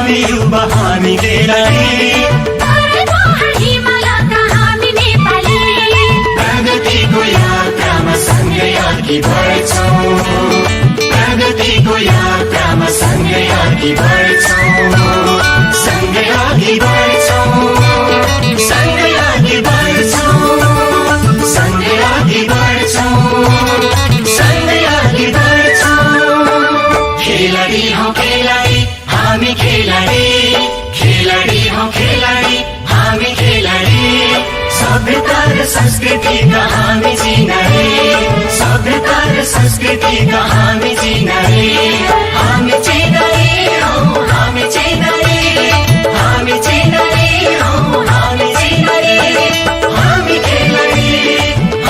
हामी युवा हामीले प्रगतिको यात्रामा सँगै अघि बढ्छौँ प्रगतिको यात्रामा सँगै अघि बढ्छौँ सँगै अघि बढ्छौँ सँगै अघि बढ्छौँ सँगै अघि बढ्छौँ सँगै अघि बढ्छौँ खेलाडी हौ खेलाडी हामी खेलाडी खेलाडी हौ खेलाडी हामी खेलाडी सभ्यता र संस्कृतिका हामी चिनारी सभ्यता र संस्कृतिका हामी चिनारी हामी चिनारी हौ हामी चिनारी हामी चिनारी हौ हामी चिनारी हामी खेलाडी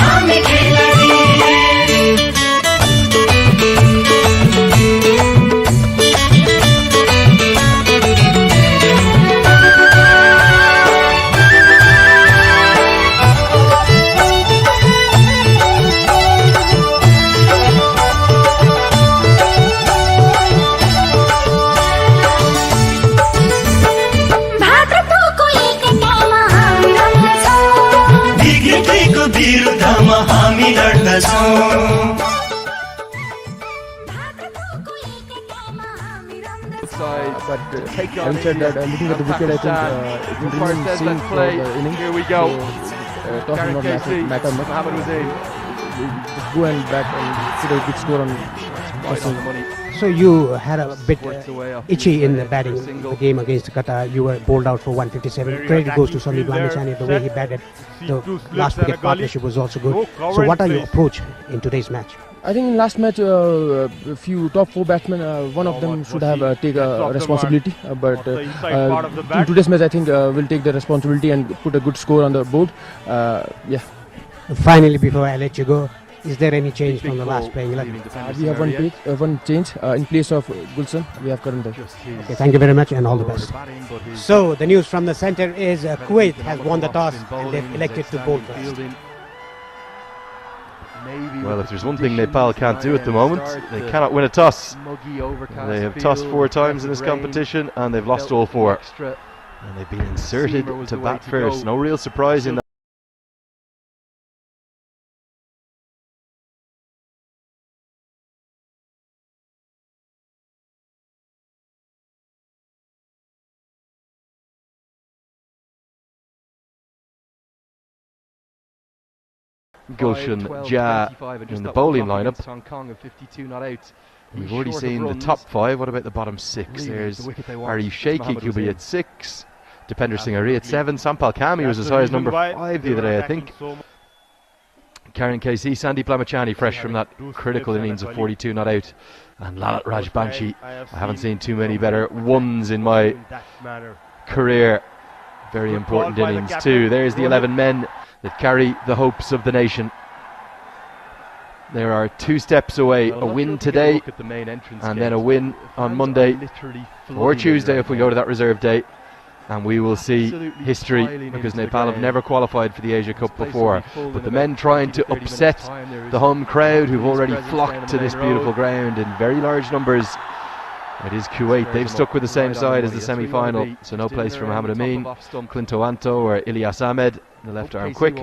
हामी खेलाडी विरुद्धमा हामी लड्दछौँ but having said that, looking at the wicket, I think it remains same for the innings. Here we go. Toss will not matter much. Just go and bat and put a big score on us. So you had a bit itchy in the batting the game against Qatar. You were bowled out for 157. Credit goes to Sandeep Lamachani, the way he batted. The last wicket partnership was also good. So what are your approach in today's match? I think in last match, a few top 4 batsmen, one of them should have take a responsibility. But in today's match, I think we'll take the responsibility and put a good score on the board. Yeah. Finally, before I let you go, is there any change from the last playing 11? We have one change in place of Gulshan. We have Karan there. Okay, thank you very much and all the best. So the news from the centre is Kuwait has won the toss and they've elected to bowl first. Well, if there's one thing Nepal can't do at the moment, they cannot win a toss. They have tossed 4 times in this competition and they've lost all 4. And they've been inserted to bat first. No real surprise in that. Gulshan Jah in the bowling lineup. We've already seen the top 5. What about the bottom 6? There's Ari Shaikh could be at 6, Dipender Singh Ari at 7, Sampal Kami was as high as number 5 the other day, I think. Karen KC, Sandeep Lamachani fresh from that critical innings of 42 not out, and Lalit Rajbanshi. I haven't seen too many better ones in my career. Very important innings too. There's the 11 men that carry the hopes of the nation. There are 2 steps away, a win today and then a win on Monday or Tuesday if we go to that reserve day, and we will see history, because Nepal have never qualified for the Asia Cup before. But the men trying to upset the home crowd who've already flocked to this beautiful ground in very large numbers. It is Kuwait. They've stuck with the same side as the semi-final, so no place for Mohamed Amin, Clinto Anto or Ilyas Ahmed, the left arm quick.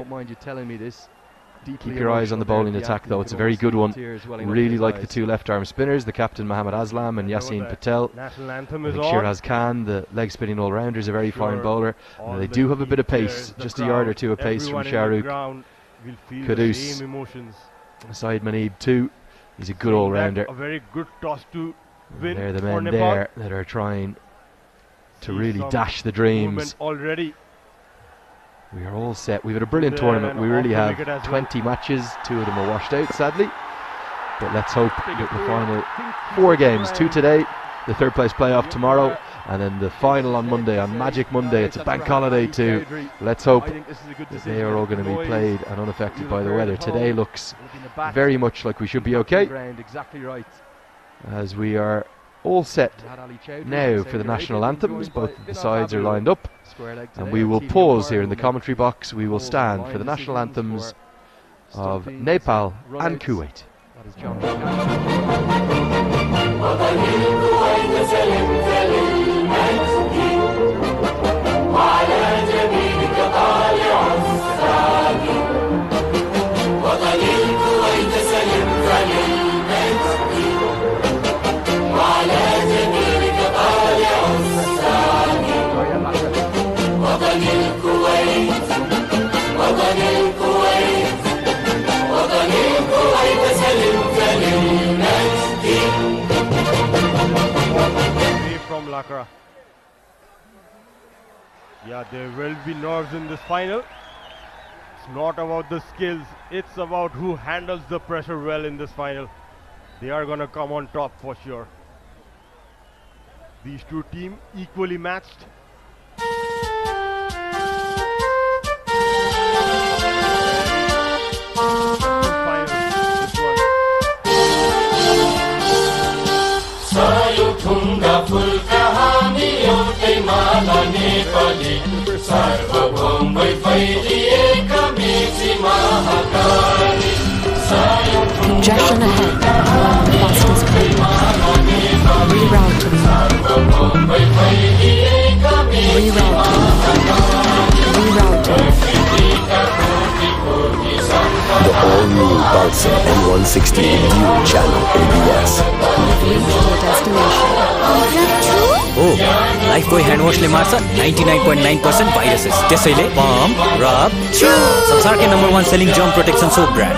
Keep your eyes on the bowling attack though, it's a very good one. Really like the 2 left arm spinners, the captain Mohammad Aslam and Yasin Patel. I think Shiraz Khan, the leg spinning all-rounder, is a very fine bowler. They do have a bit of pace, just a yard or 2 of pace from Shahrukh. Kudus, Saeed Manib too, he's a good all-rounder. They're the men there that are trying to really dash the dreams. We are all set. We've had a brilliant tournament. We really have 20 matches. 2 of them are washed out, sadly. But let's hope that the final 4 games, 2 today, the 3rd place playoff tomorrow, and then the final on Monday, on Magic Monday. It's a bank holiday too. Let's hope that they are all going to be played and unaffected by the weather. Today looks very much like we should be okay, as we are all set now for the national anthems. Both of the sides are lined up, and we will pause here in the commentary box. We will stand for the national anthems of Nepal and Kuwait. That is Lakra. Yeah, there will be nerves in this final. It's not about the skills, it's about who handles the pressure well in this final. They are gonna come on top for sure. These two teams equally matched. ढुङ्गा फुलका हामी एउटै माला नेपाली सार्वभौम फैलिएका Mechi Mahakali Projection ahead, fastest current. Rerouting. Rerouting. The all-new Pulsar N160 dual channel ABS. You've reached your destination. Oh, Lifebuoy hand wash ले मार्छ 99.9% viruses. त्यसैले pump, rub, chew. संसारकै number 1 selling germ protection soap brand.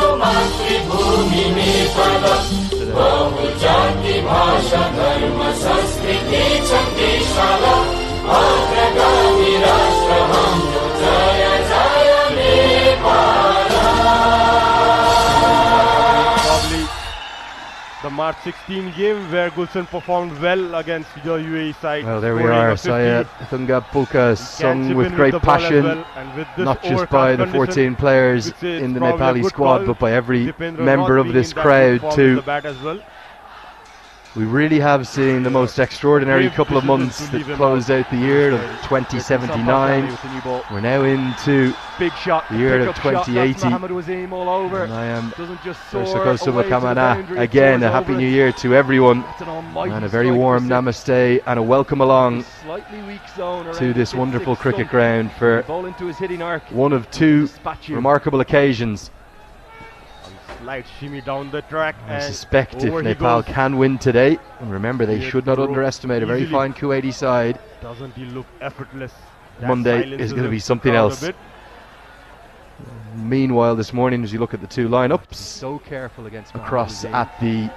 The March 16 game where Gulshan performed well against the UAE side. Well, there we are. Saya Thunga Pulka sung with great passion, not just by the 14 players in the Nepali squad, but by every member of this crowd too. We really have seen the most extraordinary couple of months that closed out the year of 2079. We're now into big shot, the year of 2080. And I am again, a happy new year to everyone, and a very warm namaste and a welcome along to this wonderful cricket ground for one of two remarkable occasions. Light shimmy down the track. I suspect if Nepal can win today, and remember they should not underestimate a very fine Kuwaiti side, doesn't he look effortless? Monday is going to be something else. Meanwhile, this morning, as you look at the two lineups, so careful against across at the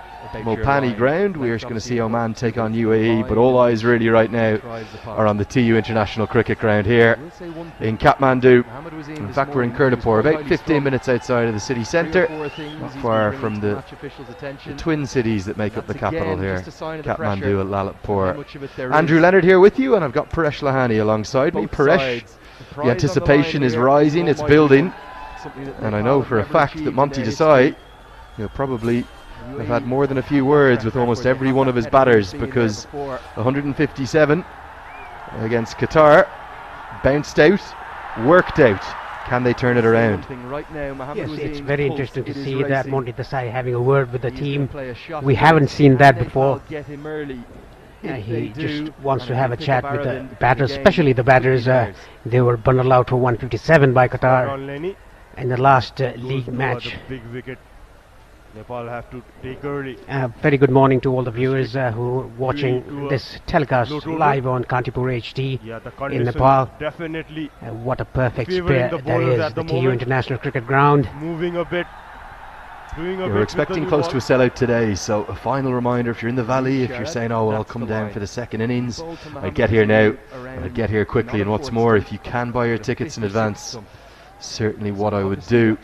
Mopani ground, we are going to see Oman take on UAE, but all eyes really right now are on the TU International Cricket Ground here in Kathmandu. In fact, we're in Kurdapur, about 15 minutes outside of the city centre, not far from the twin cities that make up the capital here, Kathmandu and Lalitpur. Andrew Leonard here with you, and I've got Paresh Lahani alongside me. Paresh, the anticipation is rising, it's building, and I know for a fact that Monty Desai, he'll probably have had more than a few words with almost every one of his batters, because 157 against Qatar, bounced out, worked out. Can they turn it around? Yes, it's very interesting to see that Monty Desai having a word with the team. We haven't seen that before. He just wants to have a chat with the batters, especially the batters. They were bundled out for 157 by Qatar in the last league match. Nepal have to take early. Very good morning to all the viewers who are watching this telecast live on Kantipur HD in Nepal. Definitely. What a perfect spare there is, the TU International Cricket Ground. Moving a bit. We're expecting close to a sellout today, so a final reminder, if you're in the valley, if you're saying, oh well, I'll come down for the second innings, I'd get here now, and I'd get here quickly, and what's more, if you can buy your tickets in advance, certainly what I would do.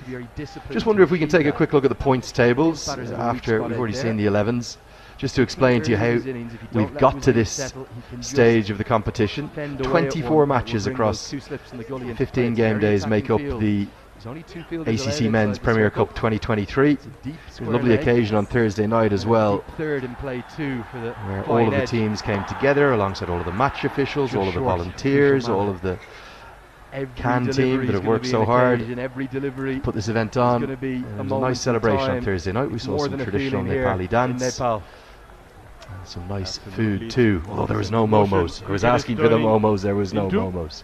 Just wonder if we can take a quick look at the points tables after we've already seen the 11s, just to explain to you how we've got to this stage of the competition. 24 matches across 15 game days make up the ACC Men's Premier Cup 2023. It's a lovely occasion on Thursday night as well, where all of the teams came together alongside all of the match officials, all of the volunteers, all of the CAN team that have worked so hard to put this event on. It was a nice celebration on Thursday night. We saw some traditional Nepali dance, some nice food too, although there was no momos. I was asking for the momos, there was no momos.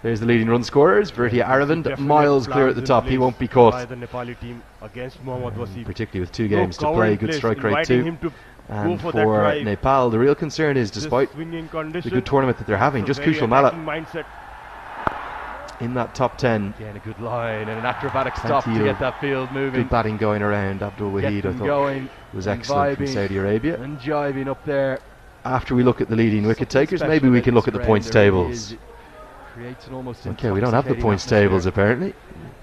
There's the leading run scorers, Virtia Aravind, miles clear at the top, he won't be caught. Particularly with 2 games to play, good strike rate too. And for Nepal, the real concern is, despite the good tournament that they're having, just Kushal Malla in that top 10. Again, a good line and an acrobatic stop to get that field moving. Good batting going around. Abdul Wahid, I thought, was excellent from Saudi Arabia. And jiving up there. after we look at the leading wicket takers, maybe we can look at the points tables. Okay, we don't have the points tables apparently.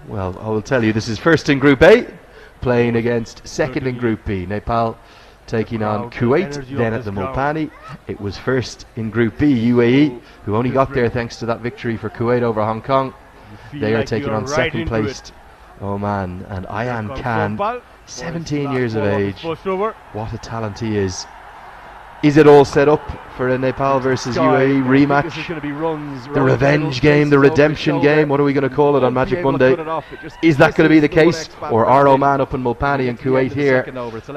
Well, I will tell you, this is first in Group A, playing against second in Group B. Nepal taking on Kuwait, then at the Mulpani. It was first in Group B, UAE, who only got there thanks to that victory for Kuwait over Hong Kong. They are taking on second placed Oman, and Ayan Khan, 17 years of age. What a talent he is. Is it all set up for a Nepal versus UAE rematch? The revenge game, the redemption game, what are we going to call it on Magic Monday? Is that going to be the case? Or are Oman up in Mulpani and Kuwait here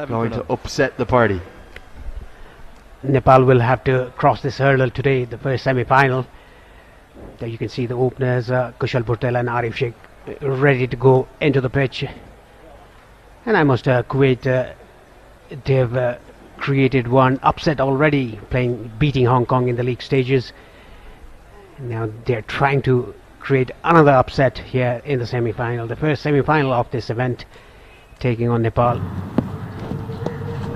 going to upset the party? Nepal will have to cross this hurdle today, the first semi-final. There you can see the openers, Kushal Bhurtel and Arif Sheikh, ready to go into the pitch. And I must Kuwait, they've created one upset already, beating Hong Kong in the league stages. Now they're trying to create another upset here in the semi-final, the first semi-final of this event, taking on Nepal.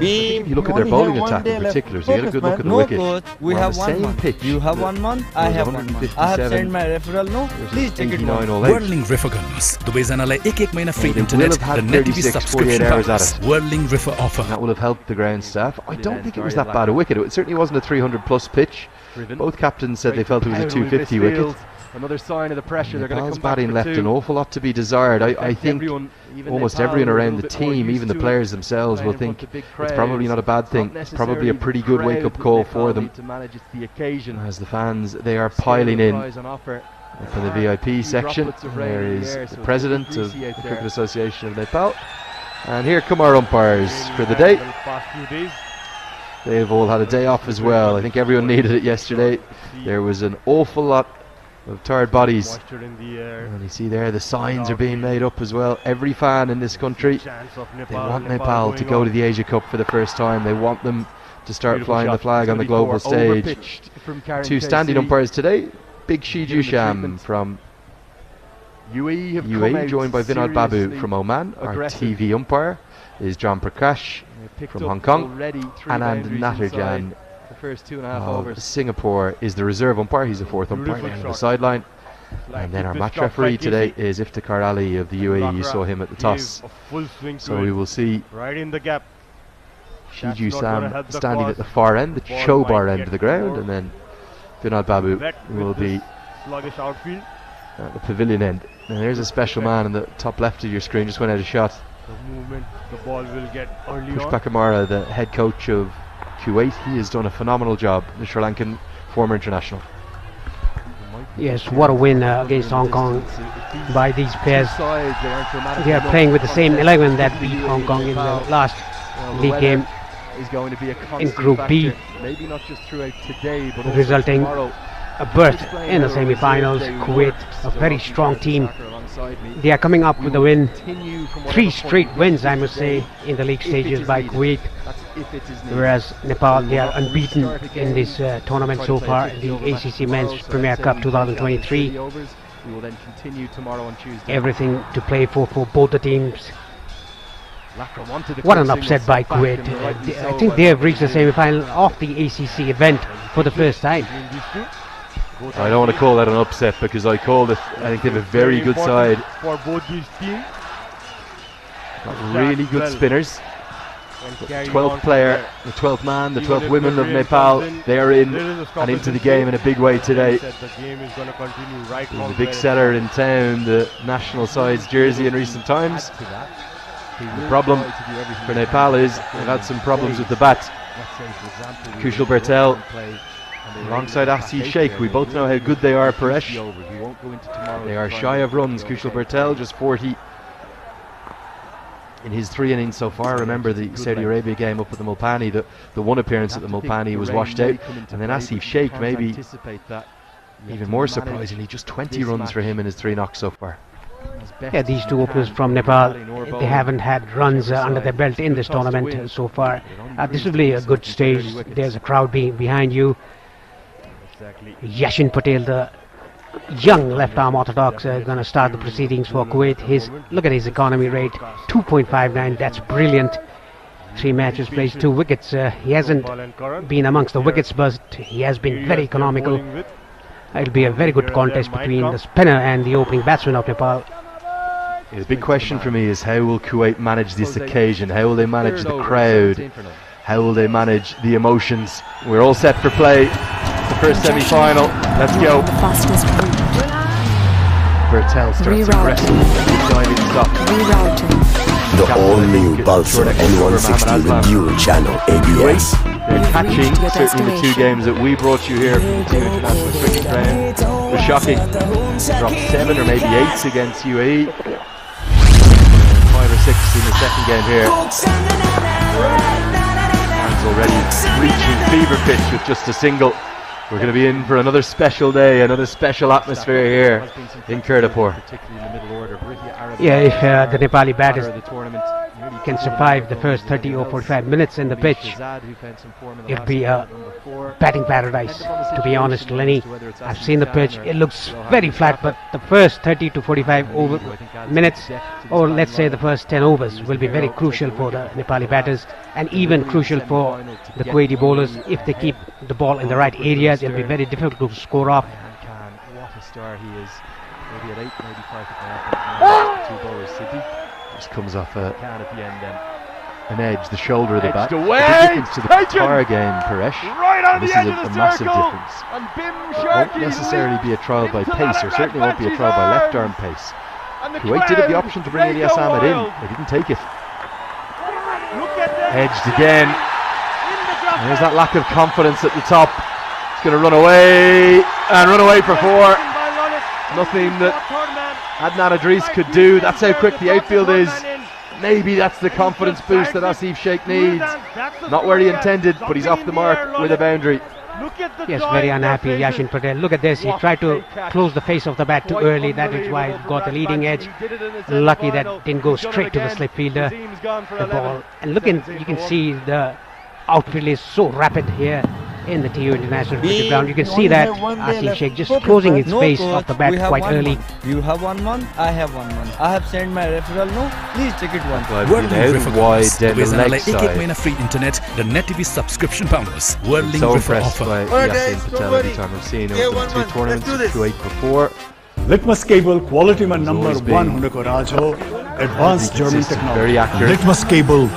If you look at their bowling attack in particular, so you get a good look at the wicket. Coach, we have the same pitch. You have 1 month, I have 1 month. I have sent my referral, no? Please take it now. Whirling River Guns. दुवैजनालाई 1 महिना free internet raw net TV subscription package. Whirling River offer. That will have helped the ground staff. I don't think it was that bad a wicket. It certainly wasn't a 300 plus pitch. Both captains said they felt it was a 250 wicket. Another sign of the pressure. They're going to come back batting left an awful lot to be desired. I think almost everyone around the team, even the players themselves, will think it's probably not a bad thing. It's probably a pretty good wake-up call for them. As the fans, they are piling in. Up in the VIP section, there is the president of the Cricket Association of Nepal. And here come our umpires for the day. They've all had a day off as well. I think everyone needed it yesterday. There was an awful lot of tired bodies, and you see there the signs are being made up as well. Every fan in this country, they want Nepal to go to the Asia Cup for the first time. They want them to start flying the flag on the global stage. Two standing umpires today, Big Shiju Sham from UAE, joined by Vinod Babu from Oman. Our TV umpire is John Prakash from Hong Kong. Anand Natarajan first 2.5 overs. Singapore is the reserve umpire. He's the fourth umpire on the sideline. And then our match referee today is Iftikhar Ali of the UAE. You saw him at the toss. So we will see Shiju Sam standing at the far end, the Chobar end of the ground, and then Vinod Babu will be at the pavilion end. And there's a special man in the top left of your screen, just went out of shot. Pushpak Amara, the head coach of Kuwait, he has done a phenomenal job, the Sri Lankan former international. Yes, what a win against Hong Kong by these pairs. They are playing with the same 11 that beat Hong Kong in the last league game in Group B, resulting a berth in the semi-finals. Kuwait, a very strong team. They are coming up with a win, 3 straight wins, I must say, in the league stages by Kuwait, whereas Nepal, they are unbeaten in this tournament so far, the ACC Men's Premier Cup 2023. Everything to play for both the teams. What an upset by Kuwait. I think they have reached the semi-final of the ACC event for the first time. I don't want to call that an upset because I called it. I think they have a very good side. For both these teams. Got really good spinners. The 12th player, the 12th man, the 12th women of Nepal, they are in and into the game in a big way today. The big seller in town, the national side's jersey in recent times. The problem for Nepal is they've had some problems with the bat. Kushal Bhurtel alongside Asif Sheikh, we both know how good they are, Paresh. They are shy of runs. Kushal Bhurtel just 40 in his 3 innings so far. Remember the Saudi Arabia game up at the Mulpani, the one appearance at the Mulpani was washed out. And then Asif Sheikh, maybe even more surprisingly, just 20 runs for him in his 3 knocks so far. Yeah, these two openers from Nepal, they haven't had runs under their belt in this tournament so far. This will be a good stage. There's a crowd behind you. Yashin Patel, the young left-arm orthodox, going to start the proceedings for Kuwait. Look at his economy rate, 2.59. That's brilliant. 3 matches, plays 2 wickets. He hasn't been amongst the wickets, but he has been very economical. It'll be a very good contest between the spinner and the opening batsman of Nepal. The big question for me is, how will Kuwait manage this occasion? How will they manage the crowd? How will they manage the emotions? We're all set for play. The first semi-final. Let's go. Bertel starts aggressively. Diving stop. The all-new Pulsar N160 with dual channel ABS. They're catching certainly the 2 games that we brought you here from the 2 international cricket ground. They're shocking. Dropped 7 or maybe 8 against UAE. 5 or 6 in the second game here. Fans already reaching fever pitch with just a single. We're going to be in for another special day, another special atmosphere here in Kirtipur. Yeah, if the Nepali batters can survive the first 30 or 45 minutes in the pitch, it'll be a batting paradise, to be honest, Lenny. I've seen the pitch, it looks very flat, but the first 30 to 45 minutes, or let's say the first 10 overs, will be very crucial for the Nepali batters, and even crucial for the Kuwaiti bowlers. If they keep the ball in the right areas, it'll be very difficult to score off. What a star he is. Maybe at 8, maybe 5 2 bowlers. Siddiq just comes off an edge, the shoulder of the bat. The difference to the Qatar game, Paresh. This is a massive difference. It won't necessarily be a trial by pace, or certainly won't be a trial by left arm pace. Kuwait did have the option to bring Ilyas Ahmed in. They didn't take it. Edged again. There's that lack of confidence at the top. It's going to run away and run away for 4. Nothing that Adnan Idris could do. That's how quick the outfield is. Maybe that's the confidence boost that Asif Sheikh needs. Not where he intended, but he's off the mark with a boundary. Yes, very unhappy Yashin Patel. Look at this, he tried to close the face of the bat too early. That is why he got the leading edge. Lucky that didn't go straight to the slip fielder. The ball, and look, you can see the outfield is so rapid here in the TU International Cricket Ground. You can see that Asif Sheikh just closing his face off the bat quite early. You have 1 month, I have 1 month. I have sent my referral, no? Please check it once. World League wide down the leg side. एक महीना free internet, the NEP TV subscription bounce. World League refer offer. Yasin Patel every time I've seen him. 2 tournaments in Kuwait before. Litmus cable quality man number 1 होने को राज हो. Advanced German technology. Very accurate. Litmus cable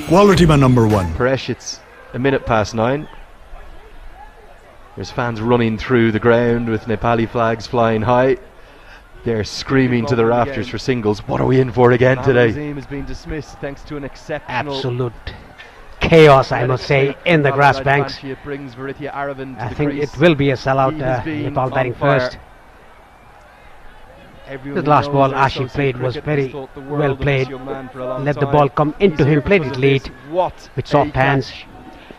quality man number 1. Paresh, it's 9:01. There's fans running through the ground with Nepali flags flying high. They're screaming to the rafters for singles. What are we in for again today? Has been dismissed thanks to an exceptional absolute chaos, I must say, in the grass banks. I think it will be a sellout. Nepal batting first. The last ball Ashi played was very well played. Let the ball come into him, played it late with soft hands.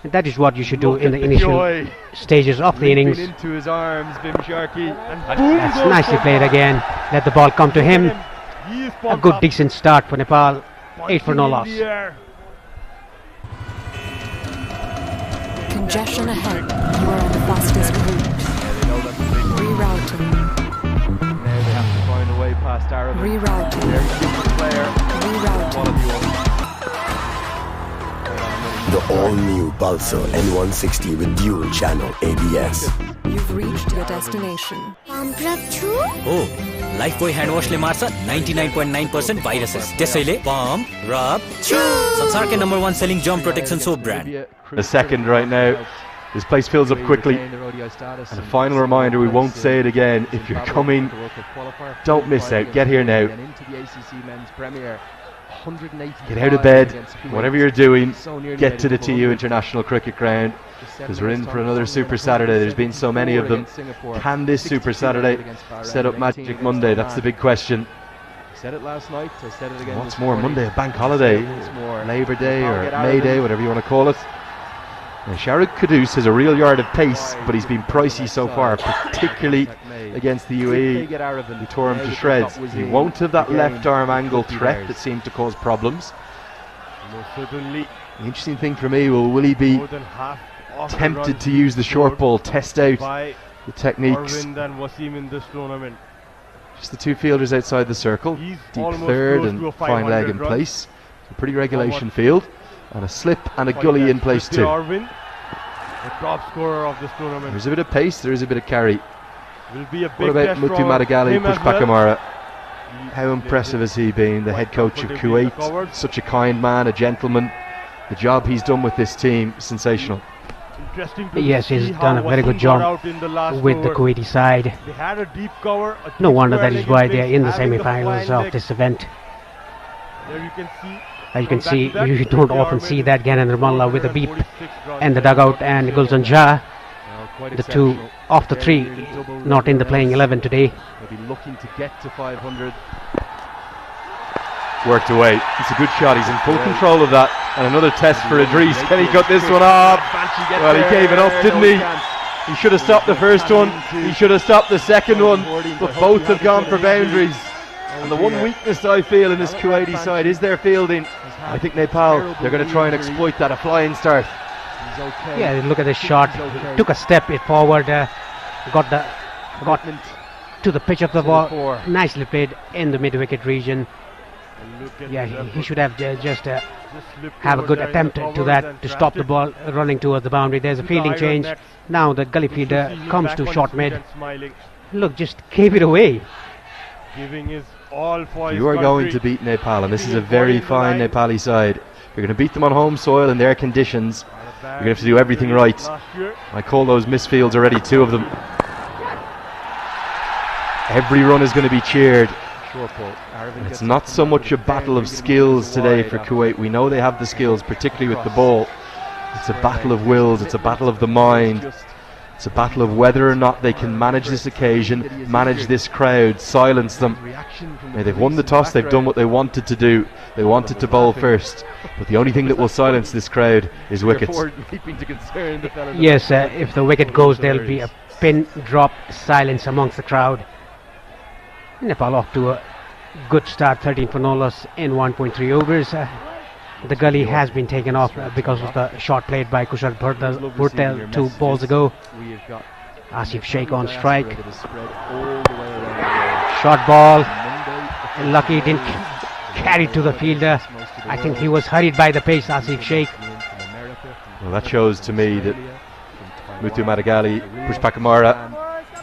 And that is what you should do in the initial stages of the innings. Into his arms, That's nicely played again. Let the ball come to him. A good decent start for Nepal. 8 for no loss. Congestion ahead. You are on the fastest route. Rerouting. Now they have to find a way past Arabic. Rerouting. Rerouting. The all-new Pulsar N160 with dual channel ABS. You've reached your destination. Oh, Lifebuoy hand wash le marcha 99.9% viruses. त्यसैले pump, rub, chew. संसारकै #1 selling germ protection soap brand. The second right now. This place fills up quickly. And a final reminder, we won't say it again. If you're coming, don't miss out. Get here now. Get out of bed, whatever you're doing, get to the TU International Cricket Ground, because we're in for another Super Saturday. There's been so many of them. Can this Super Saturday set up Magic Monday? That's the big question. Said it last night, I said it again. What's more, Monday, a bank holiday, Labour Day or May Day, whatever you want to call it. Now, Shahrukh Kudus has a real yard of pace, but he's been pricey so far, particularly against the UAE, who tore him to shreds. He won't have that left arm angle threat that seemed to cause problems. The interesting thing for me, will he be tempted to use the short ball, test out the techniques? Just the 2 fielders outside the circle, deep third and fine leg in place. A pretty regulation field. And a slip and a gully in place too. Arvin, the top scorer of this tournament. There's a bit of pace, there is a bit of carry. Will be a big what about test Muthu for Madagali, him as Pushpak well. Amara? How impressive has he been, the head coach of Kuwait? Such a kind man, a gentleman. The job he's done with this team, sensational. Yes, he's done a very good job with the Kuwaiti side. They had a deep cover. No wonder that is why they are in the semi-finals of this event. There you can see. As you can see, you don't often see that Ghanan Ramallah with a beep and the dugout, and Gulzan Jah, the two of the three not in the playing 11 today. They'll be looking to get to 500. Worked away. It's a good shot. He's in full control of that. And another test for Idris. Can he cut this one off? Well, he gave it up, didn't he? He should have stopped the first one. He should have stopped the second one. But both have gone for boundaries. And the one weakness I feel in this Kuwaiti side is their fielding. I think Nepal, they're going to try and exploit that, a flying start. Yeah, look at this shot. Took a step forward, got to the pitch of the ball. Nicely played in the mid-wicket region. Yeah, he should have just have a good attempt to that, to stop the ball running towards the boundary. There's a fielding change. Now the gully fielder comes to short mid. Look, just gave it away. Giving his all for you are going to beat Nepal, and this is a very fine Nepali side. You're going to beat them on home soil in their conditions. You're going to have to do everything right. I call those misfields already, 2 of them. Every run is going to be cheered. And it's not so much a battle of skills today for Kuwait. We know they have the skills, particularly with the ball. It's a battle of wills, it's a battle of the mind. It's a battle of whether or not they can manage this occasion, manage this crowd, silence them. Now, they've won the toss, they've done what they wanted to do. They wanted to bowl first, but the only thing that will silence this crowd is wickets. Yes, if the wicket goes, there'll be a pin drop silence amongst the crowd. Nepal off to a good start, 13 for no loss in 1.3 overs. The gully has been taken off because of the shot played by Kushal Bhurtel 2 balls ago. Asif Sheikh on strike. Short ball. Lucky didn't carry to the fielder. I think he was hurried by the pace, Asif Sheikh. Well, that shows to me that Muthu Madagali, Pushpak Amara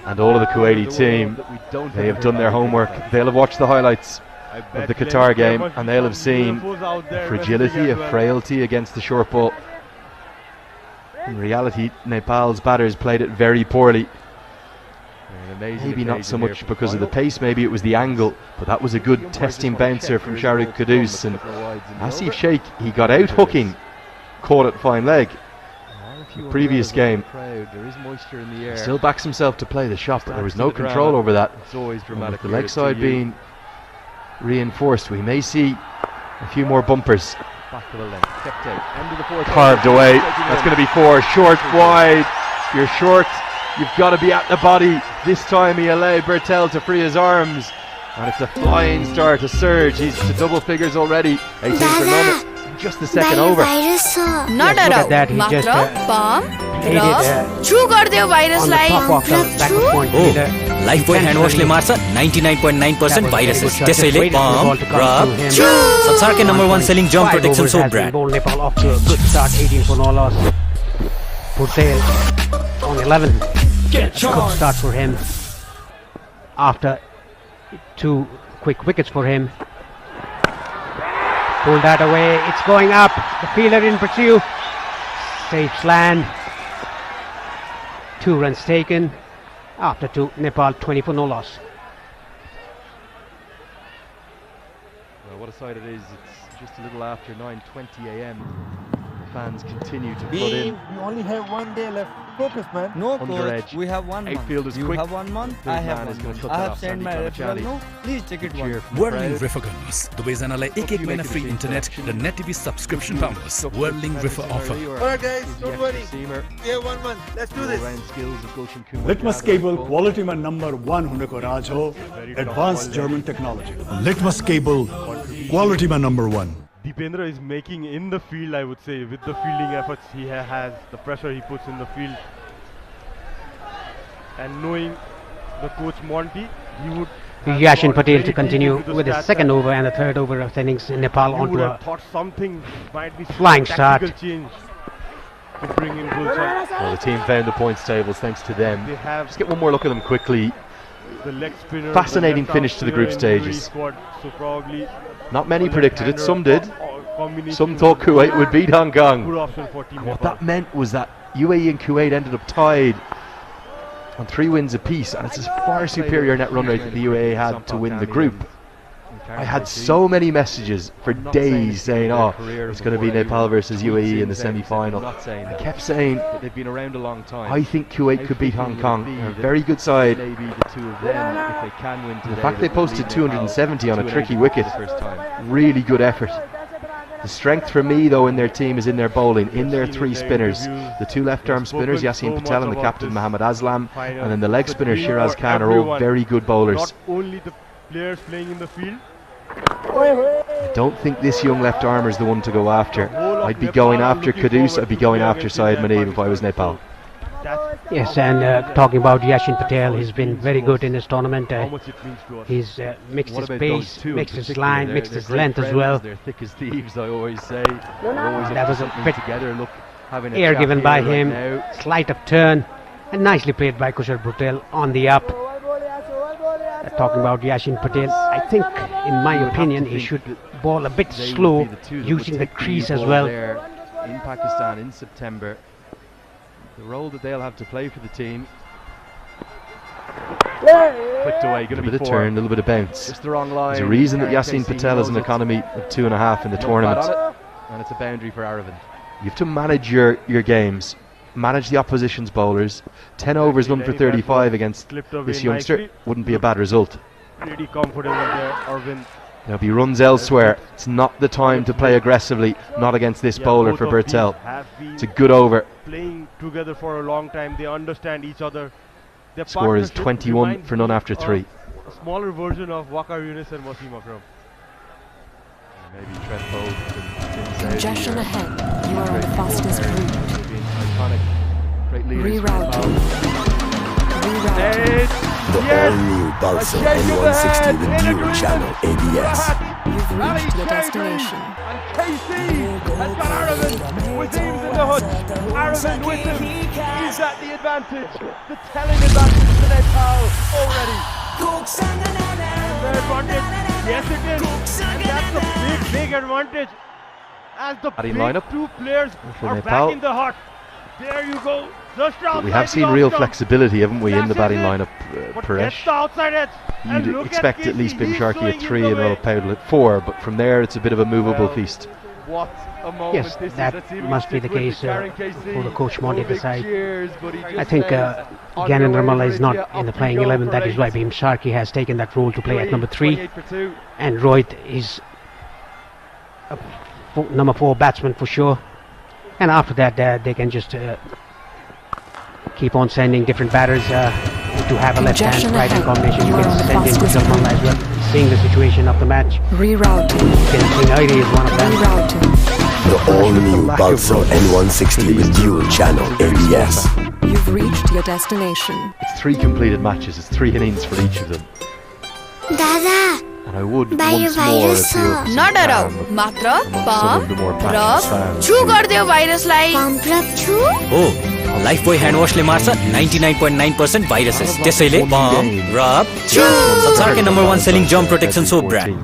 and all of the Kuwaiti team, they have done their homework. They'll have watched the highlights of the Qatar game, and they'll have seen a fragility, a frailty against the short ball. In reality, Nepal's batters played it very poorly. Maybe not so much because of the pace, maybe it was the angle, but that was a good testing bouncer from Shahrukh Qudus. And Asif Sheikh, he got out hooking, caught it fine leg. The previous game, he still backs himself to play the shot, but there was no control over that. And with the leg side being reinforced, we may see a few more bumpers. Carved away. That's going to be 4. Short, wide. You're short. You've got to be at the body. This time he allowed Bhurtel to free his arms, and it's a flying start, a surge. He's to double figures already. 18 for none. Just the second over. Not look at that, he just Lifebuoy hand wash ले मार्छ 99.9% viruses. त्यसैले palm, rub, chew. संसारकै number 1 selling germ protection soap brand. Nepal off to a good start, 18 for no loss. Bhurtel on 11. Good start for him after 2 quick wickets for him. Pull that away, it's going up. The fielder in pursuit. Safe slant. 2 runs taken after 2. Nepal 20 for no loss. Well, what a sight it is. It's just a little after 9:20 a.m. Fans continue to put in. You only have 1 day left. Focus, man. No, coach. We have 1 month. Outfield is you quick. have 1 month. I have 1 month. I have sent my referral. No, please check it once. Whirling River गर्नुहोस् दुवैजनालाई एक महिना free internet र net TV subscription पाउनुहोस् Whirling River offer. Alright guys, don't worry. We have 1 month. Let's do this. Litmus cable quality man number 1 हुनेको राज हो advanced German technology. Litmus cable quality man number 1. Deependra is making in the field, I would say, with the fielding efforts he has, the pressure he puts in the field, and knowing the coach Monty, he would Yashin Patel to continue with the second over and the third over of innings in Nepal onto a flying start. Well, the team found the points tables thanks to them. Just get one more look at them quickly. Fascinating finish to the group stages. Not many predicted it, some did. Some thought Kuwait would beat Hong Kong. And what that meant was that UAE and Kuwait ended up tied on 3 wins apiece, and it's a far superior net run rate that the UAE had to win the group. I had so many messages for days saying, oh, it's going to be Nepal versus UAE in the semi-final. I kept saying, they've been around a long time. I think Kuwait could beat Hong Kong. They're a very good side. Maybe the two of them, if they can win today. The fact they posted 270 on a tricky wicket, really good effort. The strength for me though in their team is in their bowling, in their 3 spinners. The 2 left-arm spinners, Yassin Patel and the captain Mohammad Aslam, and then the leg spinner Shiraz Khan are all very good bowlers. Not only the players playing in the field. I don't think this young left armer is the one to go after. I'd be going after Kudus, I'd be going after Syed Manib if I was Nepal. Yes, and talking about Yashin Patel, he's been very good in this tournament. He's mixed his pace, mixed his line, mixed his length as well. They're thick as thieves, I always say. That was a bit together. Look, air given by him, slight upturn, and nicely played by Kushal Patel on the up. Talking about Yashin Patel, I think, in my opinion, he should bowl a bit slow, using the crease as well. In Pakistan in September, the role that they'll have to play for the team. Flicked away, going to be a bit of turn, a little bit of bounce. Just the wrong line. There's a reason that Yassin Patel has an economy of 2.5 in the tournament. And it's a boundary for Aravind. You have to manage your games, manage the opposition's bowlers. 10 overs, none for 35 against this youngster wouldn't be a bad result. Pretty comfortable there, Arvind. There'll be runs elsewhere. It's not the time to play aggressively, not against this bowler for Bertel. It's a good over. Playing together for a long time, they understand each other. Their Score is 21 for none after 3. A smaller version of Waqar Yunus and Wasim Akram. Maybe Trent Bolt. Congestion ahead. You are on the fastest route. Great leaders. Rerouting. The all-new Pulsar N160 with dual channel ABS. You've reached your destination. And KC has got Aravind with Eames in the hood. Aravind with him. He's at the advantage. The telling advantage to Nepal already. The advantage. Yes, it is. And that's a big advantage. As the big 2 players are Nepal. back in the hut. There you go. But we have seen real flexibility, haven't we, in the batting lineup, Paresh? You'd expect at least Bim Sharkey at 3 and Rohit Paudel at 4, but from there it's a bit of a movable feast. What a moment. Yes, that must be the case for the coach Monty side. I think Gannon Ramallah is not in the playing 11. That is why Bim Sharkey has taken that role to play at number 3, and Rohit is number 4 batsman for sure. And after that, they can just keep on sending different batters to have a left-hand, right-hand combination. You can send in Kushal Malla as well, seeing the situation of the match. Rerouting. Airi is one of them. Rerouting. The all-new Pulsar N160 with dual channel ABS. You've reached your destination. It's 3 completed matches, it's 3 innings for each of them. Dada. And I would once more appeal to नडराऊ मात्र pump rub छु गर्दियो भाइरसलाई pump rub छु हो Lifebuoy hand वाशले मार्छ 99.9% viruses त्यसैले pump rub छु संसारकै number 1 selling germ protection soap brand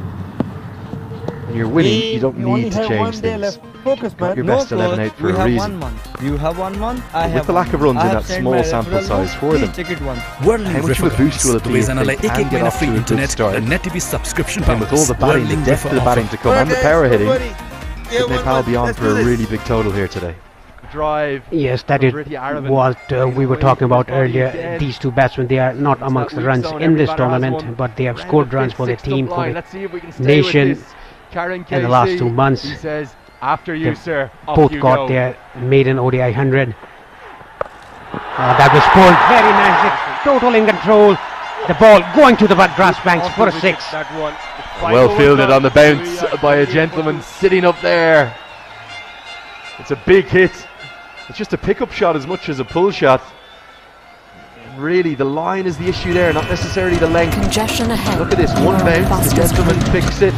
When you're winning, you don't need to change things. Focus, Got your best 11 out for a reason. You have 1 month. I have with the lack of runs in that small sample size for them, how much of a boost will it be if they can get off to a good start? The NET TV subscription and with all the batting, the depth of the batting to come and the power hitting, could Nepal be on for a really big total here today? Drive. Yes, that is what we were talking about earlier. These 2 batsmen, they are not amongst the runs in this tournament, but they have scored runs for their team, for the nation in the last 2 months. He says, after you, sir. Both got their maiden ODI 100. That was pulled very nicely. Total in control. The ball going to the grass banks for a 6. Well fielded on the bounce by a gentleman sitting up there. It's a big hit. It's just a pickup shot as much as a pull shot. Really, the line is the issue there, not necessarily the length. Congestion ahead. Look at this, one bounce, the gentleman picks it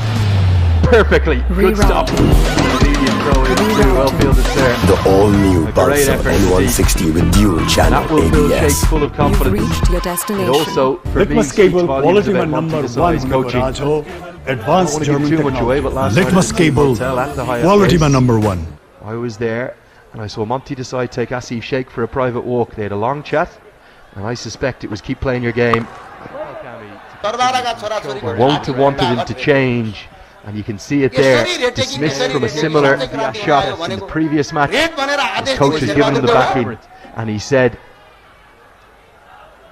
perfectly. Good stop. Immediate throw in too, well fielded there. The all-new Pulsar N160 with dual channel That will fill Sheikh ABS. full of confidence. You've reached your destination. It also, for me, Litmus speaks cable volumes quality about man number Monty one Desai's coaching. Raj ho. Advanced German too much away, but last night Litmus at the cable hotel at the highest quality place, man number one. I was there and I saw Monty Desai take Asif Sheikh for a private walk. They had a long chat, and I suspect it was keep playing your game. Won't have wanted him to change, and you can see it there. Dismissed from a similar shot in the previous match. His coach has given him the backing, and he said,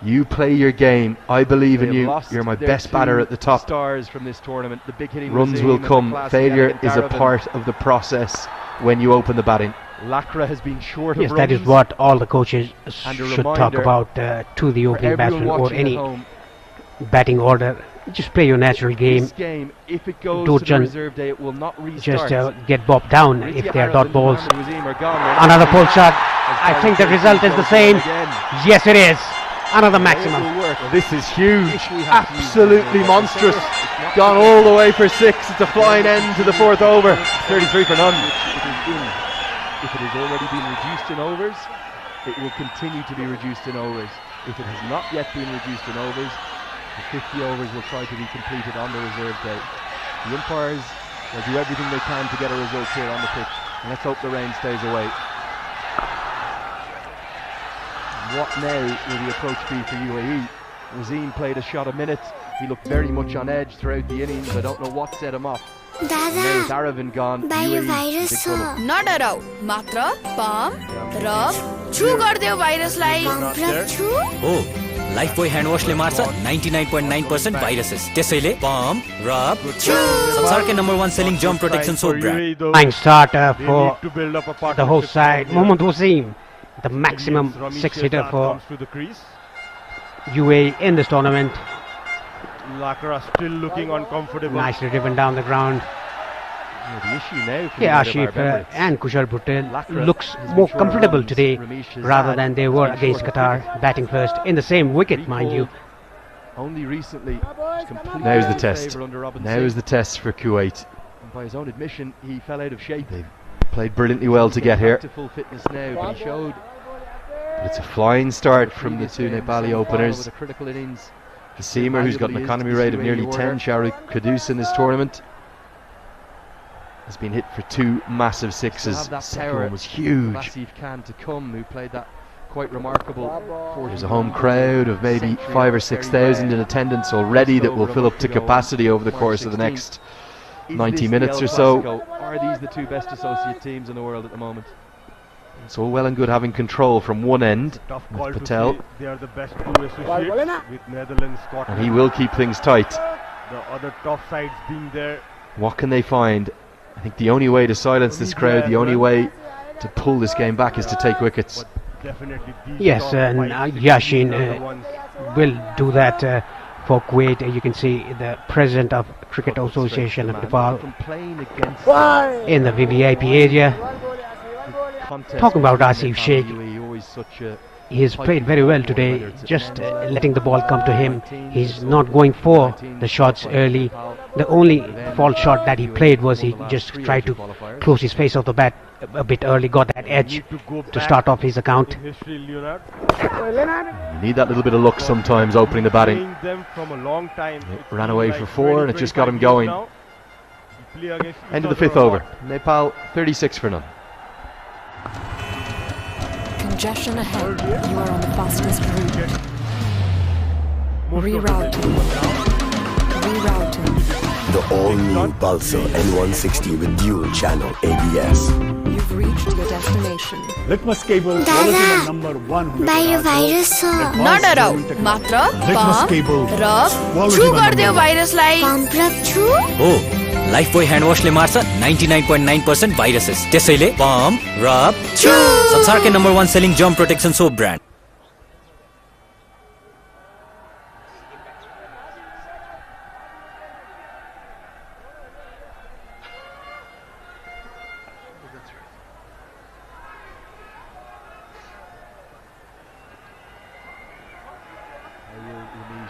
"You play your game. I believe in you. You're my best batter at the top. Stars from this tournament. The big hitting Runs will come. Failure is a part of the process when you open the batting." Lacra has been short of Yes, runs. that is what all the coaches And a should talk reminder about to the for opening everyone batsman or watching at any home, batting order. Just play your natural game. this game, if it goes Don't to the just- reserve day, it will not restart. Just get bobbed down if they are dot balls. Wasim are gone. Another pull shot. I think the result is the same. Yes, it is. Another maximum. This is huge. Absolutely monstrous. Gone all the way for 6. It's a flying end to the 4th over. 33 for none. If it has already been reduced in overs, it will continue to be reduced in overs. If it has not yet been reduced in overs, the 50 overs will try to be completed on the reserve day. The umpires will do everything they can to get a result here on the pitch, and let's hope the rain stays away. What now will the approach be for UAE? Wasim played a shot a minute. He looked very much on edge throughout the innings. I don't know what set him off. And now with Aravind gone, UAE is big trouble. नडराऊ मात्र pump rub छु गर्दियो भाइरसलाई हो Lifebuoy hand वाशले मार्छ 99.9% viruses त्यसैले pump rub छु संसारकै number 1 selling germ protection soap brand Flying starter for the whole side. Mohammad Wasim, the maximum 6-hitter for UAE in this tournament. Lacra still looking uncomfortable. Nicely driven down the ground. The issue now for Yeah, the Ashif Arab and Kushal Bhuttel Lacra looks has been more short comfortable runs. today Ramesh has rather had than they were been against short Qatar, batting first in the same wicket, mind you. Only recently, was completely Now's the out of test. favour under Robin Now Singh. is the test for Kuwait. And by his own admission, he fell out of shape. They've played brilliantly well to get here. To full fitness now, but he showed But it's a flying start from the two Nepali openers. with a critical innings. The seamer, who's got an economy rate of nearly 10, Shahrukh Qudus in this tournament, has been hit for 2 massive Still sixes. have that Second power one was huge. Asif Khan to come, who played that quite remarkable. There's a home crowd of maybe 5,000 or 6,000 in attendance already that will fill up to capacity over the course of the next 90 minutes or so. Are these the two best associate teams in the world at the moment? It's all well and good having control from one end Tough call with to Patel, say they are the best two associates with Netherlands, Scotland. and he will keep things tight. The other top sides being there. What can they find? I think the only way to silence this crowd, the only way to pull this game back is to take wickets. Definitely these Yes, top and five Yashin are the ones. will do that for Kuwait. You can see the president of Cricket Association of Nepal From playing against in the VVIP area. contest Talking about between Asif Nepal Sheikh, and UAE, always such a he has played very well today, just letting the ball come to him. He's not going for the shots early. The only fault shot that he played was he just tried to close his face off the bat a bit early, got that edge to start off his account. History, Leonard. You need that little bit of luck sometimes opening the batting. Playing them from a long time. It ran away for 4 and it just got him going. End of the 5th over. Nepal 36 for none. Congestion ahead. You are on the fastest route. Rerouting. Rerouting. The all-new Pulsar N160 with dual channel ABS. You've reached your destination. Litmus cable quality man number 1 बाहिर virus छ नडराऊ मात्र pump rub छु गर्दियो भाइरसलाई pump rub छु हो Lifebuoy hand वाशले मार्छ 99.9% viruses त्यसैले पम्प रब छु संसारकै number 1 selling germ protection soap brand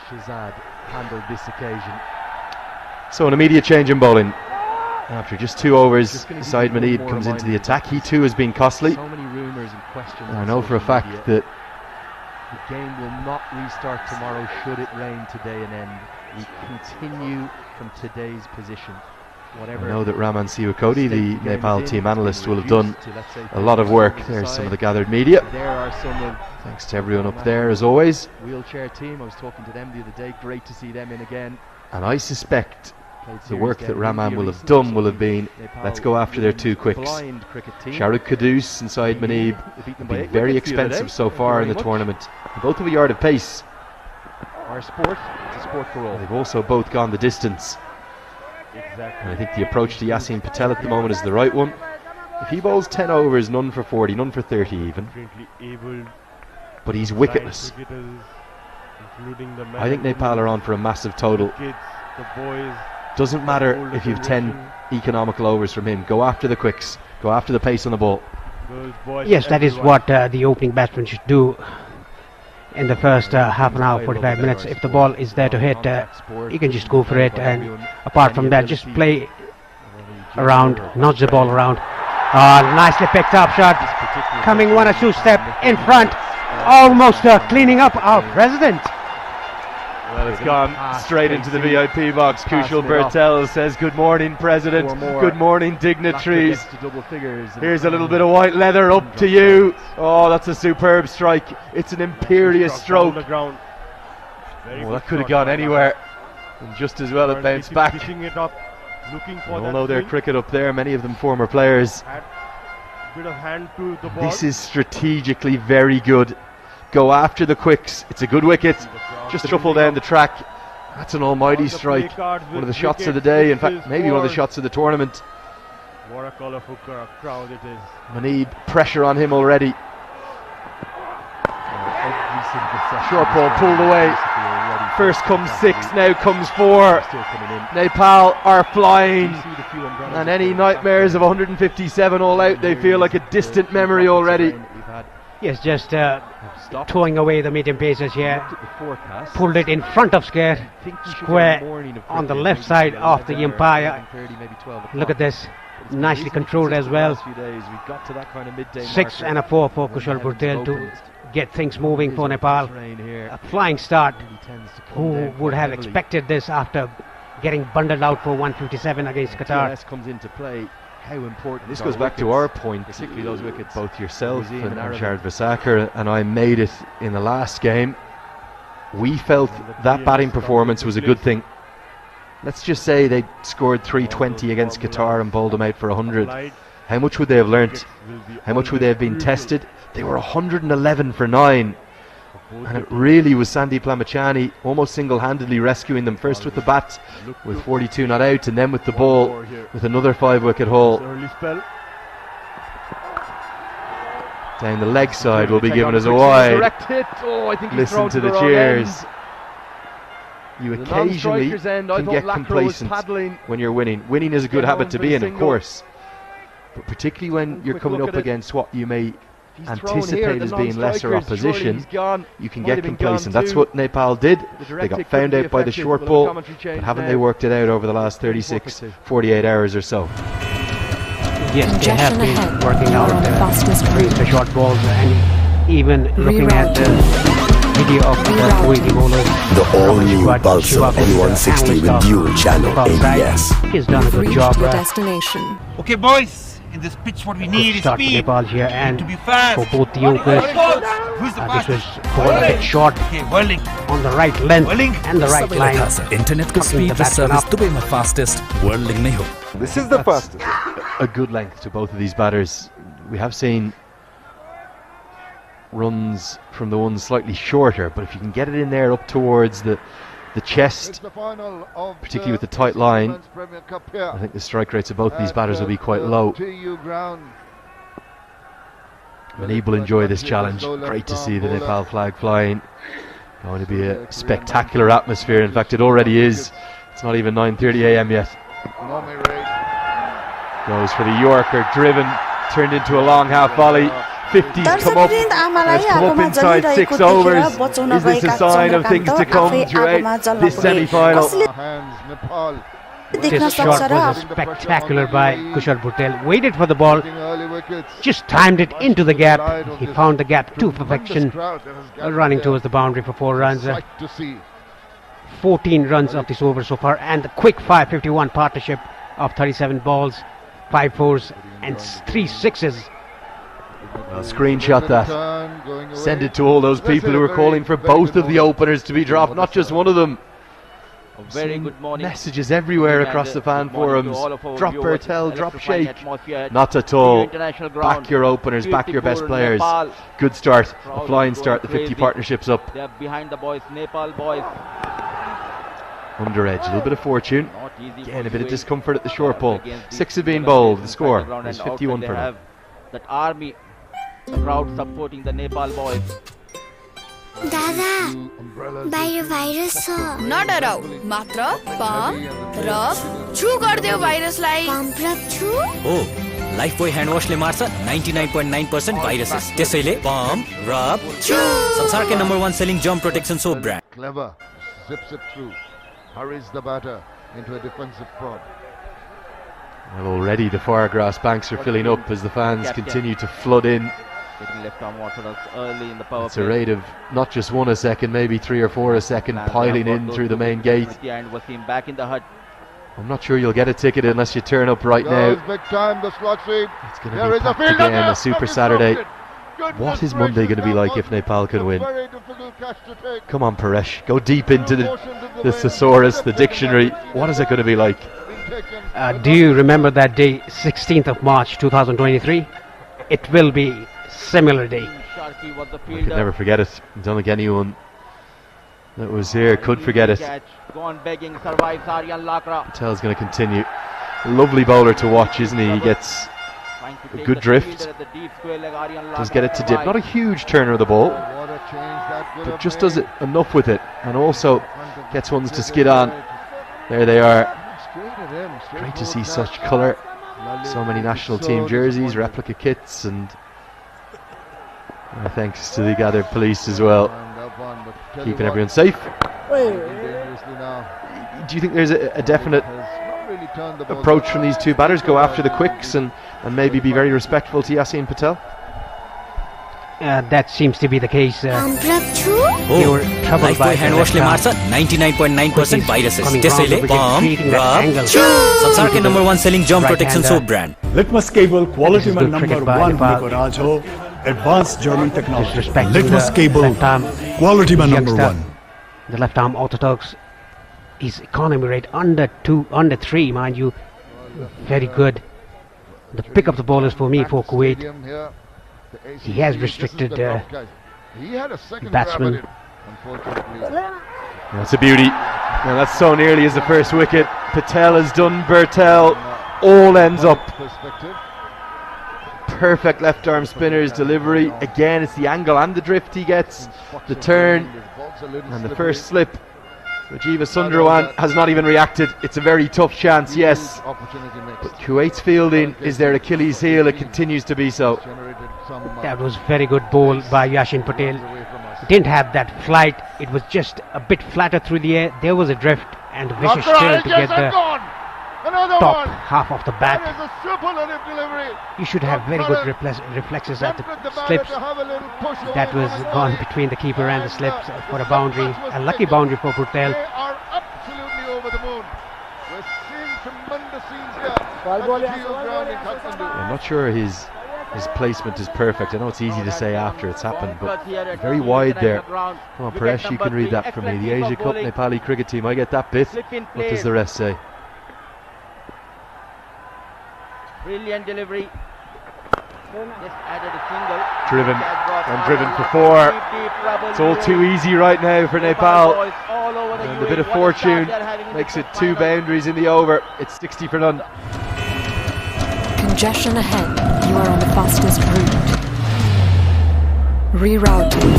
Shazad handled this occasion. So an immediate change in bowling. After just 2 overs, Saeed Manib comes into the attack. He too has been costly. So many rumours and questions. I know for a fact that the game will not restart tomorrow should it rain today and end. We continue from today's position. I know that Raman Siwakoti, the Nepal team analyst, will have done a lot of work. There's some of the gathered media. There are some of Thanks to everyone up there as always. Wheelchair team, I was talking to them the other day. Great to see them in again. And I suspect the work that Raman will have done will have been, let's go after their 2 quicks. Shahrukh Kudus and Saeed Manib have been very expensive so far in the tournament. Both have a yard of pace. Our sport, it's a sport for all. They've also both gone the distance. And I think the approach to Yasin Patel at the moment is the right one. If he bowls 10 overs, none for 40, none for 30 even. But he's wicketless. I think Nepal are on for a massive total. Doesn't matter if you've 10 economical overs from him. Go after the quicks. Go after the pace on the ball. Yes, that is what the opening batsman should do in the first half an hour, 45 minutes. If the ball is there to hit, you can just go for it, and apart from that, just play around, nudge the ball around. Nicely picked up shot, coming 1 or 2 steps in front, almost cleaning up our president. Well, it's gone straight into the VIP box. Kushal Bertel says, good morning, President. Good morning, dignitaries. Here's a little bit of white leather up to you. Oh, that's a superb strike. It's an imperious stroke. Oh, that could have gone anywhere. And just as well it bounced back. You all know their cricket up there, many of them former players. This is strategically very good. Go after the quicks. It's a good wicket. Just shuffle down the track. That's an almighty strike. One of the shots of the day. In fact, maybe one of the shots of the tournament. What a colourful crowd it is. Manib, pressure on him already. Short ball pulled away. First comes 6, now comes 4. Nepal are flying. And any nightmares of 157 all out, they feel like a distant memory already. Yes, just throwing away the medium paces here. Pulled it in front of square on the left side of the umpire. Look at this, nicely controlled as well. 6 and a 4 for Kushal Bertel to get things moving for Nepal. A flying start. Who would have expected this after getting bundled out for 157 against Qatar? Comes into play. How important this goes back to our point, particularly those wickets. Both yourself and Shard Vasakar and I made it in the last game. We felt that batting performance was a good thing. Let's just say they scored 320 against Qatar and bowled them out for 100. How much would they have learnt? How much would they have been tested? They were 111 for 9. And it really was Sandeep Lamachani almost single-handedly rescuing them, first with the bat with 42 not out, and then with the ball with another 5-wicket haul. Down the leg side will be given as a wide. Listen to the cheers. You occasionally can get complacent when you're winning. Winning is a good habit to be in, of course, but particularly when you're coming up against what you may anticipate as being lesser opposition, you can get complacent. That's what Nepal did. They got found out by the short ball, but haven't they worked it out over the last 36, 48 hours or so? Yes, they have been working out the short balls, and even looking at the video of the Wiki bowlers. The all-new Pulsar N160 with dual channel ABS. He's done a good job. Destination. Okay, boys. In this pitch, what we need is speed. Nepal here, and to be fast. for both the openers, this was called a bit short on the right length and the right line. Internet ka speed ra service Dubai mein fastest, whirling nahi ho. This is the fastest. A good length to both of these batters. We have seen runs from the ones slightly shorter, but if you can get it in there up towards the chest, particularly with the tight line, I think the strike rates of both of these batters will be quite low. Manib will enjoy this challenge. Great to see the Nepal flag flying. Going to be a spectacular atmosphere. In fact, it already is. It's not even 9:30 AM yet. Goes for the Yorker, driven, turned into a long half volley. 50s come up. Let's come up inside 6 overs. Is this a sign of things to come throughout this semi-final? Nepal. This shot was spectacular by Kushal Bhutel. Waited for the ball, just timed it into the gap. He found the gap to perfection, running towards the boundary for 4 runs. 14 runs of this over so far, and the quick 551 partnership of 37 balls, 5 fours and 3 sixes. Well, screenshot that. Send it to all those people who are calling for both of the openers to be dropped, not just one of them. Very good morning. Messages everywhere across the fan forums. Drop Bertel, drop Sheikh. Not at all. Back your openers, back your best players. Good start, a flying start. The 50 partnerships up. They are behind the boys, Nepal boys. Under edge, a little bit of fortune. Again, a bit of discomfort at the short ball. 6 have been bowled. The score is 51 for them. That army, the crowd supporting the Nepal boys. दादा बाहिर virus छ नडराउ मात्र pump rub छु गर्दियो भाइरसलाई pump rub छु हो Lifebuoy hand वाशले मार्छ 99.9% भाइरसेस त्यसैले पम्प रब छु संसारकै number 1 selling germ protection soap brand Clever zips it through, hurries the batter into a defensive prod. Well, already the far grass banks are filling up as the fans continue to flood in. Getting left arm orthodox early in the power It's a rate of not just 1 a second, maybe 3 or 4 a second, piling in through the main gate. And Wasim back in the hut. I'm not sure you'll get a ticket unless you turn up right now. Big time, the slot seam. It's going to be packed again, a Super Saturday. What is Monday going to be like if Nepal can win? Come on, Paresh, go deep into the thesaurus, the dictionary. What is it going to be like? Do you remember that day, 16th of March 2023? It will be similar day. I could never forget it. I don't think anyone that was here could forget it. Patel's going to continue. Lovely bowler to watch, isn't he? He gets a good drift. Does get it to dip. Not a huge turner of the ball, but just does it enough with it, and also gets ones to skid on. There they are. Great to see such colour. So many national team jerseys, replica kits, and thanks to the gathered police as well, keeping everyone safe. Do you think there's a definite approach from these two batters? Go after the quicks and maybe be very respectful to Yasin Patel? That seems to be the case. They were troubled by hand वाशले मार्छ 99.9% viruses त्यसैले pump rub छु संसारकै number 1 selling germ protection soap brand Litmus cable quality man number 1 को राज हो advanced German technology. Litmus cable quality man number 1. The left arm orthodox, his economy rate under 3, mind you, very good. The pick up the ball is for me for Kuwait. He has restricted batsmen. That's a beauty. Now that's so nearly as the first wicket. Patel has done Bertel. All ends up. Perfect left arm spinner's delivery. Again, it's the angle and the drift he gets. The turn and the first slip. Rajiva Sundarwan has not even reacted. It's a very tough chance, yes. But Kuwait's fielding is their Achilles heel. It continues to be so. That was very good ball by Yashin Patel. Didn't have that flight. It was just a bit flatter through the air. There was a drift and a vicious turn to get the top half of the bat. You should have very good reflexes at the slips. That was gone between the keeper and the slips for a boundary. A lucky boundary for Patel. They are absolutely over the moon. We're seeing tremendous scenes here. I'm not sure his placement is perfect. I know it's easy to say after it's happened, but very wide there. Come on, Paresh, you can read that for me. The Asia Cup Nepali cricket team, I get that bit. What does the rest say? Brilliant delivery. Just added a single. Driven and driven for 4. It's all too easy right now for Nepal. And a bit of fortune makes it 2 boundaries in the over. It's 60 for none. Congestion ahead. You are on the fastest route. Rerouting.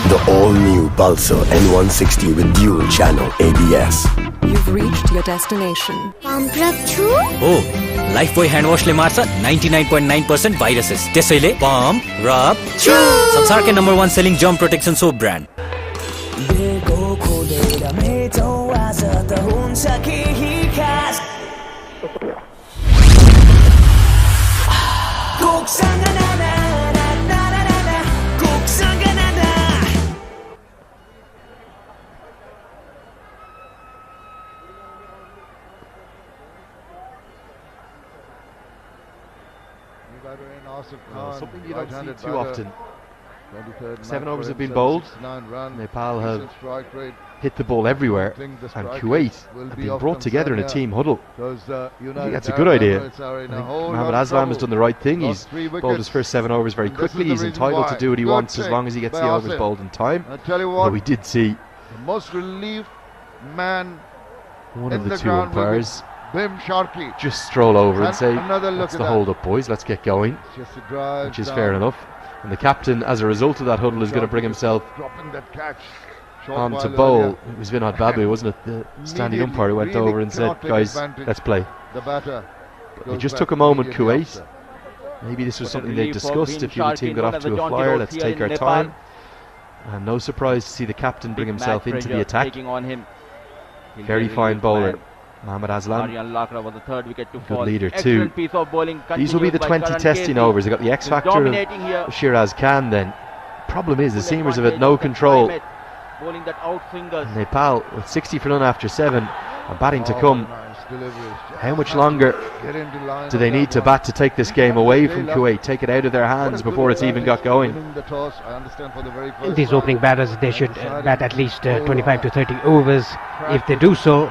The all-new Pulsar N160 with dual channel ABS. You've reached your destination. Oh, Lifebuoy hand वाशले मार्छ 99.9% viruses त्यसैले pump rub छु संसारकै number 1 selling germ protection soap brand Something you don't see too often. 7 overs have been bowled. Nepal have hit the ball everywhere, and Kuwait have been brought together in a team huddle. I think that's a good idea. I think Mohammad Aslam has done the right thing. He's bowled his first 7 overs very quickly. He's entitled to do what he wants as long as he gets the overs bowled in time. But we did see the most relieved man one of the two umpires just stroll over and say, that's the hold up, boys, let's get going, which is fair enough. And the captain, as a result of that huddle, is going to bring himself on to bowl. It was Vinod Babu, wasn't it, the standing umpire who went over and said, guys, let's play. It just took a moment, Kuwait. Maybe this was something they discussed. If your team got off to a flyer, let's take our time. And no surprise to see the captain bring himself into the attack. Very fine bowler, Mohammad Aslam. Good leader too. These will be the 20 testing overs. They got the X factor of Shiraz Khan then. Problem is the seamers have had no control. Nepal with 60 for none after 7 and batting to come. How much longer do they need to bat to take this game away from Kuwait, take it out of their hands before it's even got going? These opening batters, they should bat at least 25 to 30 overs. If they do so,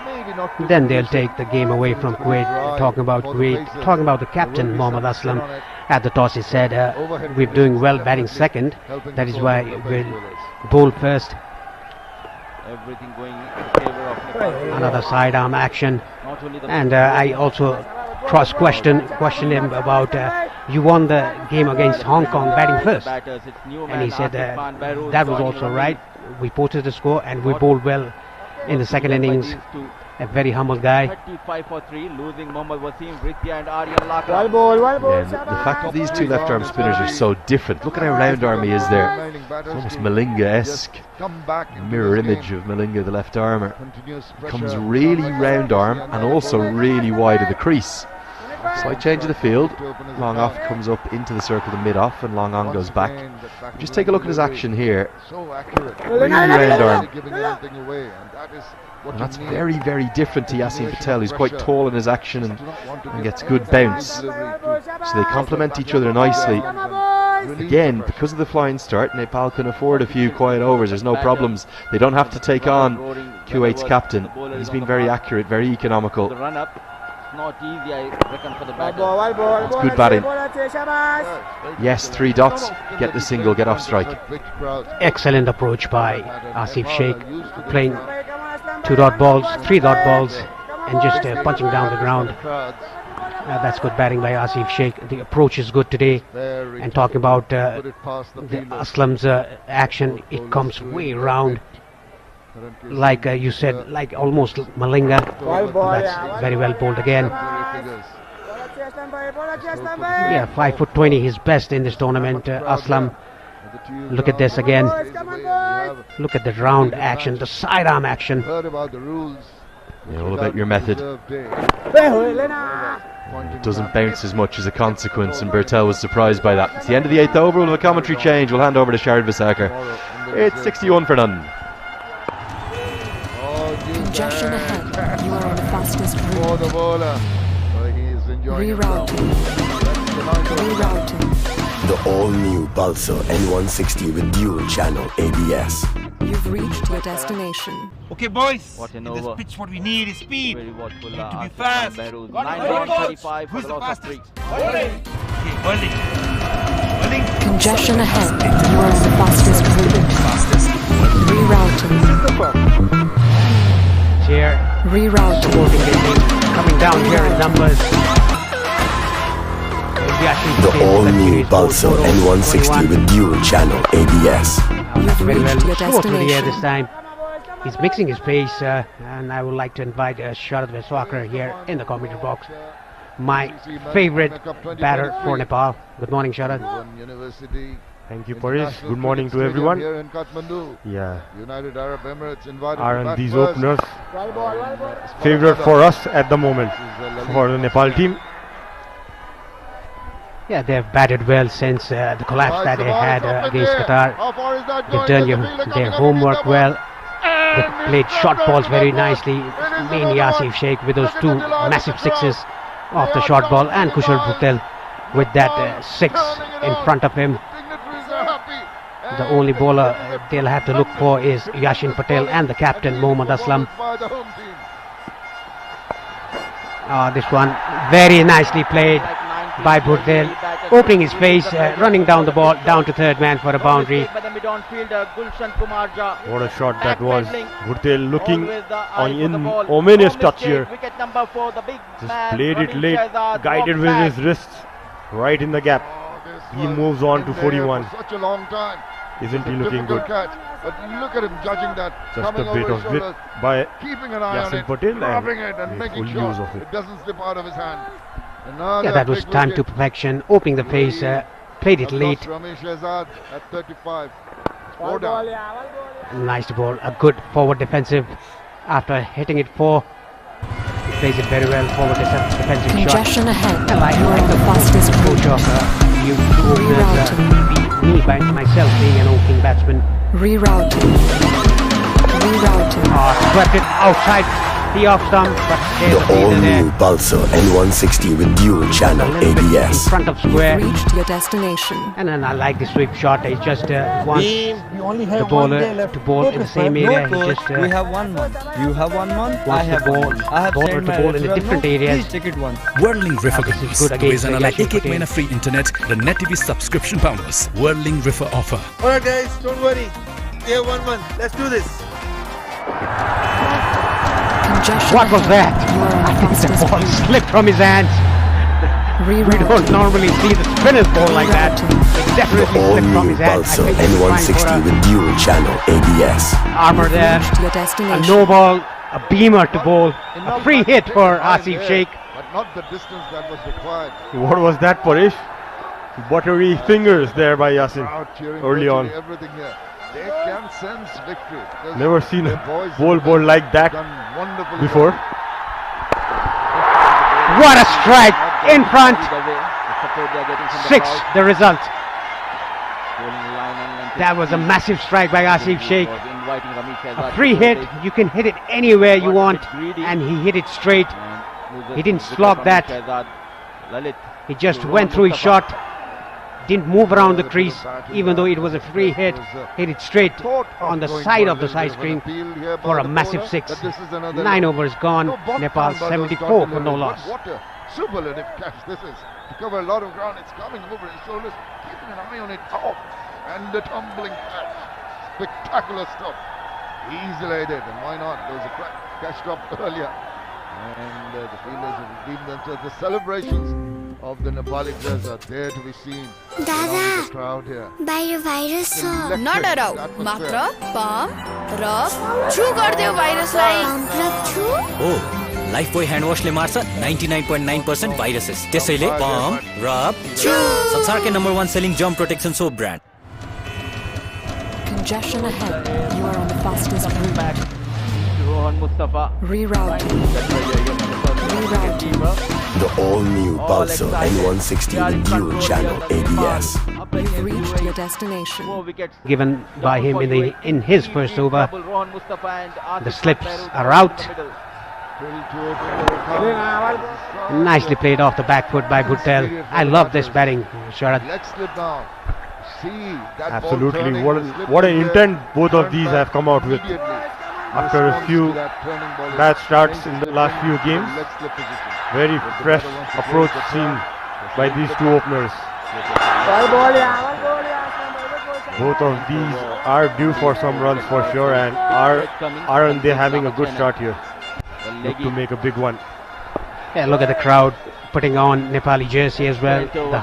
then they'll take the game away from Kuwait. Talking about Kuwait, talking about the captain Mohammad Aslam. At the toss he said, we're doing well batting second, that is why we'll bowl first. Everything going in favor of Nepal. Another sidearm action, and I also questioned him about you won the game against Hong Kong batting first, and he said that was also right. We posted the score and we bowled well in the second innings. A very humble guy. 35 for 3, losing Mohammad Wasim, Britya and Aryan Lakra. The fact that these two left-arm spinners are so different. Look at how round arm he is there. It's almost Malinga-esque. Mirror image of Malinga, the left armer. Comes really round arm and also really wide of the crease. Slight change of the field. Long off comes up into the circle to mid off, and long on goes back. Just take a look at his action here. Really round arm. And that's very, very different to Yasin Patel, who's quite tall in his action and gets good bounce. So they complement each other nicely. Again, because of the flying start, Nepal can afford a few quiet overs. There's no problems. They don't have to take on Kuwait's captain. He's been very accurate, very economical. Not easy, I reckon, for the batter. It's good batting. Yes, 3 dots. Get the single, get off strike. Excellent approach by Asif Sheikh, playing 2-dot balls, 3-dot balls, and just punching down the ground. That's good batting by Asif Sheikh. The approach is good today. And talking about the Aslam's action, it comes way round. Like you said, like almost Malinga. That's very well bowled again. Yeah, 5'20", his best in this tournament, Aslam. Look at this again. Look at the round action, the sidearm action. Yeah, all about your method. It doesn't bounce as much as a consequence, and Bertel was surprised by that. It's the end of the 8th over. We'll have a commentary change. We'll hand over to Shard Visakar. It's 61 for none. Congestion ahead. You are on the fastest route. Rerouting. The all-new Pulsar N160 with dual channel ABS. You've reached your destination. Okay, boys. What an in this over. pitch, what we need is speed. Very watchful. Need to be fast. 9-35 for Who's the the loss of fastest? 3. Okay, Burling. Congestion ahead. You are on the fastest route. Rerouting. Here. Rerouting. Coming down here in numbers. The all-new Pulsar N160 with dual channel ABS. Very well short to the air this time. He's mixing his pace, and I would like to invite Sharad Veswakar here in the commentary box. my favorite batter for Nepal. Good morning, Sharad. Thank you, Paris. Good morning to everyone. Here in Kathmandu. Yeah. United Arab Emirates invited Aren't these openers favorite for us at the moment for the Nepal team? Yeah, they have batted well since the collapse that they had against Qatar. They've done their homework well. They've played short balls very nicely, mainly Asif Sheikh with those two massive sixes off the short ball, and Kushal Bhutel with that six in front of him. The only bowler they'll have to look for is Yashin Patel and the captain Mohammad Aslam. This one very nicely played by Bhutel, opening his face, running down the ball, down to third man for a boundary. What a shot that was. Bhutel looking on in ominous touch here. Just played it late, guided with his wrists, right in the gap. He moves on to 41. Such a long time. Isn't he looking good? Catch. But look at him judging that. Just a bit of wit by keeping an eye on Yassin it, Patel grabbing it and making full sure use of it. it doesn't slip out of his hand. Yeah, that was time to perfection, opening the face, played it late. Ramesh Shehzad at 35. 4 down. Nice ball, a good forward defensive after hitting it 4. He plays it very well, forward defensive Congestion shot. ahead. And I You are like the the fastest approach of you two openers, me by myself being an opening batsman. Rerouting. Swept it outside the off stump, but there's The all-new Pulsar N160 with dual channel ABS. in front of square. Reached your destination. And then I like the sweep shot. He just wants the bowler to bowl in the same area. He just we have 1 month. You have 1 month. I have ball, 1 month. I have bowler to bowl in the different areas. Please take it once. Whirling River This is Games. good against तुम्ही Yashin एक एक Patel. महिना free internet raw net TV subscription पाउनुहोस्. Whirling River offer. Alright guys, don't worry. We have 1 month. Let's do this. What was that? I think the ball slipped from his hands. We don't normally see the spinners ball like that. It definitely The slipped from his all-new hands. Pulsar N160 with dual channel ABS. Armour there. A no ball, a beamer to bowl. A free hit for Asif Sheikh. But not the distance that was required. What was that, Paresh? Buttery fingers there by Yassin early on. Everything here. They can sense victory. Never seen a ball like that before. What a strike in front. 6 the result. That was a massive strike by Asif Sheikh. A free hit, you can hit it anywhere you want, and he hit it straight. He didn't slog that. He just went through his shot, didn't move around the crease, even though it was a free hit. Hit it straight on the side of the side screen for a massive 6. 9 overs gone. Nepal 74 for no loss. What a superlative catch this is. To cover a lot of ground, it's coming over his shoulders, keeping an eye on it. Oh, and the tumbling catch. Spectacular stuff. Easily did, and why not? There was a catch dropped earlier. And the fielders have redeemed themselves. The celebrations of the Nepali players are there to be seen. Dada, The crowd here. बाहिर virus छ नडराउ मात्र pump rub छु गर्दियो भाइरसलाई pump rub छु हो Lifebuoy hand वाशले मार्छ 99.9% भाइरसेस त्यसैले पम्प रब छु संसारकै number 1 selling germ protection soap brand Congestion ahead. You are on the fastest route. Rohan Mustafa. Rerouting. The all-new Pulsar N160 with dual channel ABS. You've reached your destination. Given by him in his first over. The slips are out. Nicely played off the back foot by Bhutel. I love this batting, Sharad. Leg slip now. See that Absolutely. What an intent both of these have come out with. After a few bad starts in the last few games, very fresh approach seen by these two openers. Both of these are due for some runs for sure, and aren't they having a good start here? Look to make a big one. Yeah, look at the crowd putting on Nepali jersey as well. The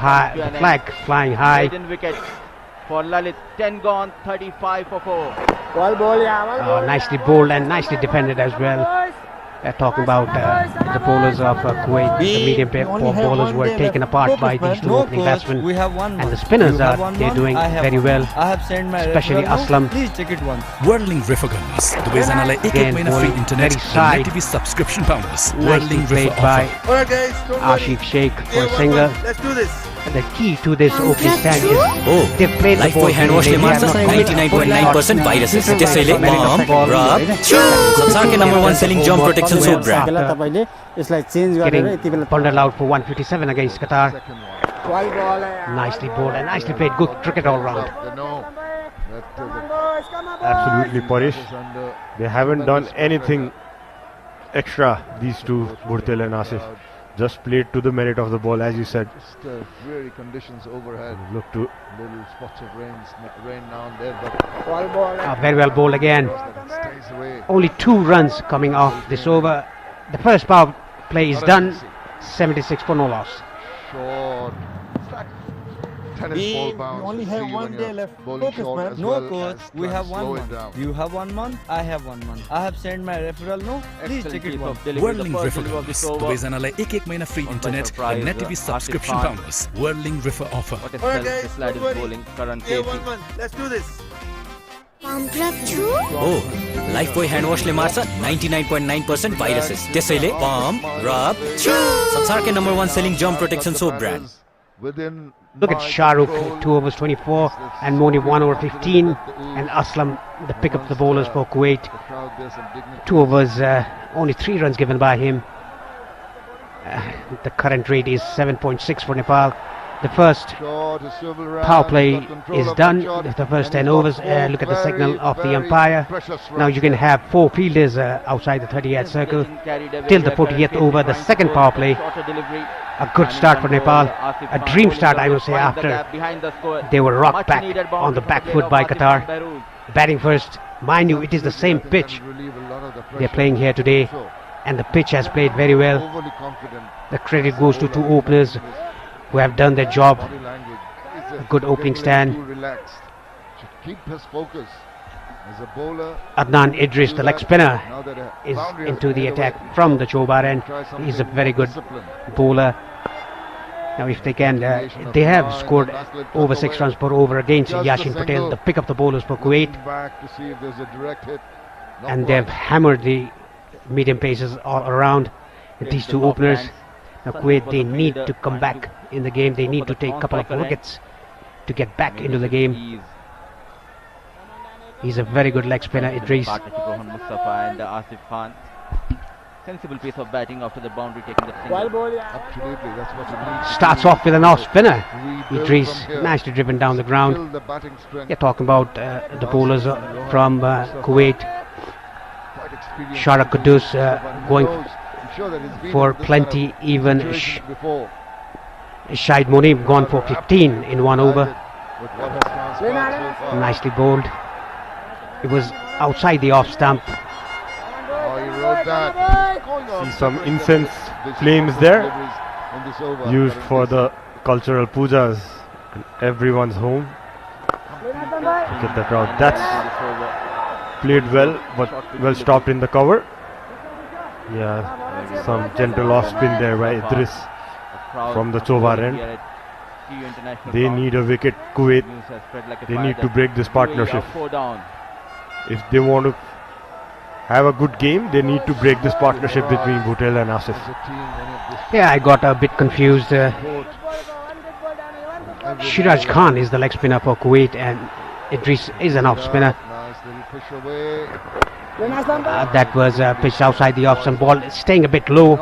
flag flying high. For Lalit, 10 gone, 35 for 4. Nicely bowled and nicely defended as well. talking about the bowlers of Kuwait. The medium bowlers were taken apart by these two opening batsmen, and the spinners they're doing very well, especially Aslam. Please check it once. Whirling River Gunners. दुबई जानालाई एक महिना free internet raw NET TV subscription पाउनुस्. Whirling River offer. Ashif Sheikh for a single. Let's do this. The key to this opening stand is they play the ball. Lifebuoy hand wash ले मार्छ 99.9% viruses. त्यसैले pump, rub, chew. संसारकै number 1 selling germ protection soap brand. Getting bundled out for 157 against Qatar. Nicely bowled and nicely played. Good cricket all round. Absolutely, Parish. They haven't done anything extra, these two, Bhurtel and Asif. Just played to the merit of the ball, as you said. Just dreary conditions overhead. Look to little spots of rain now and then, but very well bowled again. stays away. Only 2 runs coming off this over. The first power play is done. 76 for no loss. Short. Tennis ball bounce. only have one day left. Focus, man. No, coach. We have 1 month. You have 1 month. I have 1 month. I have sent my referral. No, please check it once. Whirling River Gunners. दुबई जानालाई एक महिना free internet raw NET TV subscription पाउनुस्. Whirling River offer. Alright guys, don't worry. Yeah, 1 month. Let's do this. Lifebuoy hand wash ले मार्छ 99.9% viruses. त्यसैले pump, rub, chew. संसारकै number 1 selling germ protection soap brand. Look at Shahrukh, 2 overs 24, and Moni 1 over 15, and Aslam, the pick up the bowlers for Kuwait. 2 overs, only 3 runs given by him. The current rate is 7.6 for Nepal. The first power play is done. The first 10 overs. Look at the signal of the umpire. Now you can have 4 fielders outside the 30-yard circle till the 40th over. The second power play. A good start for Nepal. A dream start, I would say, after they were rocked back on the back foot by Qatar. Batting first. Mind you, it is the same pitch they're playing here today, and the pitch has played very well. The credit goes to 2 openers who have done their job. A good opening stand. Keep his focus. As a bowler, Adnan Idris, the leg spinner, is into the attack from the Chobar end. He's a very good bowler. Now if they can, they have scored over 6 runs per over against Yashin Patel, the pick up the bowlers for Kuwait. And they've hammered the medium paces all around with these 2 openers. Now Kuwait, they need to come back in the game. They need to take a couple of wickets to get back into the game. He's a very good leg spinner, Idris. Mustafa and Asif Khan. Sensible piece of batting after the boundary taking the single. Absolutely, that's what you need. Starts off with an off spinner. Idris, nicely driven down the ground. You're talking about the bowlers from Kuwait. Shara Kudus going for plenty, even Shahid Monib gone for 15 in 1 over. Nicely bowled. It was outside the off stump. See some incense flames there, used for the cultural pujas in everyone's home. Look at the crowd. That's played well, but well stopped in the cover. Yeah, some gentle off spin there by Idris from the Chobar end. They need a wicket, Kuwait. They need to break this partnership. If they want to have a good game, they need to break this partnership between Bhutel and Asif. Yeah, I got a bit confused. Shiraj Khan is the leg spinner for Kuwait, and Idris is an off spinner. That was pitched outside the off stump, ball staying a bit low.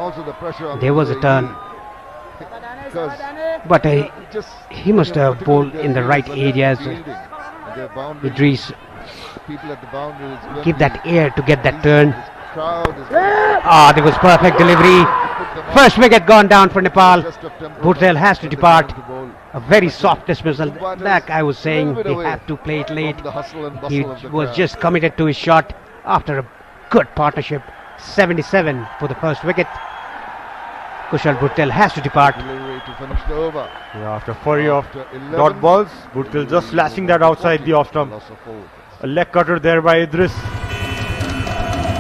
There was a turn, but he must have bowled in the right areas. Idris, keep that air to get that turn. There was perfect delivery. First wicket gone down for Nepal. Bhutel has to depart. A very soft dismissal. Like I was saying, they have to play it late. He was just committed to his shot after a good partnership. 77 for the first wicket. Kushal Bhutel has to depart. Yeah, after 40 of dot balls, Bhutel just slashing that outside the off stump. A leg cutter there by Idris.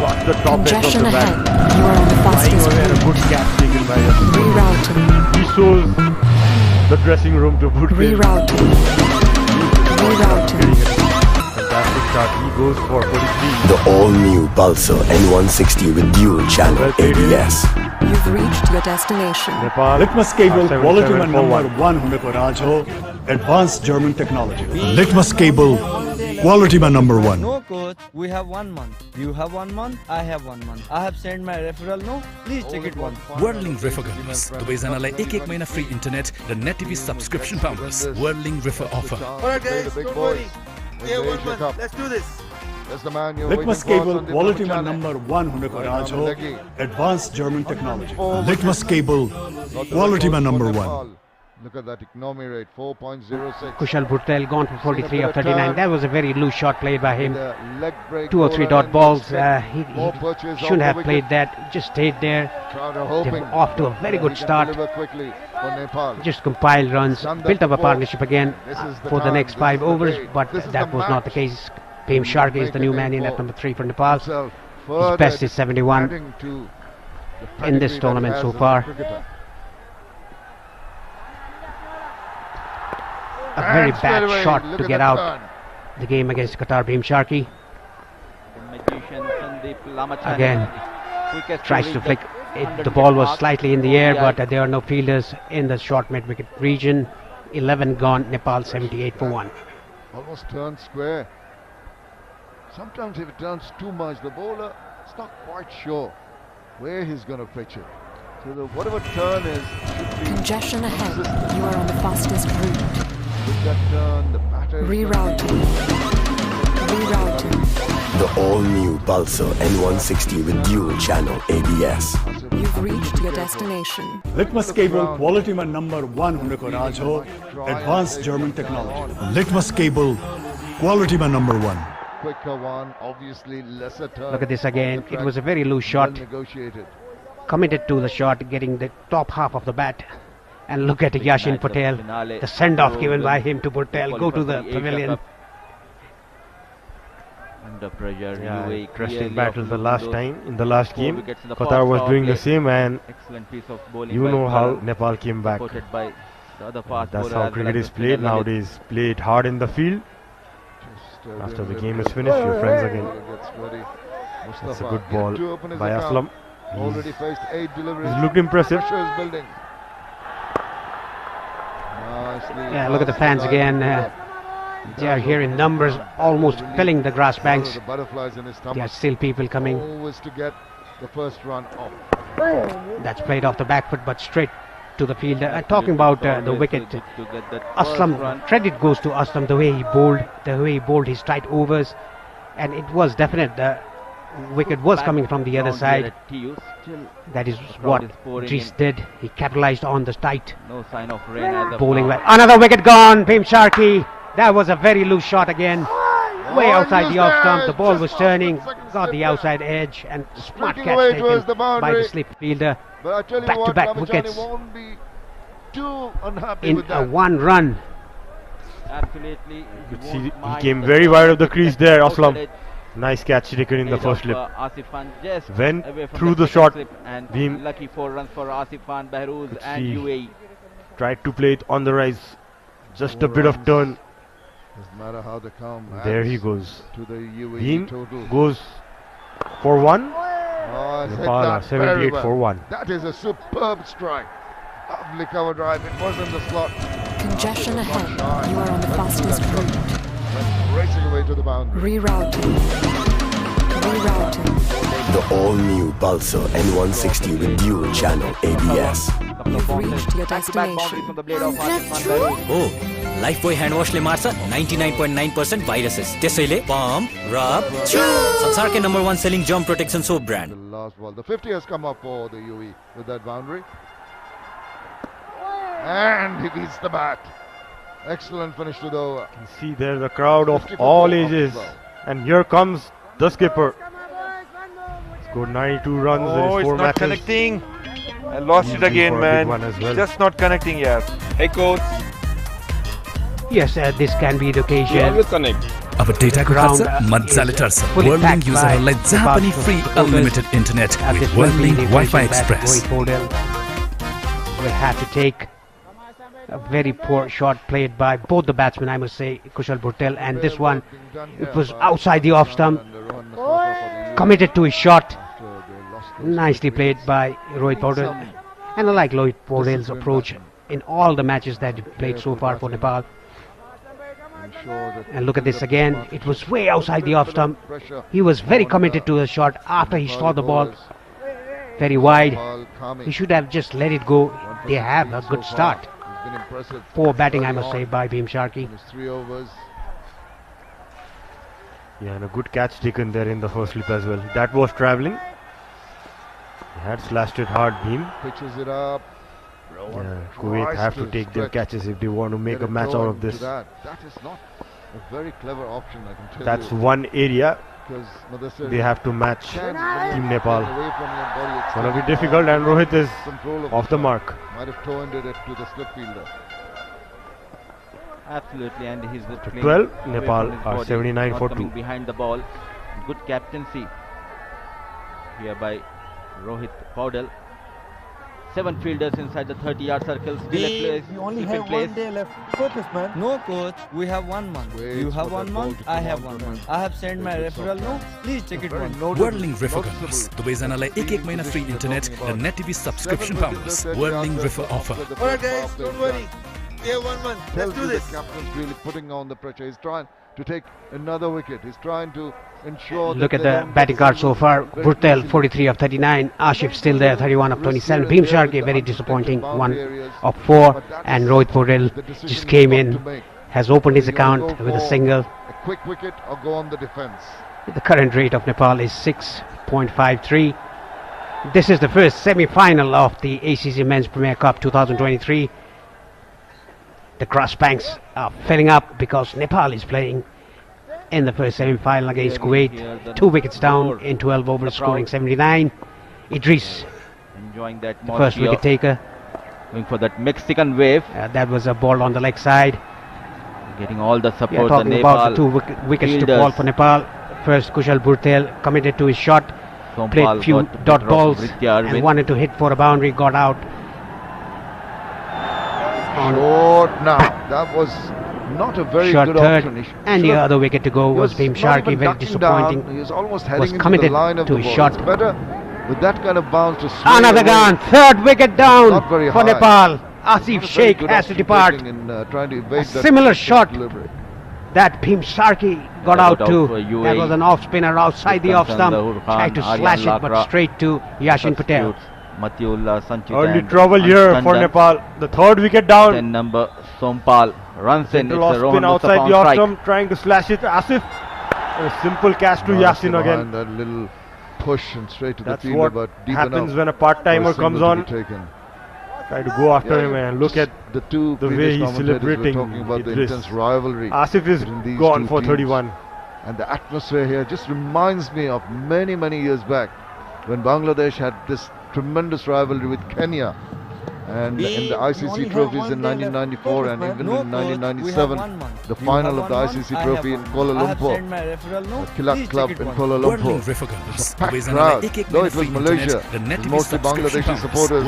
got the top edge of Congestion the ahead. bat. You are on the Flying fastest away and a good catch taken by Asif. Rerouting. He shows the dressing room to put Rerouting. Rerouting. Fantastic start. He goes for 43. The all-new Pulsar N160 with dual channel ABS. You've reached your destination. Nepal. Litmus cable quality में number 7741. 1 होने को राज हो. Advanced German technology. Litmus cable quality में number 1. No coach, we have 1 month. You have 1 month, I have 1 month. I have sent my referral no. Please check it once. Whirling River गर्नुहोस् दुवैजनालाई एक महिना free internet र net TV subscription पाउनुहोस् Whirling River offer. Alright guys, don't worry. Yeah, 1 month. Let's do this. That's the man you're Litmus waiting for. cable Sunday quality Papa में Channel. number 1 होने को राज हो. Advanced German technology. Four Litmus cable Got the quality record में for number Nepal. 1. Look at that economy rate, 4.06. Kushal Bhurtel gone for 43 of 39. That was a very loose shot played by him. Leg break 2 or 3 bowler dot and balls. step. He More purchase shouldn't off have the played wicket. that. Just stayed there. Crowd are They hoping were off to a very that good he can start. deliver quickly for Nepal. Just compiled runs, Done that built up a before. partnership again This is the for the time. next This 5 is the overs, day. but This is that the was not the match. case. Bhim Sharkey is the new man in at number 3 for Nepal. His best is 71 Adding to the in this pedigree tournament that he so has as a far. cricketer. A very And straight bad away, shot look to at get that out turn. the game against Qatar. Bhim Sharkey again tries to flick it. The ball was slightly in the air, but there are no fielders in the short mid-wicket region. 11 gone, Nepal 78 for 1. Almost turned square. Sometimes if it turns too much, the bowler is not quite sure where he's going to pitch it. So whatever turn is, should be Congestion ahead. You are on the fastest route. with that turn, the batter is Rerouting. Rerouting. The all-new Pulsar N160 with dual channel ABS. You've reached your destination. Litmus cable quality में number 1 होने को राज हो. Advanced German technology. Litmus cable quality में number 1. quicker one, obviously lesser turn. Look at this again. It was a very loose shot. Well negotiated. Committed to the shot, getting the top half of the bat. And look at Yashin Patel. The send-off given by him to Patel. Go to the pavilion. Under pressure, Yeah, UAE interesting clearly battle of the last those time. In the last 4 game, wickets in the Qatar first was power doing the play. same, and Excellent piece of bowling you by know how Bharat, Nepal came back. supported by the other fast That's bowler how as well cricket as is the played spinner Lalit. nowadays. Play it hard in the field. After the game is finished, you're friends again. That's a good ball by Aslam. Already faced 8 deliveries. He's looked impressive. Pressure is building. Nicely Yeah, look at the fans again. They are here in numbers, almost filling the grass banks. The butterflies in his There are stomach. still people coming. Always to get the first run off. That's played off the back foot, but straight to the fielder. Talking about the wicket, Aslam, credit goes to Aslam, the way he bowled his tight overs, and it was definite. The wicket was coming from the other side. That is what Dries did. He capitalized on the tight No sign of rain as of bowling. now. Another wicket gone. Bhim Sharkey. That was a very loose shot again. Way outside the off stump. The ball was turning, got the outside edge, and smart catch away taken towards the by the boundary. slip fielder. But I tell you Back to what, back Ramachani wickets won't be too unhappy in with a that. one run. Absolutely. He came very wide of the crease there, Aslam. Nice catch taken in the first slip. Asif Khan just Went away from through the second shot. slip, and Bhim lucky 4 runs for Asif Khan, Behrooz could and see. UAE. Tried to play it on the rise. Just a bit of turn. Doesn't matter how they come. There he adds goes. To the UAE Bhim total. goes for 1. Oh, hit Nepal that 78 very well. for 1. That is a superb strike. Lovely cover drive. It was in the slot. Congestion ahead. You are on the fastest route. Went racing away to the boundary. Rerouting. Rerouting. The all-new Pulsar N160 with dual channel ABS. You've reached your destination. हो Lifebuoy hand वाशले मार्छ 99.9% viruses त्यसैले pump rub छु संसारकै number 1 selling germ protection soap brand The last ball. The 50 has come up for the UAE with that boundary. And he beats the bat. Excellent finish to the over. You see there the crowd of 54 all off ages. the ball. And here comes the skipper. Scored 92 runs in Oh, his 4 it's not matches. connecting. I lost it Easy again, for a big man. one as well. Just not connecting, yeah. Hey, coach. Yes, this can be the occasion. You always connect. अब डेटाको खर्च मजाले टर्छ वर्ल्डलिंक युजरहरूलाई जहाँ पनि free unlimited internet with वर्ल्डलिंक Wi-Fi Express. Will have to take a very poor shot played by both the batsmen, I must say, Kushal Bhurtel, and this one, it was outside the off stump, committed to his shot, nicely played by Rohit Paudel, and I like Rohit Paudel's approach in all the matches that he played so far for Nepal. And look at this again, it was way outside the off stump. He was very committed to the shot after he saw the ball very wide. He should have just let it go. They have a good start. Poor batting, I must say, by Bhim Sharkey. Yeah, and a good catch taken there in the first slip as well. That was travelling. He had slashed it hard, Bhim. Pitches it up. Yeah, Kuwait have to take their catches if they want to make a match out of this. That is not a very clever option, I can tell you. That's one area they have to match Team Nepal. It's going to be difficult, and Rohit is off the mark. Might have turned it to the slip fielder. Absolutely, and he's to 12. Nepal are 79 for 2. Behind the ball, good captaincy here by Rohit Paudel. 7 fielders inside the 30-yard circle. We only have 1 day left. Focus, man. No, coach. We have 1 month. You have 1 month. I have 1 month. I have sent my referral. No, please check it once. Worldlink रिफर्गन्स दुवैजनालाई एक महिना free internet र net TV subscription पाउनुहोस् Worldlink refer offer. Alright guys, don't worry. We have 1 month. Let's do this. The captain's really putting on the pressure. He's trying to take another wicket. He's trying to ensure. Look at the batting card so far. Bhurtel 43 of 39. Ashif still there, 31 of 27. Bhim Sharkey very disappointing, 1 of 4. And Rohit Paudel just came in, has opened his account with a single. A quick wicket or go on the defence. The current rate of Nepal is 6.53. This is the first semi-final of the ACC Men's Premier Cup 2023. The grass banks are filling up because Nepal is playing in the first semi-final against Kuwait. 2 wickets down in 12 overs, scoring 79. Idris, enjoying that the first wicket taker. Going for that Mexican wave. That was a ball on the leg side. Getting all the support. Yeah, talking about the 2 wickets to fall for Nepal. First, Kushal Bhurtel committed to his shot. Played few dot balls and wanted to hit for a boundary. Got out. Short now. That was not a very short good third, option. And the other wicket to go was Bhim Sharkey, very disappointing. He was almost heading into committed the line of to the his ball. shot. It's better with that kind of bounce to swing Another away. gone, 3rd wicket down Not very for high. Nepal. Asif Sheikh has to depart. In, trying to evade A similar shot that Bhim Sharkey got out to. That was an off spinner outside the off stump. Tried to slash it, but straight to Yashin Patel. Early trouble here for Nepal. The 3rd wicket down. 10 number Sompal runs in. It's a spin outside the off stump, trying to slash it. Asif, a simple catch to Yasin again. That little push and straight to That's the fielder, what but deep happens enough when a part-timer for a comes single on. to be taken. Try to go after him and look at the two the way he's celebrating. Talking about the Idris. intense rivalry. Asif is these gone two for teams. 31. And the atmosphere here just reminds me of many years back when Bangladesh had this tremendous rivalry with Kenya. And in the ICC trophies in 1994 and even in 1997, the final of the ICC trophy in Kuala Lumpur, the Kilak Club in Kuala Lumpur. It's a packed crowd. Though it was Malaysia, mostly Bangladeshi supporters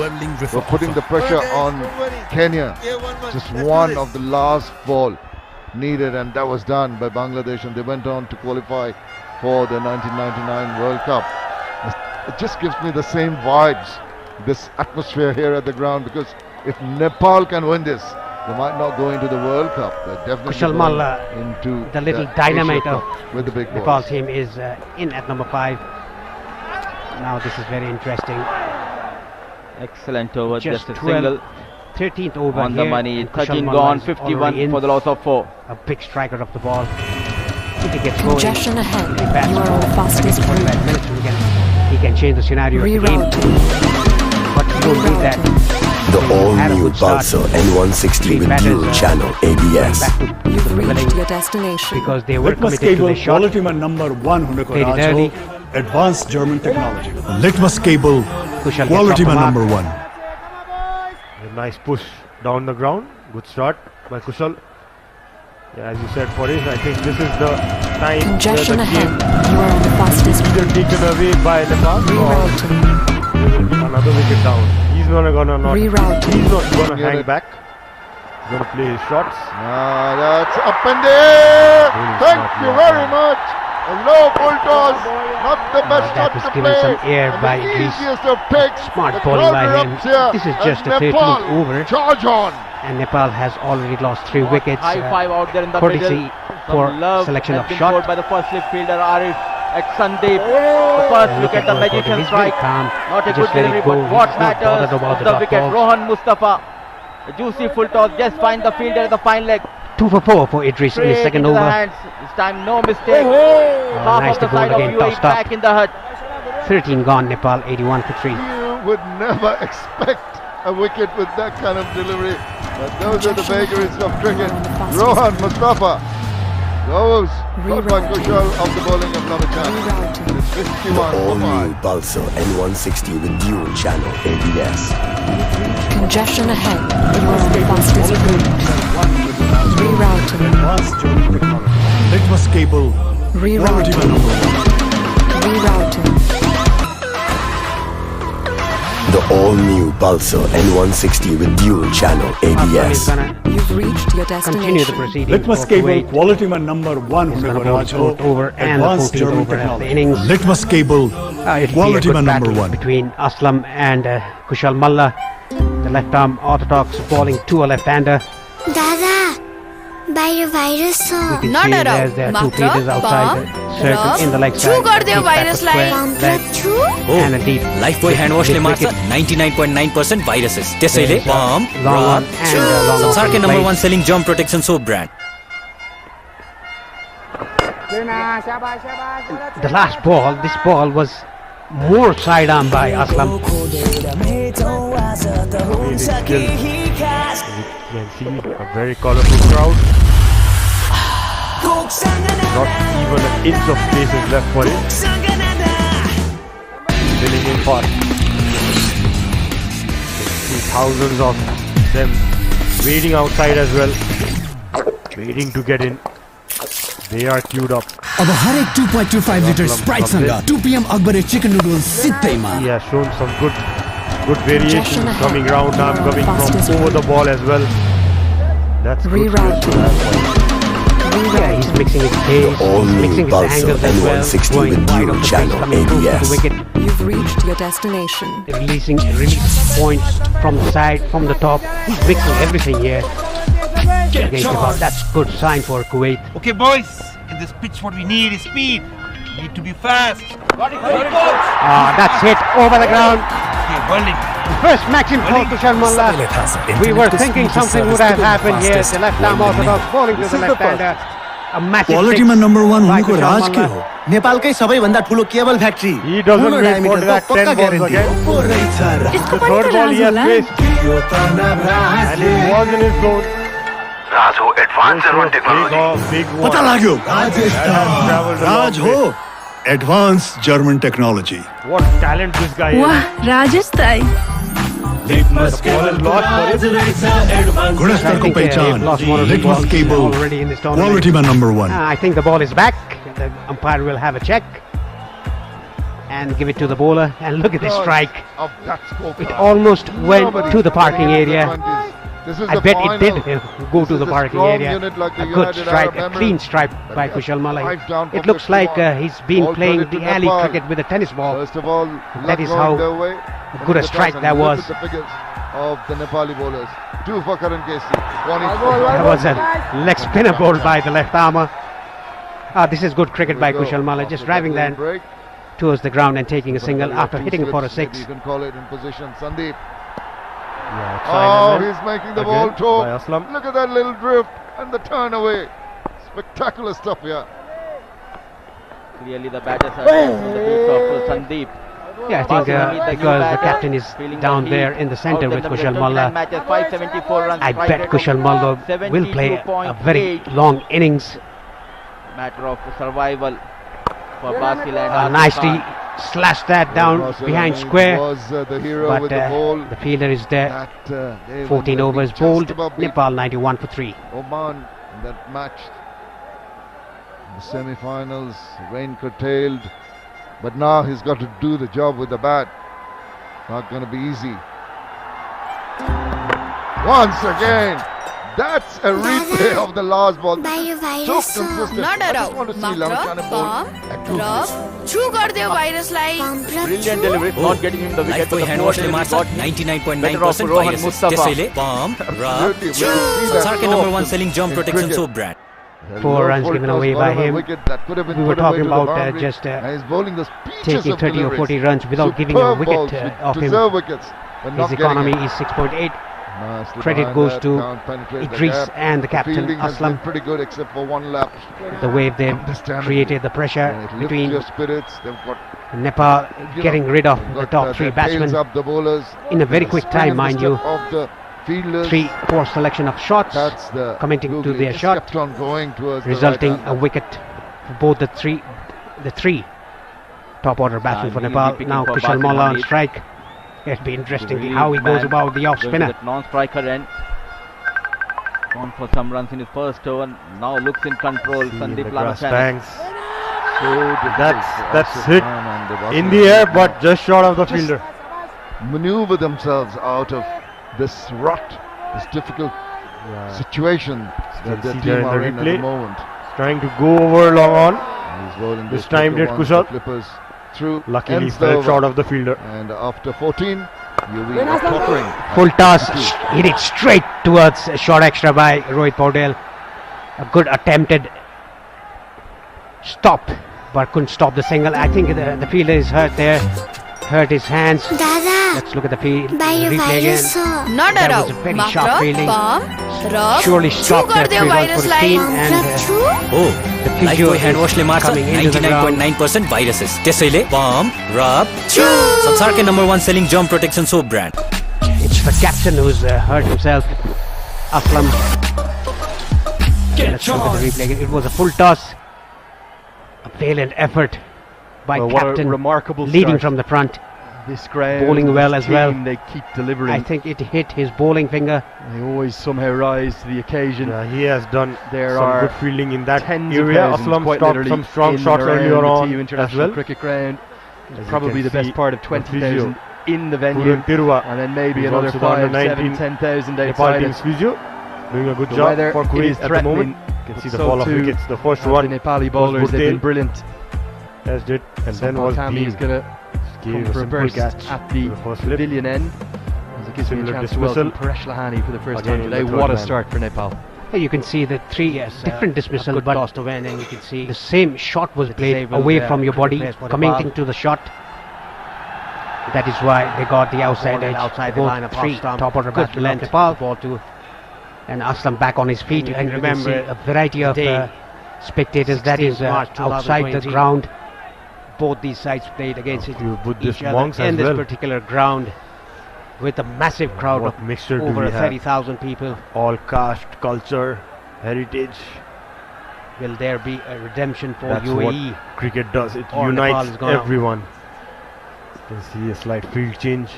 were putting the pressure on Kenya. Just one of the last ball needed, and that was done by Bangladesh, and they went on to qualify for the 1999 World Cup. It just gives me the same vibes, this atmosphere here at the ground, because if Nepal can win this, they might not go into the World Cup. They're definitely Kushal going Malla, into the little dynamite Asia of Cup with the big Nepal boys. team, is in at number 5. Now this is very interesting. Excellent over, just a 12, single. 13th over on here, the money, and 13 Kushal gone, Malla is 51 already for the loss of 4. A big striker of the ball. If he gets Congestion going, ahead. really fast You are on the fastest route. 45 minutes, he can change the scenario of the game. But you don't need that. The all-new Pulsar N160 with dual channel ABS. You've reached your destination. Because they were Litmus committed to cable the shot. quality man number 1 होने को Played it राज हो, early. advanced German technology. Litmus cable Kushal quality gets off man the number mark. 1. A nice push down the ground. Good start by Kushal. Yeah, as you said, Faris, I think this is the time Congestion where the ahead. game You are on the fastest. either taken away by Nepal or there will be another wicket down. He's not gonna hang back. He's gonna play his shots. That's up in there. Thank you very much. A low full toss, not the best shot was to given play. some air and by the Greece. easiest of picks. Smart The bowling by crowd him. erupts here This is as just the Nepal 13th over. Charge on. And Nepal has already lost 3 wickets. High five out there in the courtesy middle. for Some love selection has of been shot. scored by the first slip fielder Arif at Sandeep. The first look at the magician He's very strike. calm. Not a Just good let delivery, it go. but what He's not matters bothered about of the the drop wicket. ball. Rohan Mustafa. A juicy full toss. Just find the fielder at the fine leg. 2 for 4 for Idris in his Straight second into the over. hands. This time no mistake. Half nice of the to bowl side of again, UAE tossed up. back in the hut. 13 gone, Nepal 81 for 3. You would never expect a wicket with that kind of delivery. But those are the vagaries of cricket. Rohan Mustafa goes caught by Kushal of the bowling of Lamachan. It is 51 The for all-new 5. Pulsar N160 with dual channel ABS. Congestion ahead. You are on the fastest route. Rerouting. Advanced German technology. Litmus cable. Quality Rerouting. number 1. Rerouting. The all-new Pulsar N160 with dual channel ABS. You've reached your Continue the destination. proceedings. Litmus for cable Kuwait. quality man number 1 He's hone gonna ko bowl Raj the ho. 4th over and the Advanced 14th German over of the technology. innings. Litmus cable It'll quality be a man good number battle 1. between Aslam and Kushal Malla. The left arm orthodox bowling to a left-hander. दादा बाहिर virus छ You can see नडराऊ there are 2 मात्र fielders outside the circle in the leg छु side. गर्दियो Deep back भाइरसलाई square leg छु and a deep Lifebuoy hand वाशले मार्छ 99.9% भाइरसेस त्यसैले pump long one and long संसारकै one नम्बर played. 1 सेलिङ जम्प protection soap brand The last ball, this ball was more side arm by Aslam. You can see a very colourful crowd. Not even an inch of space is left for it. Filling in hot. See thousands of them waiting outside as well, waiting to get in. They are queued up. अब हरेक 2.25 litre स्प्राइटसँग 2 PM Akbare chicken noodles सित्तैमा. He has shown some good variations coming round arm, coming from over the ball as well. That's good. Yeah, he's mixing his pace, he's mixing his angles as well, going wide of the pace, coming close to the wicket. You've reached your destination. Releasing points from the side, from the top. He's mixing everything here. Against the ball. That's good sign for Kuwait. Okay, boys, in this pitch, what we need is speed. We need to be fast. That's hit over the ground. Okay, bowling. First maxim for Kushal Malla. We were thinking something would have happened here. The left arm orthodox bowling to the left-hander. A massive quality में number 1 होने को राज के हो. नेपालकै सबैभन्दा ठुलो cable factory. He doesn't wait for that 10 balls again. The third ball he has faced. And it was in his zone. Raj ho advanced German technology. Big one. पता लाग्यो. Traveled a Raj long ho way. advanced German technology. What talent this guy is. Rajesh ताई The ball is lost for him. गुणस्तर को पहचान. Litmus cable already in this tournament. quality man number 1. I think the ball is back. The umpire will have a check and give it to the bowler. And look at this strike. Of that scorecard. It almost went to the parking area. This is I the bet it did final. go to This the is a parking strong area. unit like the A good United strike, Arab a clean Emirates. strike by Kushal Malla. Five down for It looks like 51. he's been All playing credit the to alley Nepal. cricket with a tennis ball. First of all, That is how good a strike that was. Look at the figures of the Nepali bowlers. 2 for Karan Kesi. 1 That was a leg spinner bowled by the left armer. This is good cricket by Kushal Malla, just driving that towards the ground and taking a single after hitting for a 6. You can call it in position. Sandeep. Yeah, Oh, he's making the ball by talk. Aslam. Look at that little drift and the turn away. Spectacular stuff here. Clearly the batters are from the base of Sandeep. Yeah, I think because the captain is down there in the center with Kushal Malla, Matches 574 runs. I bet Kushal Malla will play a very long innings. Matter of survival for Basil and Nicely slashed that down behind square, Was the hero but with the ball. the fielder is there. That, they 14 will be overs just bowled. above the Nepal 91 for 3. Oman that match. The semi-finals, rain curtailed, but now he's got to do the job with the bat. Not going to be easy. Once again, that's a replay of the last ball. So consistent. Not I just around. want to see Matra, Lavachane bowl palm, accuracy. rub, chew gardiyo virus like. Brilliant delivery, not getting him the wicket. Lifebuoy hand washले मार्छ 99.9% virus त्यसैले palm, rub, chew संसारकै number 1 selling germ protection soap brand. 4 runs given away by him. We were talking about just taking 30 or 40 runs without giving a wicket of him. His economy is 6.8. Credit goes to Idris and the captain Aslam. Pretty good except for one lap. The way they created the pressure between Nepal getting rid of the top 3 batsmen in a very quick time, mind you. 3 poor selection of shots, commenting to their shot, resulting a wicket for both the three top order batsmen for Nepal. Now Kushal Molla on strike. It'll be interesting how he goes about the off spinner. Non-striker end. Gone for some runs in his first over. Now looks in control. Sandeep Lavachane. That's hit in the air, but just short of the fielder. Maneuver themselves out of this rut, this difficult situation that the team are in at the moment. Trying to go over long on. This time did Kushal. Through. Luckily fell short of the fielder. And after 14, UAE are toppering. Full toss, hit it straight towards a short extra by Rohit Paudel. A good attempted stop, but couldn't stop the single. I think the fielder is hurt there. Hurt his hands. Let's look at the replay again. Not That around. was a very Matra, sharp fielding. palm, rub, Surely chew stopped the gardiyo 3 runs for virus his like. team, and the physio Lifebuoy hand washले मार्छ coming into the ground. 99.9% viruses त्यसैले palm, rub, chew संसारकै number 1 selling germ protection soap brand. It's the captain who's hurt himself, Aslam. Let's look at the replay again. It was a full toss, a valiant effort by captain, remarkable leading start. from the front. This ground, bowling well as well. They keep delivering. I think it hit his bowling finger. They always somehow rise to the occasion. He has done some good fielding in that tens area. of thousands, Aslam quite stopped literally some strong in shots and around earlier the on TU as International well. Cricket Ground. As you Probably can the best see, part of the 20,000 in the venue, Tirua, and then maybe who's another also the 5, under 7, 19 10,000 Nepal outside team's it. physio, doing a good The job weather for is Kuwait at the moment. threatening. You can see the So fall of too wickets. The first have one the Nepali was bowlers, they've been Budel, brilliant. as did, and then Sampal was Kami is Beam. going to come for a burst at the pavilion end. As it gives me a chance to welcome Paresh Lahani for the first time today. What a start for Nepal. You can see the 3 different dismissal, but toss to win, and you can see the same shot was played away from your body, commenting to the shot. That is why they got the outside edge. Outside the line of 3 top order batsmen of Nepal. Ball to, and Aslam back on his feet. And remember, a variety of spectators that is outside the ground. Both these sides played against each other in this particular ground, with a massive crowd of mixture over 30,000 people. All caste, culture, heritage. Will there be a redemption for That's UAE? what cricket does. It Or unites Nepal is gonna everyone. You can see a slight field change.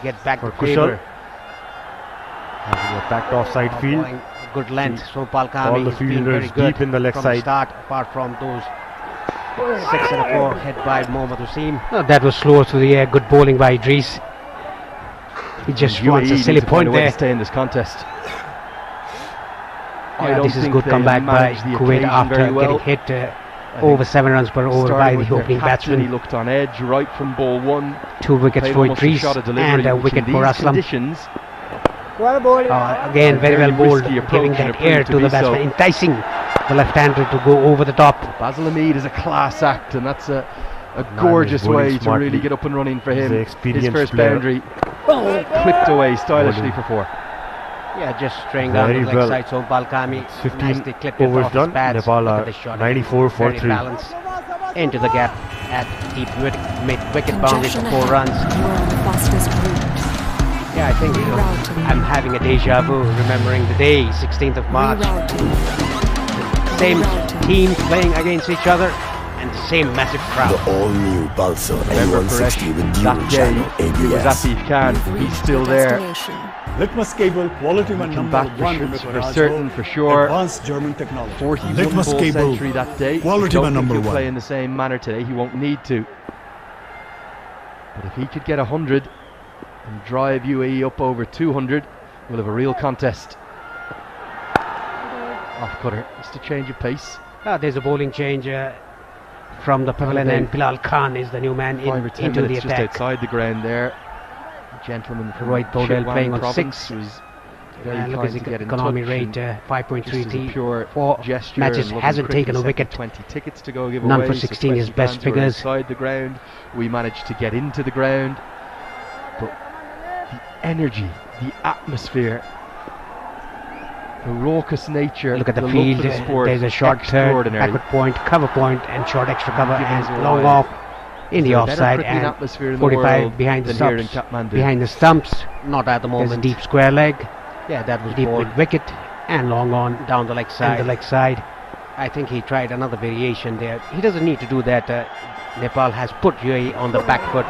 Get back for to Kushal. favor. Backed offside field. Going good length. So Palkami All the has been very fielders good deep in the left from side. Start, apart from those 6 and a 4 head by Mohammad Hussain. That was slow to the air. Good bowling by Idris. He just wants a silly point there. To stay in this contest. This is good comeback by Kuwait after getting hit over 7 runs per over by the opening batsman. He looked on edge right from ball 1. 2 wickets for Idris and a wicket for Aslam. Again, very well bowled, giving that air to the batsman, enticing the left-hander to go over the top. Basil Hamid is a class act, and that's a gorgeous way to really get up and running for him. His first boundary clipped away stylishly for 4. Yeah, just straying down the leg side. So Balkami 15 clipped it overs off done. his pads. Nepal Look are at the shot. 94 for Very 3. balanced into the gap at deep mid-wicket boundary for 4 runs. Yeah, I think I'm having a deja vu, remembering the day, 16th of March. Same teams playing against each other and the same massive crowd. The all-new Pulsar N160 with dual channel ABS. He was Asif Khan. He's still there. Litmus cable quality man Came number back for, 1 for certain, for sure. Advanced German technology. 41 Litmus ball cable century that day. quality I man don't think number he'll 1. play in the same manner today. He won't need to. But if he could get 100 and drive UAE up over 200, we'll have a real contest. Off cutter, just a change of pace. There's a bowling change from the pavilion, and Bilal Khan is the new man 5 or 10 into the minutes attack. just outside the ground there. A gentleman from Rohit Paudel Chitwan playing on province 6. was very Look kind at to his get in economy touch, rate, and 5.33 pure for gesture matches. and loving Hasn't cricket. taken a He sent wicket. 20 tickets to go give None away. for 16, his 20 best fans were figures. inside the ground. We managed to get into the ground, but the energy, the atmosphere, the raucous nature. Look at the love field. for the sport, There's a short third, extraordinary. backward point, cover point, and short extra cover, Giving and us a long while. off in Is the there a better offside, cricket and atmosphere in the 45 world behind the than here in stumps. Kathmandu? Behind the stumps, Not at the there's a moment. deep square leg. Yeah, that was Deep ball mid wicket, and long on down the leg and side. the leg side. I think he tried another variation there. He doesn't need to do that. Nepal has put UAE on the back foot.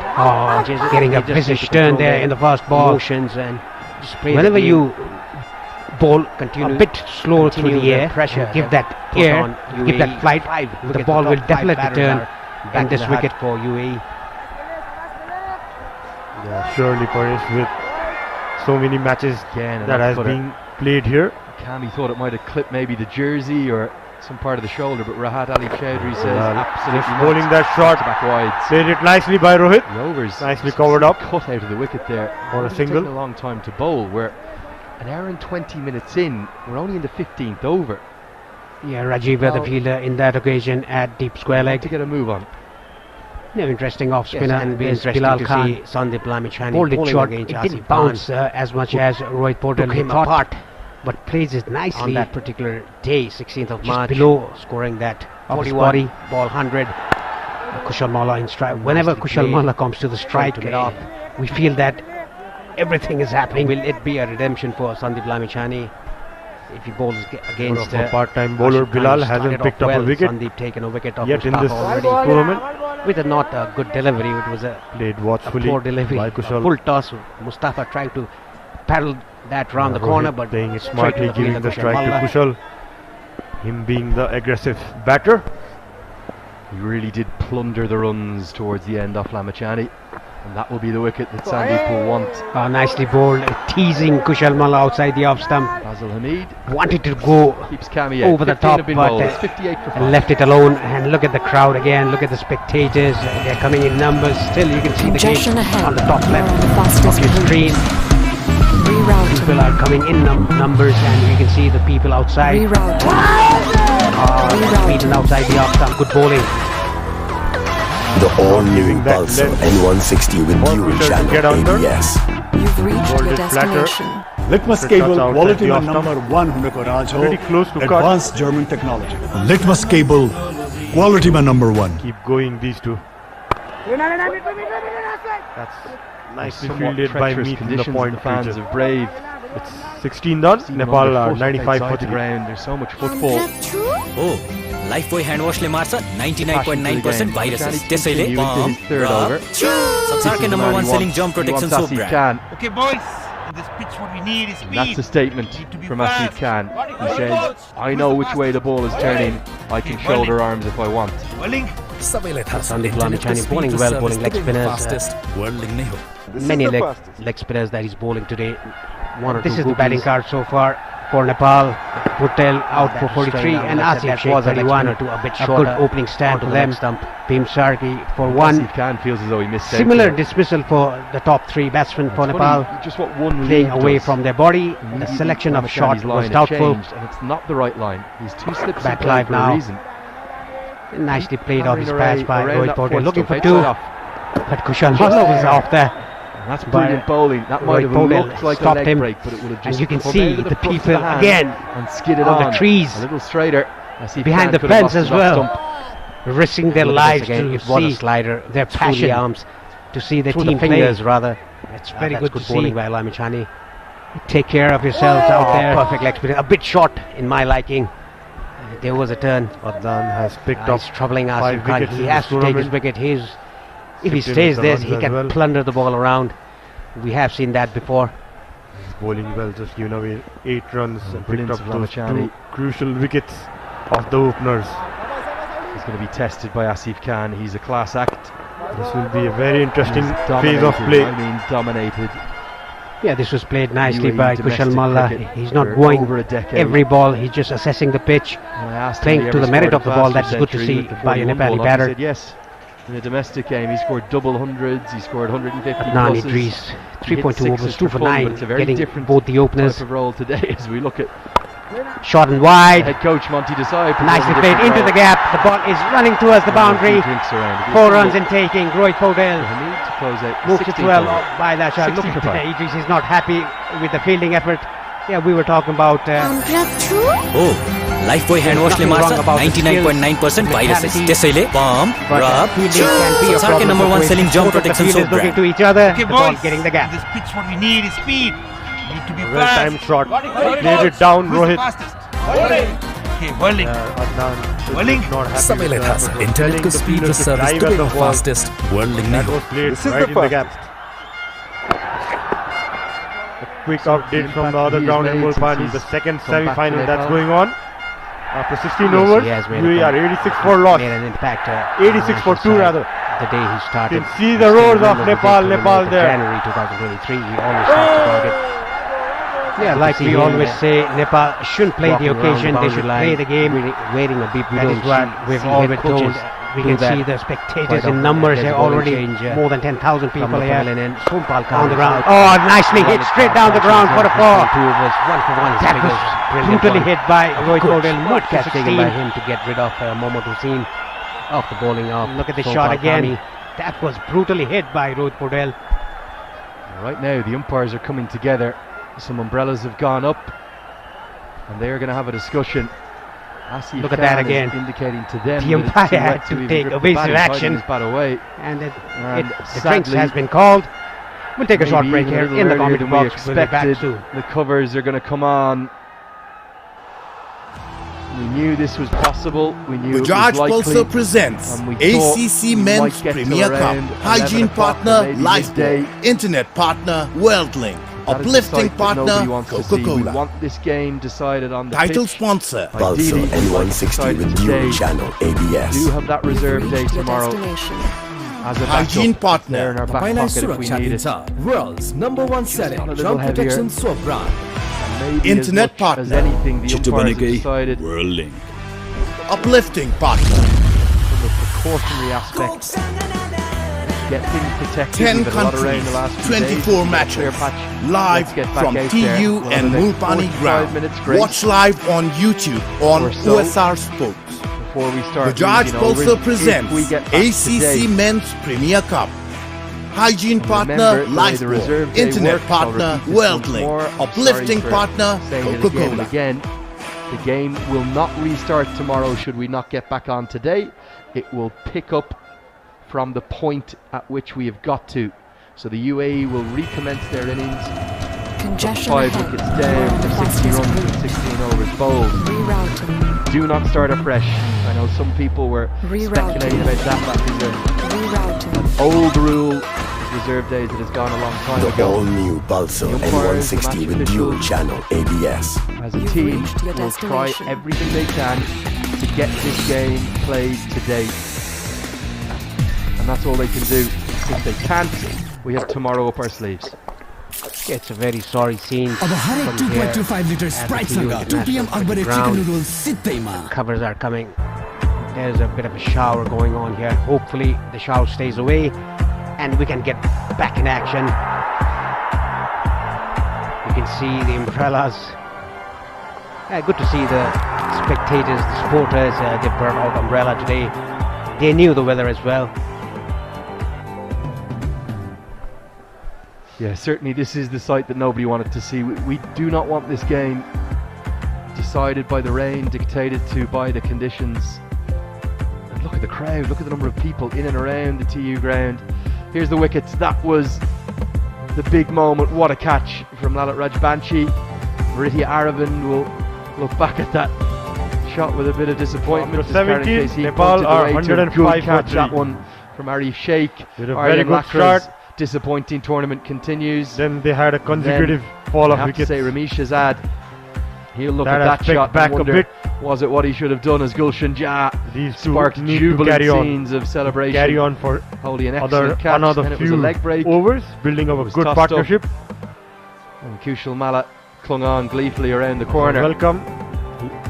Getting a vicious turn there in the first ball. Motions and just play Whenever the game. you bowl Continue- a bit slow through continue the the air, pressure, give that put air, on give that UAE. flight, Look the at ball the will top 5 definitely batters turn are back in in this the hat wicket. for UAE. Yeah, surely Paresh, with so many matches Again, that has been played here. Kami thought it might have clipped maybe the jersey or some part of the shoulder, but Rahat Ali Chowdhury says absolutely just not. bowling that shot. Back wide. Played it nicely by Rohit. The overs Nicely just covered up. cut out of the wicket there. For a It's single. taken a long time to bowl. We're an hour and 20 minutes in. We're only in the 15th over. Yeah, Rajiv, the fielder in that occasion at deep square leg. To get a move on. No, interesting off Yes, spinner, and it'll be is interesting Bilal to Khan. see Sandeep Lamichhane Bowled it bowling short. against It Asif didn't Khan. bounce as much as Rohit Paudel Took him thought, apart. but plays it On nicely that particular day, 16th of just March, below scoring that off his 41 body. ball 100. Kushal Malla in strike. Whenever Nicely Kushal played. Malla comes to the strike, to get off. we feel that everything is happening. Will it be a redemption for Sandeep Lamichhane if he bowls against A part-time bowler Asif Khan? Bilal He hasn't started picked off up a well. wicket Sandeep taken a wicket off yet in Mustafa this already. tournament. With a not a good delivery, it was a Played poor watchfully delivery. by A Kushal. full toss. Mustafa trying to paddle that round the Rohit corner, but playing it straight smartly, to the giving fielder, the strike Malla. to Kushal. Him being the aggressive batter. He really did plunder the runs towards the end off Lamichhane, and that will be the wicket that Sandeep will want. Nicely bowled, teasing Kushal Malla outside the off stump. Basil Hamid Wanted to go keeps Kami out. over the 15 top, have been but bowled. It's 58 for 5. left it alone. And look at the crowd again. Look at the spectators. They're coming in numbers. Still, you can see the Injection game ahead. on the top left The of fastest your screen. Rerouting. People are coming in numbers, and you can see the people outside. Speeding outside the off stump. Good bowling. The all-new Pulsar N160 with dual channel ABS. You've reached Bowled your it flatter. destination. Litmus Touch cable outside quality the man off stump. number 1 huneko raj ho. Pretty close to cut. Advanced German technology. Litmus cable quality man number 1. Keep going, these two. That's nicely Somewhat fielded by treacherous Meet in the conditions point the fans region. of Brave. It's 16 done. Nepal are 95 for the 3. ground. There's so much football. Oh, Lifebuoy hand वाशले मार्छ 99.9% viruses त्यसैले pump third र over. संसारकै number 1 selling जम्प protection soap brand Okay, boys, in this pitch, what we need is And that's speed. a statement from Asif Khan. He says, I know which way the ball is turning. I can shoulder arms if I want. Bowling. सबैलाई थाहा छ Sandeep Lamichhane internet bowling speed to well, service bowling leg the spinners. fastest world league नै हो Many leg spinners that he's bowling today. This is the batting card so far for Nepal. Patel out for 43 and Asif was 31. A good opening stand for them. Bhim Sharkey for 1. Asif Khan feels as though he missed out. Similar there. dismissal for the top 3 batsmen for It's Nepal. funny, just what one Playing lead away does. from their body. The Immediately selection of Lamichane's shot line was had doubtful. changed, and it's not the right line. He's two slips Back in play live for now. a reason. Nicely played off his Hammering pass by around Rohit that Paudel. foot Looking stump, for 2. outside off. But Kushal Malla was off there. And that's brilliant bowling. That might Rohit have Paudel looked like a stopped leg him. break, but it would have And just you can come see out of the front of people hand again and skidded on on the trees. a little straighter. Asif Behind Khan the could have fence lost as it off well. stump. Risking their Look at this lives again. to It was a see slider their through passion the arms, to see their through team the fingers play. rather. It's very That's good to bowling see. by Lamichhane. Take care of yourselves out there. Perfect leg spinner. A bit short in my liking. There was a turn. Adnan has picked up He's troubling 5 Asif Khan. wickets He in has this to take his tournament. wicket. If he Chipped in stays with the there, runs he as can well. plunder the ball around. We have seen that before. bowling well, just given away 8 runs and picked brilliance up of those Lamachani. 2 crucial wickets of the openers. He's going to be tested by Asif Khan. He's a class act. This will be a very interesting He's phase of play. I mean, dominated. Yeah, this was played nicely UAE by Kushal Malla. He's not for going over a decade. every ball, he's just assessing the pitch, playing to the merit of the ball. That's good to see by a Nepali batter. Said yes. In the domestic game, he scored double hundreds, he scored 150 Adnan pluses. Idris, He hit 3.2 overs, sixes 2 for fun, 9, but it's a very getting different both the openers. type of role today as we look at Shot and wide. head coach Monty Desai. Nicely played into the gap. The ball is running towards the boundary. 4 runs in taking. Rohit Paudel to close out. moved it well by that shot. Look at Idris is not happy with the fielding effort. Yeah, we were talking about Oh, Lifebuoy hand wash le marcha 99.9% viruses. त्यसैले pump, rub, संसारकै number 1 selling germ protection soap brand. looking to each other. Okay, The ball boys. getting the gap. This pitch, what we need is speed. Need to be Well fast. timed shot. Played it down, Who's the Rohit. fastest? Okay, whirling. Adnan Whirling. not happy सबैलाई with थाहा छ इन्टरनेटको speed र service दुवैको fastest world नै That हो was played right in the gap. A quick update from the other ground in Mulpani, the second semi-final that's going on. After 16 overs, we are 86 for loss. Made an impact. 86 for 2 rather. The day he started. You can see the roars of Nepal there. January 2023. We always talked about it. Yeah, like we always say, Nepal shouldn't play the occasion. They should play the game. Wearing a beep. That is what we've always told. We can see the spectators in numbers. There are already more than 10,000 people here on the ground. Oh, nicely hit straight down the ground for a 4. That was brutally hit by Rohit Paudel. Much catch taken by him to get rid of Mohammad Hussain off the bowling off. Look at the shot again. That was brutally hit by Rohit Paudel. Right now, the umpires are coming together. Some umbrellas have gone up, and they are going to have a discussion. Asif Look at that Khan again. is indicating to them The that it's umpire too had wet to even take grip the evasive bat. He's hiding action. his bat away. And the sadly, drinks has been called. We'll take a short break maybe here even a in the little earlier commentary than we box. We'll be back expected. soon. The covers are going to come on. We knew this was possible. We knew Bajaj it was likely. Pulsar presents and we ACC thought we Men's might get Premier till Cup. around Hygiene 11 o'clock, partner maybe Lifebuoy. midday. Internet partner WorldLink. That is the Uplifting site that nobody partner wants to see. We Coca-Cola. want this game decided on the Title pitch. sponsor Ideally, Pulsar we'd like it N160 decided with today. dual channel ABS. Do have that reserve day tomorrow as a Hygiene backup. There in partner our back तपाईँलाई pocket if we सुरक्षा need it. दिन्छ world's number 1 selling a little germ heavier. protection soap brand. Maybe Internet as much partner. as anything, the Chitu umpires have Banegi. decided WorldLink. Uplifting partner. from a precautionary aspect. Get things protected. 10 We've had a lot of rain countries, the last few 24 days. matches, Clear patch. live Let's get back from out TU there. We'll have and the next Mulpani 45 ground. minutes great. Watch live on YouTube on Or so. OSR Sports. Before we start Bajaj losing overs, Pulsar if presents we get back ACC today. Men's Premier Cup. Hygiene And partner remember, the way the Lifebuoy. reserve day Internet works, I'll partner repeat this once WorldLink. more. I'm Uplifting sorry for partner saying it again and Coca-Cola. again. The game will not restart tomorrow should we not get back on today. It will pick up from the point at which we have got to. So the UAE will recommence their innings. Congestion 5 ahead. wickets down for 60 runs and 16 overs bowled. Rerouting. Do not start afresh. I know some people were speculating about that. That is Rerouting. an old rule of reserve days that has gone a long time The ago. all-new Pulsar The umpires, the N160 match with dual officials, channel ABS. as a You've team, reached your will try destination. everything they can to get this game played today. And that's all they can do. If they can't, we have tomorrow up our sleeves. It's a very sorry scene. अब हरेक 2.25 litre स्प्राइटसँग 2 PM Akbare chicken noodles सित्तैमा. Covers are coming. There's a bit of a shower going on here. Hopefully the shower stays away and we can get back in action. You can see the umbrellas. Good to see the spectators, the supporters. They brought out umbrella today. They knew the weather as well. Yeah, certainly this is the sight that nobody wanted to see. We do not want this game decided by the rain, dictated to by the conditions. And look at the crowd, look at the number of people in and around the TU ground. Here's the wickets. That was the big moment. What a catch from Lalit Rajbanshi. Vrithi Aravind will look back at that shot with a bit of disappointment. After 70, Casey Nepal pointed are the way to a 105 good for catch, 3. that one from Arif Sheikh. Did a Aryan very good Lakra's start. disappointing tournament continues. Then they had a consecutive fall of wickets. I have to say, Ramesh Azad, he'll look That at that aspect shot back and a wonder, bit. was it what he should have done as Gulshan Jah These two sparked need to jubilant carry on. scenes of celebration. Carry on for holding an excellent catch, another and it was few a leg break. overs, building up a good tossed partnership. And Kushal Malla clung on gleefully around the corner. Welcome,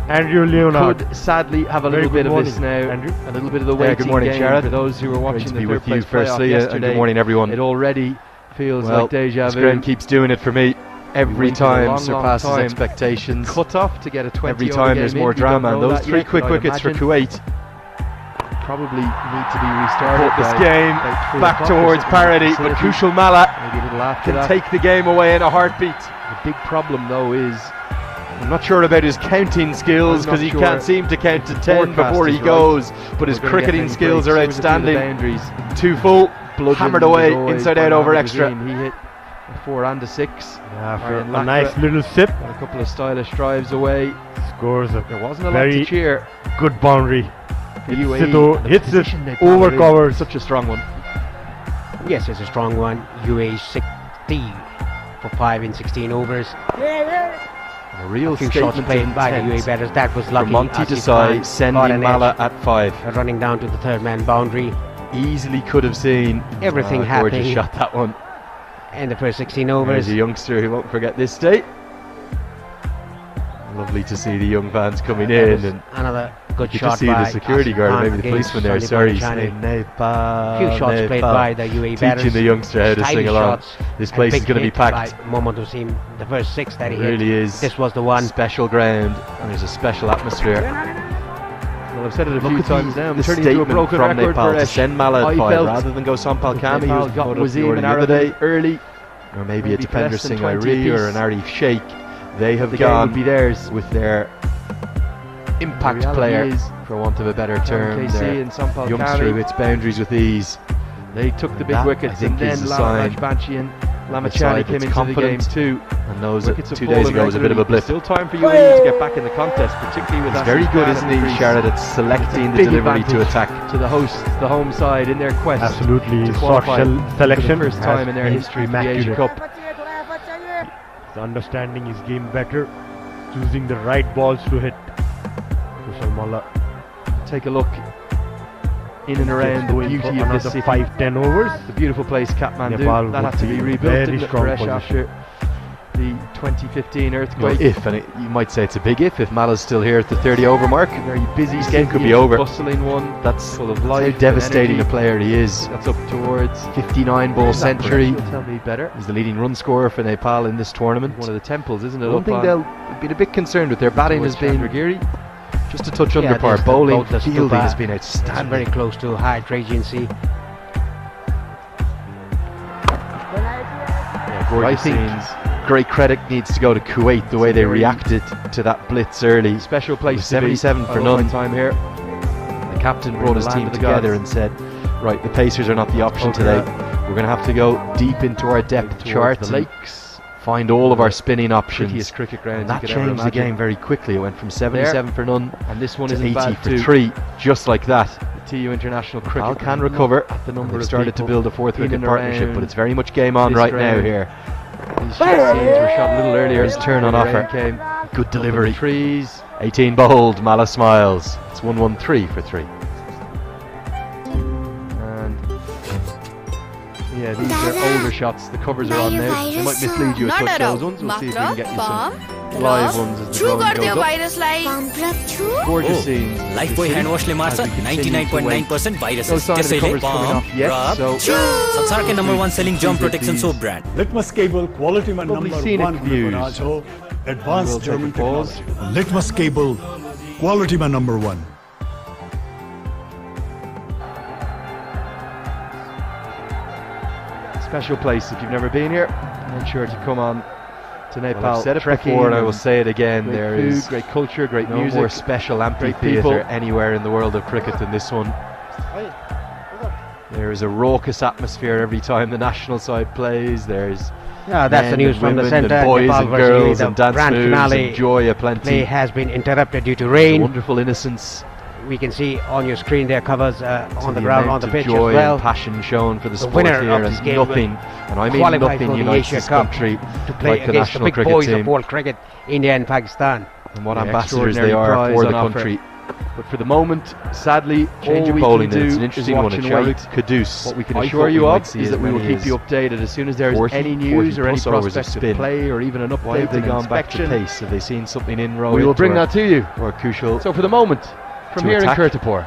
Andrew Leonard. Could sadly have a Very little bit good of this morning, now, Andrew. a little bit of the waiting good morning, game Jared. for those who were watching Great to the be third with you place playoff firstly, and yesterday. good morning, everyone. It already feels Well, like deja this vu. ground keeps doing it for me. Every waited a time long, surpasses long time. expectations. Cut off to get a 20 Every over time game there's in. more We don't drama, know and those that 3 yet, quick but I'd wickets for imagine Kuwait probably need to be restarted. put this by game about 3 back o'clock or towards something. parity, but Kushal Malla Maybe a little after can that. take the game away in a heartbeat. The big problem though is I'm not sure about his counting skills because he can't seem to count to 10 before he goes, but his cricketing skills are outstanding. 2 full, hammered away, inside out over extra. He hit a 4 and a 6. After a nice little sip, and a couple of stylish drives away. Scores a There wasn't a lot very to cheer. good boundary. Hits it, They over put in. covers. Such a strong one. Yes, it's a strong one. UAE 60 for 5 in 16 overs. A real A few shots statement played of by the intent UAE batters. That was lucky. from Monty Asif Desai, Khan got sending an Malla edge, at 5. running down to the third man boundary. Easily could have seen Everything gorgeous happening shot that one. in the first 16 overs. There's a youngster who won't forget this day. Lovely to see the young fans coming in, and another good you shot just see by the security Asif guard, Khan maybe the against policeman there. Sandeep Sorry, Bhattacharya. saying Nepal. Few shots played Nepal. by the UAE batters. Teaching the youngster how to Stylish sing along. shots, This and place is big going to be hit packed. by Mohammad Wasim. The first 6 that he It hit. really is. This was the one. Special ground, and there's a special atmosphere. Well, I've said it a Look few at times now. I'm the turning into a statement broken from record Nepal for to send Malla I at 5 felt rather than go Sampal Kami, Nepal who's got put up Wasim the order and the other day, early, or maybe a maybe Dipender less than Singh 20 Iree or apiece. an Arif Sheikh. They have The game gone would be theirs. with their impact The reality player, is, for want of a better term. KC Their and Sampal youngster Kami, who hits boundaries with ease. they took the big That, wickets, I think, and then is a sign Lamachbanchi and of a Lamachani side came that's into the game confident too. and knows Wickets that have 2 days fallen ago was a bit of a regularly. blip. Still time for UAE to get back in the contest, particularly with It's Asif very good, Khan isn't at the he, crease. Sharad, at selecting the Big delivery to advantage attack. to the hosts, the home side, in their quest Absolutely, to short qualify selection for the first has time in their been history for the Asia immaculate. Cup. He's understanding his game better, choosing the right balls to hit. Kushal Malla Take a look in and around the beauty of this city. 5-10 overs. The beautiful place, Kathmandu. Nepal That had would to be be rebuilt, very didn't it, strong Paresh, position. after the 2015 Well, earthquake. you might say it's a big if Malla's still here at the 30 over mark. Very busy This game could city, be over. bustling one. That's full of how life. devastating and a player he is. That's up towards 59 ball Where's that century. You'll tell me better. He's the leading run scorer for Nepal in this tournament. One of the temples, isn't it? One up thing on they'll be a bit concerned with, their batting has towards been Chandragiri. just a touch under Yeah, par. there's Bowling, both the fielding stupa. has been It's outstanding. very close to high agency. I think great credit needs to go to Kuwait, the way they reacted to that blitz early. Special It place was to be. 77 for I love my none. time here. The captain We're brought in his the land team of the together gods. and said, right, the Pacers are not the option Okay. today. We're going to have to go deep into our depth Towards chart the and lakes. find all of our spinning options. Prettiest cricket ground And you that could ever changed the imagine. game very quickly. It went from 77 for none And this one to isn't 80 bad for too. 3, just like that. The TU International Cricket Nepal can Ground, recover. not the number They've of started to people build a 4th in wicket and partnership, around but it's very much game on this right now ground. here. These shot scenes were shot a little earlier. His turn on The rain offer. came. Good Up in the delivery. trees. 18 bowled, Malla smiles. It's 1-1-3 for 3. And yeah, these are older shots. The covers are on now. They might mislead you a touch, those ones. We'll see if we can get you some live ones as the drawing goes up. Gorgeous scenes. Lifebuoy ह्यान्डवासले मार्छ 99.9% viruses त्यसैले palm, rub, chew. संसारकै number 1 selling germ protection soap brand Litmus cable quality man Probably number scenic 1 views. Raj ho. We'll Advanced take German a pause. technology. Litmus cable quality man number 1. Special place. If you've never been here, make sure to come on to Nepal. Well, I've said it trekking before and I will and say it again. great There food, is great culture, great no music, more special great people. amphitheatre anywhere in the world of cricket than this one. There is a raucous atmosphere every time the national side plays. There's Yeah, that's the men news and from the women and centre. boys Nepal and versus girls UAE, and the dance grand moves finale and joy aplenty. play has been interrupted due to There's a rain. wonderful innocence we can see on your screen there covers on the The ground, on amount the of pitch joy as well. and passion shown for the sport winner here, of this and game nothing, and I mean qualified nothing, for the unites Asia this Cup country to play like the against the national big cricket boys team. of world cricket, India and Pakistan. And what Yeah, ambassadors they extraordinary are prize for the on offer. country. But for the moment, sadly, Change all of we bowling can then. It's do an is interesting watch one. and It wait. shouted Caduce. What we can I assure thought you we of might see is as that we will many keep you as updated as soon as there is 40 any news or any plus overs of prospect of spin. play or even an Why have update they and gone back to inspection. pace? Have they seen something in Rohit? We will bring that to you. Or Kushal. So for the moment, from To here attack. in Kirtipur,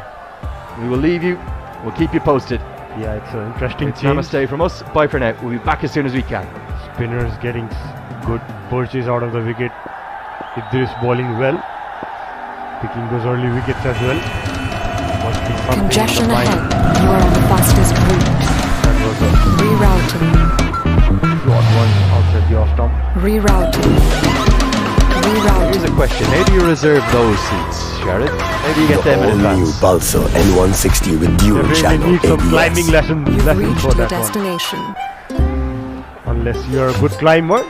we will leave you. We'll keep you posted. Yeah, it's an interesting It's change. namaste from us. Bye for now. We'll be back as soon as we can. Spinners getting good purchase out of the wicket if there is bowling well. Picking those early wickets as well. Must be something Congestion in the mind. ahead. You are on the fastest route. That was a Rerouting. short one outside the off stump. Rerouting. Rerouting. Here's a question. How do you reserve those seats, Sharad? How do you get them in All new advance? Pulsar N160 with dual They really channel need some climbing ABS. lessons You've for reached your that one. destination. Unless you're a good climber,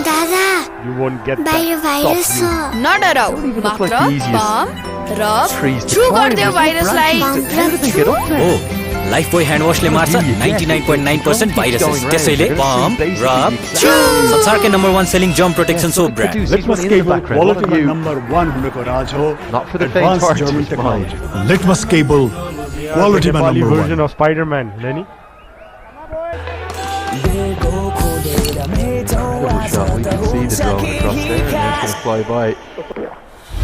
दादा you won't get बाहिर that virus top view. छ नडराउ look like मात्र the easiest palm र trees to छु climb. गरिदेऊ There's no भाइरसलाई branches. How did they get up there? हो लाइफ बोय ह्यान्ड वाशले मार्छ 99.9% भाइरसेस त्यसैले पम्प रब छु संसारकै नम्बर 1 सेलिङ जम्प protection soap brand Litmus cable quality में number 1 होने को राज हो. Not for the Advanced faint-hearted, German mind. technology. Litmus cable quality में Nepali number 1. version of Spider-Man, Lenny. Double shot. We can see the drone across there, and it's going to fly by.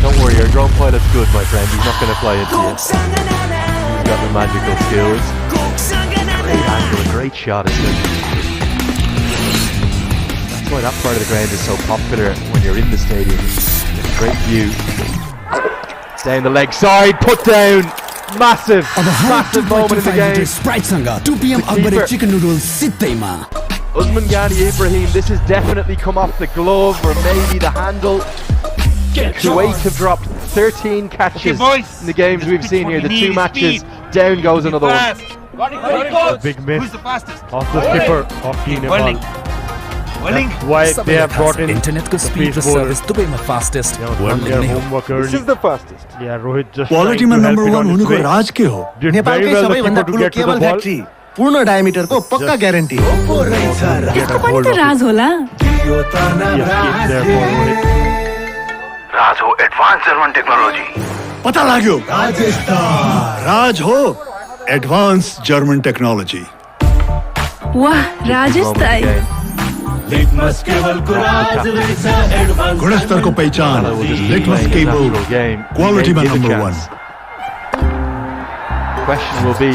Don't worry, your drone pilot's good, my friend. He's not going to fly into you. He's got the magical skills. Great angle, a great shot, isn't it? That's why that part of the ground is so popular when you're in the stadium. It's a great view. Down the leg side, put down. Massive, massive moment in the game. स्प्राइटसँग 2 PM The Akbare keeper. Chicken noodles सित्तैमा Usman Ghani Ibrahim, this has definitely come off the glove or maybe the handle. Kuwait have dropped 13 catches boys. in the games we've seen here. The two matches, down goes another one. A big miss Who's the fastest? of the skipper of Team Nepal. Welling. Welling. That's why they have brought in इन्टरनेटको the speed र pace bowler. Service दुवैमा fastest They have done world their नै हो homework early. the fastest. Yeah, Rohit just Quality trying में to help number it 1 on होने its को way. राज के हो. Did very नेपालकै well the सबैभन्दा keeper to ठुलो get to the cable ball. Factory पूर्ण डायमिटरको पक्का ग्यारेन्टी हो. Get a hold of it. राज होला He escaped there for Rohit. राज हो एडवांस जर्मन टेक्नोलॉजी. पता लाग्यो. राज हो एडवांस जर्मन टेक्नोलॉजी. वाह राजेश Moment ताई again. गुणस्तर को पहचान. That will just be Litmus playing a cable natural game. quality में Give it a number chance. 1. Question will be,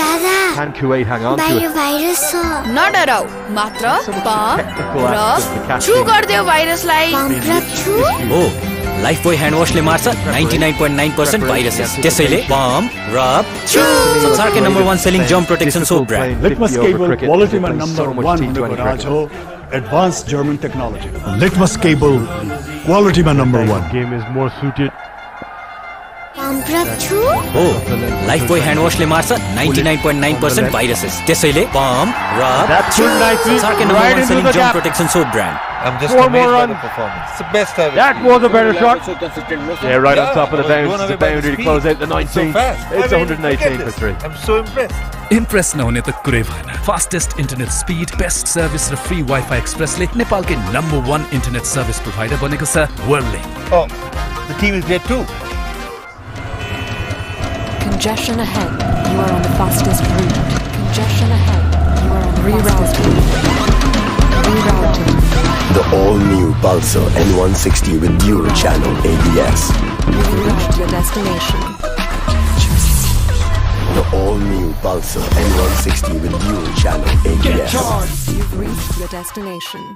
दादा can Kuwait hang on to बाहिर it? भाइरस छ नडराउ मात्र पाम Technical र aspect of the छु catching. गरिदेऊ भाइरसलाई पम्प र छु हो लाइफ बोय ह्यान्ड वाशले मार्छ 99.9% भाइरसेस त्यसैले पम्प रब छु संसारकै नम्बर 1 सेलिङ जम्प protection soap brand Litmus cable quality में number 1 होने को राज हो. Advanced German technology. Litmus cable quality में number 1. Game is more suited. Pump र छु हो लाइफ बोय ह्यान्ड वाशले मार्छ 99.9% भाइरसेस त्यसैले पम्प रब That's छु good nicely. संसारकै Right number 1 into selling the जम्प gap. Protection soap brand I'm just 4 amazed more by runs. the performance. It's the best I've That seen. was a better shot. Yeah, right on top of the bounce. Blown It's away a by the boundary to speed. close out the So 19th. fast. It's I mean, 118 look for at 3. this. I'm so impressed. Impress नहुने त कुरै भएन fastest internet speed best service र free wifi एक्सप्रेसले नेपालकै number 1 internet service provider बनेको छ वर्ल्डलिङ Oh, the team is great too. Congestion ahead. You are on the fastest route. Congestion ahead. You are on the rerouting. Rerouting. The all-new Pulsar N160 with dual channel ABS. You've reached your destination. The all-new Pulsar N160 with dual channel ABS. You've reached your destination.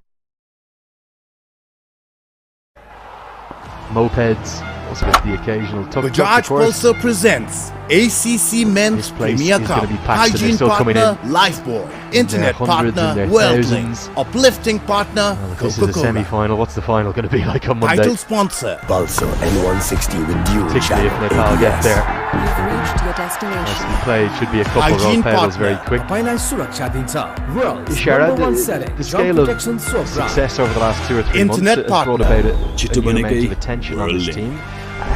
Mopeds, also get the occasional tuk-tuk, of Bajaj course. Pulsar presents ACC Men's This place Premier is Cup. gonna be packed and they're Hygiene still coming partner, Lifebuoy. Internet hundreds and partner, their Worldling. thousands. Uplifting partner, This is the Coca-Cola. semi-final. What's the final going to be like on Monday? Title sponsor. Pulsar N160 with dual Particularly channel if Nepal get ABS. there. You've reached your destination. Nicely played. Should be a couple of Hygiene roll pedals very partner. quick. तपाईलाई सुरक्षा दिन्छ world Sharad, number 1 selling the jump scale of protection soap brand success over the last 2 or 3 Internet months has brought partner. about a new amount of attention on this team.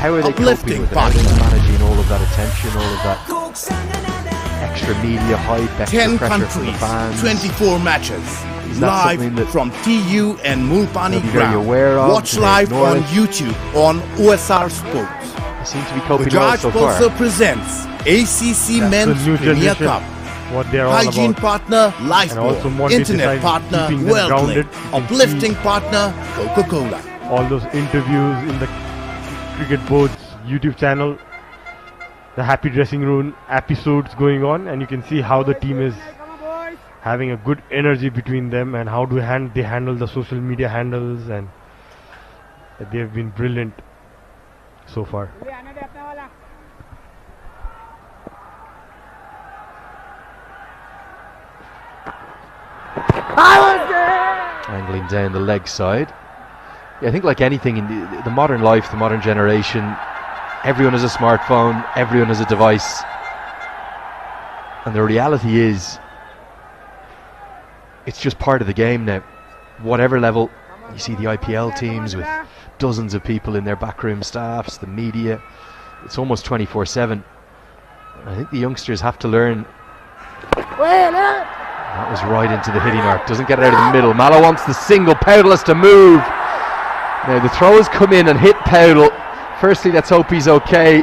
how are they coping with it? How are they managing all of that attention, all of that extra media hype, extra 10 pressure from the countries, fans? 24 matches, live from TU and Mulpani ground. Watch live on YouTube on OSR Sports. They seem to be coping Bajaj well so far. Pulsar presents ACC Men's Premier Cup. What they're all Hygiene about. partner, Lifeboat. Internet partner, WorldLink. Uplifting partner, Coca-Cola. All those interviews in the Cricket Board's YouTube channel, the Happy Dressing Room episodes going on, and you can see how the team is having a good energy between them and how they handle the social media handles, and they have been brilliant so far. Angling down the leg side. Yeah, I think like anything in the modern life, the modern generation, everyone has a smartphone, everyone has a device. And the reality is, it's just part of the game now. Whatever level, you see the IPL teams with dozens of people in their backroom staffs, the media. It's almost 24/7. I think the youngsters have to learn. That was right into the hitting arc. Doesn't get it out of the middle. Mallow wants the single. Powdell has to move. Now the throws come in and hit Powdell. Firstly, let's hope he's okay.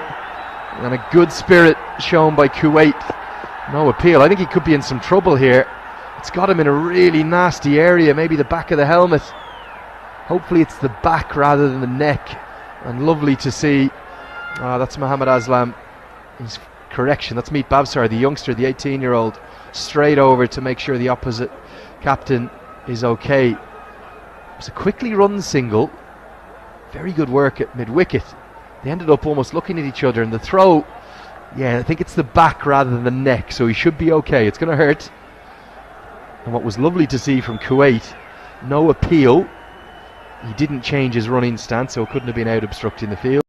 And a good spirit shown by Kuwait. No appeal. I think he could be in some trouble here. It's got him in a really nasty area. Maybe the back of the helmet. Hopefully it's the back rather than the neck. And lovely to see. That's Mohammad Aslam. His correction. That's Meet Babsar, the youngster, the 18-year-old. Straight over to make sure the opposite captain is okay. It was a quickly run single. Very good work at mid-wicket. They ended up almost looking at each other, and the throw, yeah, I think it's the back rather than the neck, so he should be okay. It's going to hurt. And what was lovely to see from Kuwait, no appeal. He didn't change his running stance, so it couldn't have been out obstructing the field.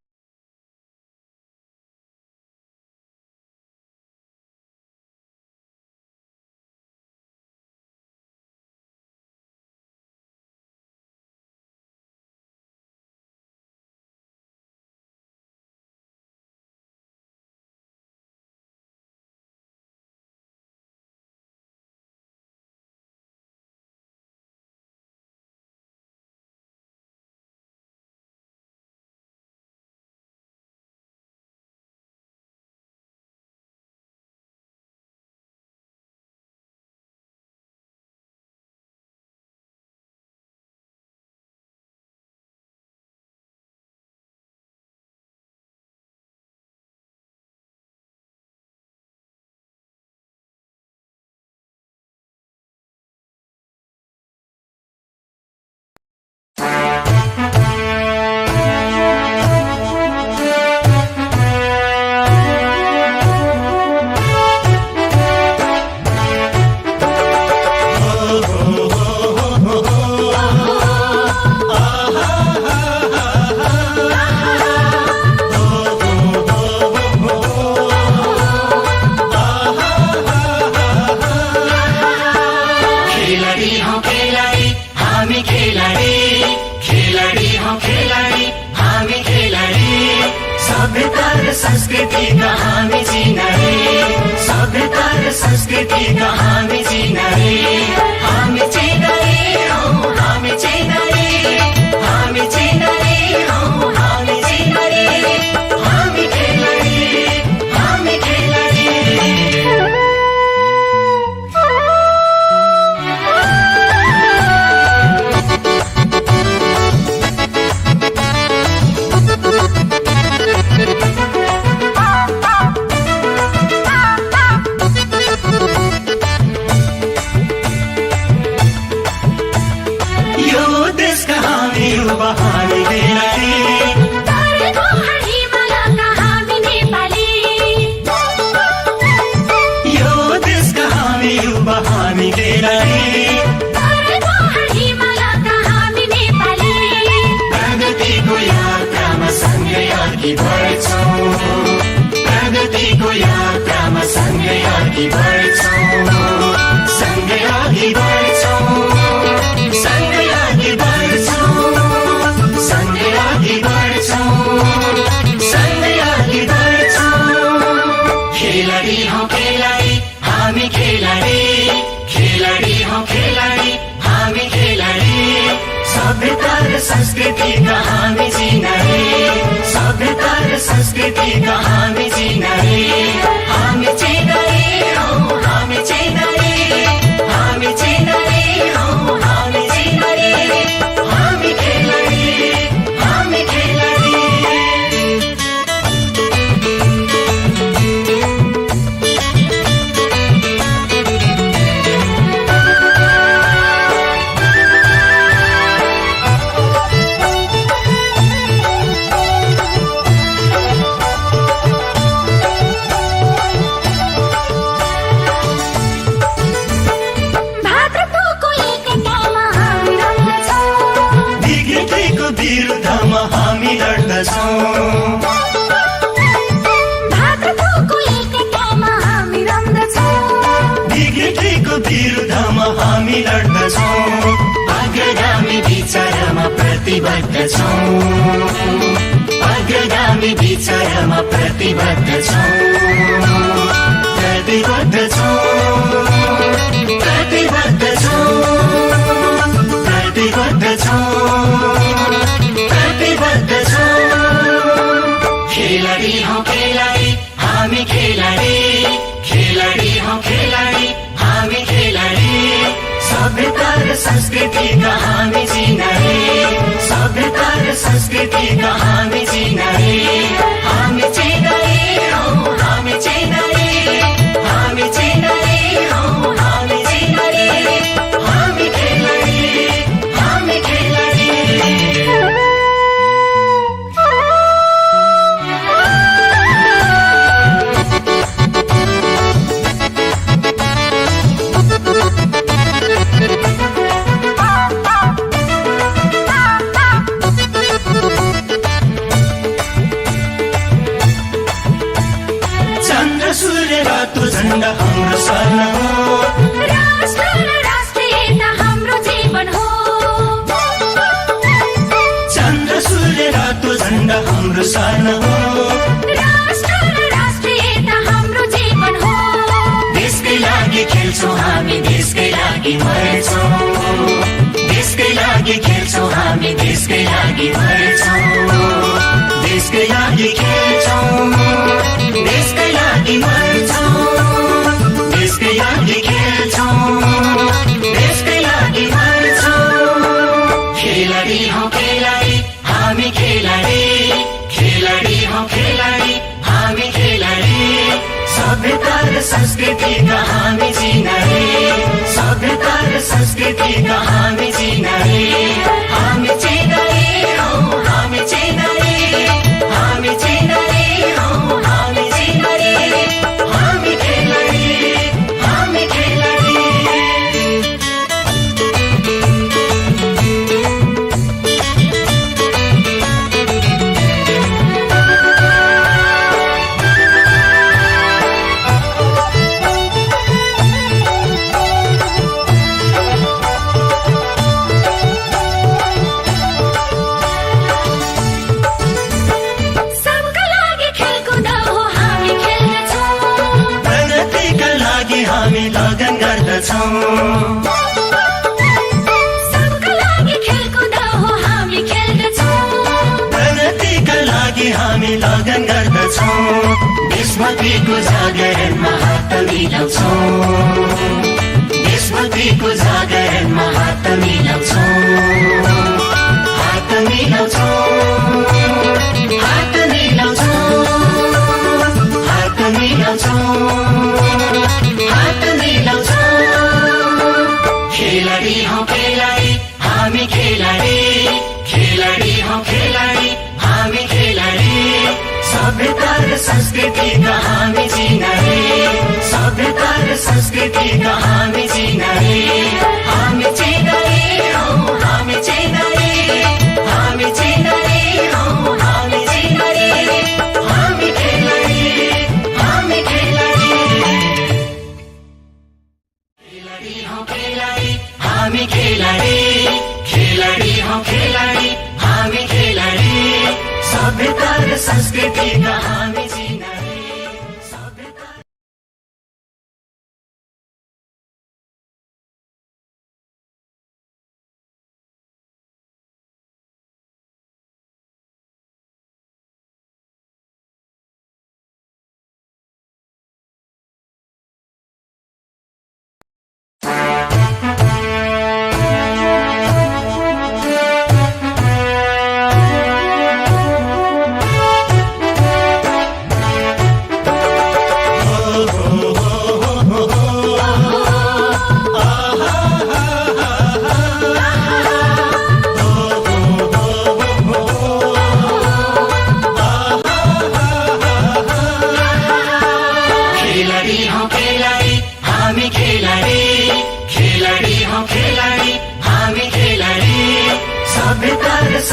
संस्कृति का हामी चिनारे सभ्यता र संस्कृति का हामी चिनारे हामी चिनारे हौ हामी चिनारे हामी चिनारे हौ हामी चिनारे हामी खेलाडी हामी खेलाडी प्रगतिको यात्रामा सँगै अघि बढ्छौं सँगै अघि बढ्छौं सँगै अघि बढ्छौं सँगै अघि बढ्छौं संस्कृति का हामी चिनाए सभ्यता र संस्कृति का हामी चिनाए हामी चिनाए हौ हामी चिनाए हामी चिनाए हौ हामी चिनाए हामी खेलाडी हामी खेलाडी विरुद्धमा हामी लड्दछौँ विकृतिको विरुद्धमा हामी लड्दछौँ अग्रगामी विचारमा प्रतिबद्ध छौँ अग्रगामी विचारमा प्रतिबद्ध छौँ प्रतिबद्ध छौँ प्रतिबद्ध छौँ प्रतिबद्ध छौँ प्रतिबद्ध छौँ खेलाडी हौ खेलाडी हामी खेलाडी खेलाडी हौ खेलाडी हामी खेलाडी सभ्यता र संस्कृतिका हामी चिनाए सभ्यता र संस्कृतिका हामी चिनाए हामी चिनाए हौ हामी चिनाए हामी चिनाए हौ हामी चिनाए हामी खेलाडी हामी खेलाडी चन्द्र सूर्य रातो झण्डा हाम्रो स्वर्ण हो राष्ट्र र राष्ट्रियता हाम्रो जीवन हो चन्द्र सूर्य रातो झण्डा हाम्रो स्वर्ण हो राष्ट्र र राष्ट्रियता हाम्रो जीवन हो देशकै लागि खेल्छौँ हामी देशकै लागि मर्छौँ देशकै लागि खेल्छौँ हामी देशकै लागि मर्छौँ देशकै लागि खेल्छौँ देशकै लागि मर्छौँ देशकै लागि खेल्छौँ देशकै लागि मर्छौँ खेलाडी हौ खेलाडी हामी खेलाडी खेलाडी हौ खेलाडी हामी खेलाडी सभ्यता र संस्कृतिका हामी चिनाए सभ्यता र संस्कृतिका हामी चिनाए हामी चिनाए हौ हामी चिनाए हामी चिनाए हौ हामी चिनाए हामी खेलाडी हामी खेलाडी सबका लागि खेलकुद हो हामी खेल्दछौँ प्रगतिका लागि हामी लगन गर्दछौँ सबका लागि खेलकुद हो हामी खेल्दछौँ प्रगतिका लागि हामी लगन गर्दछौँ देशभक्तिको जागरणमा हात मिलाउँछौँ देशभक्तिको जागरणमा हात मिलाउँछौँ हात मिलाउँछौँ हात मिलाउँछौँ हात मिलाउँछौँ हात मिलाउँछौँ खेलाडी हौ खेलाडी हामी खेलाडी खेलाडी हौ खेलाडी हामी खेलाडी सभ्यता र संस्कृतिका हामी चिनाए सभ्यता र संस्कृतिका हामी चिनाए हामी चिनाए हौ हामी चिनाए हामी चिनाए हौ हामी चिनाए हामी खेलाडी हामी खेलाडी खेलाडी हौ खेलाडी हामी खेलाडी खेलाडी हौ खेलाडी हामी खेलाडी सभ्यता र संस्कृतिका हामी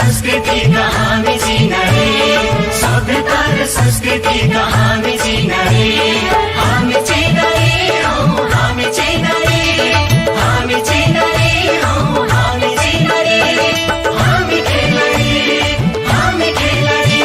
संस्कृतिका हामी चिनाए सभ्यता र संस्कृतिका हामी चिनाए हामी चिनाए हौ हामी चिनाए हामी चिनाए हौ हामी चिनाए हामी खेलाडी हामी खेलाडी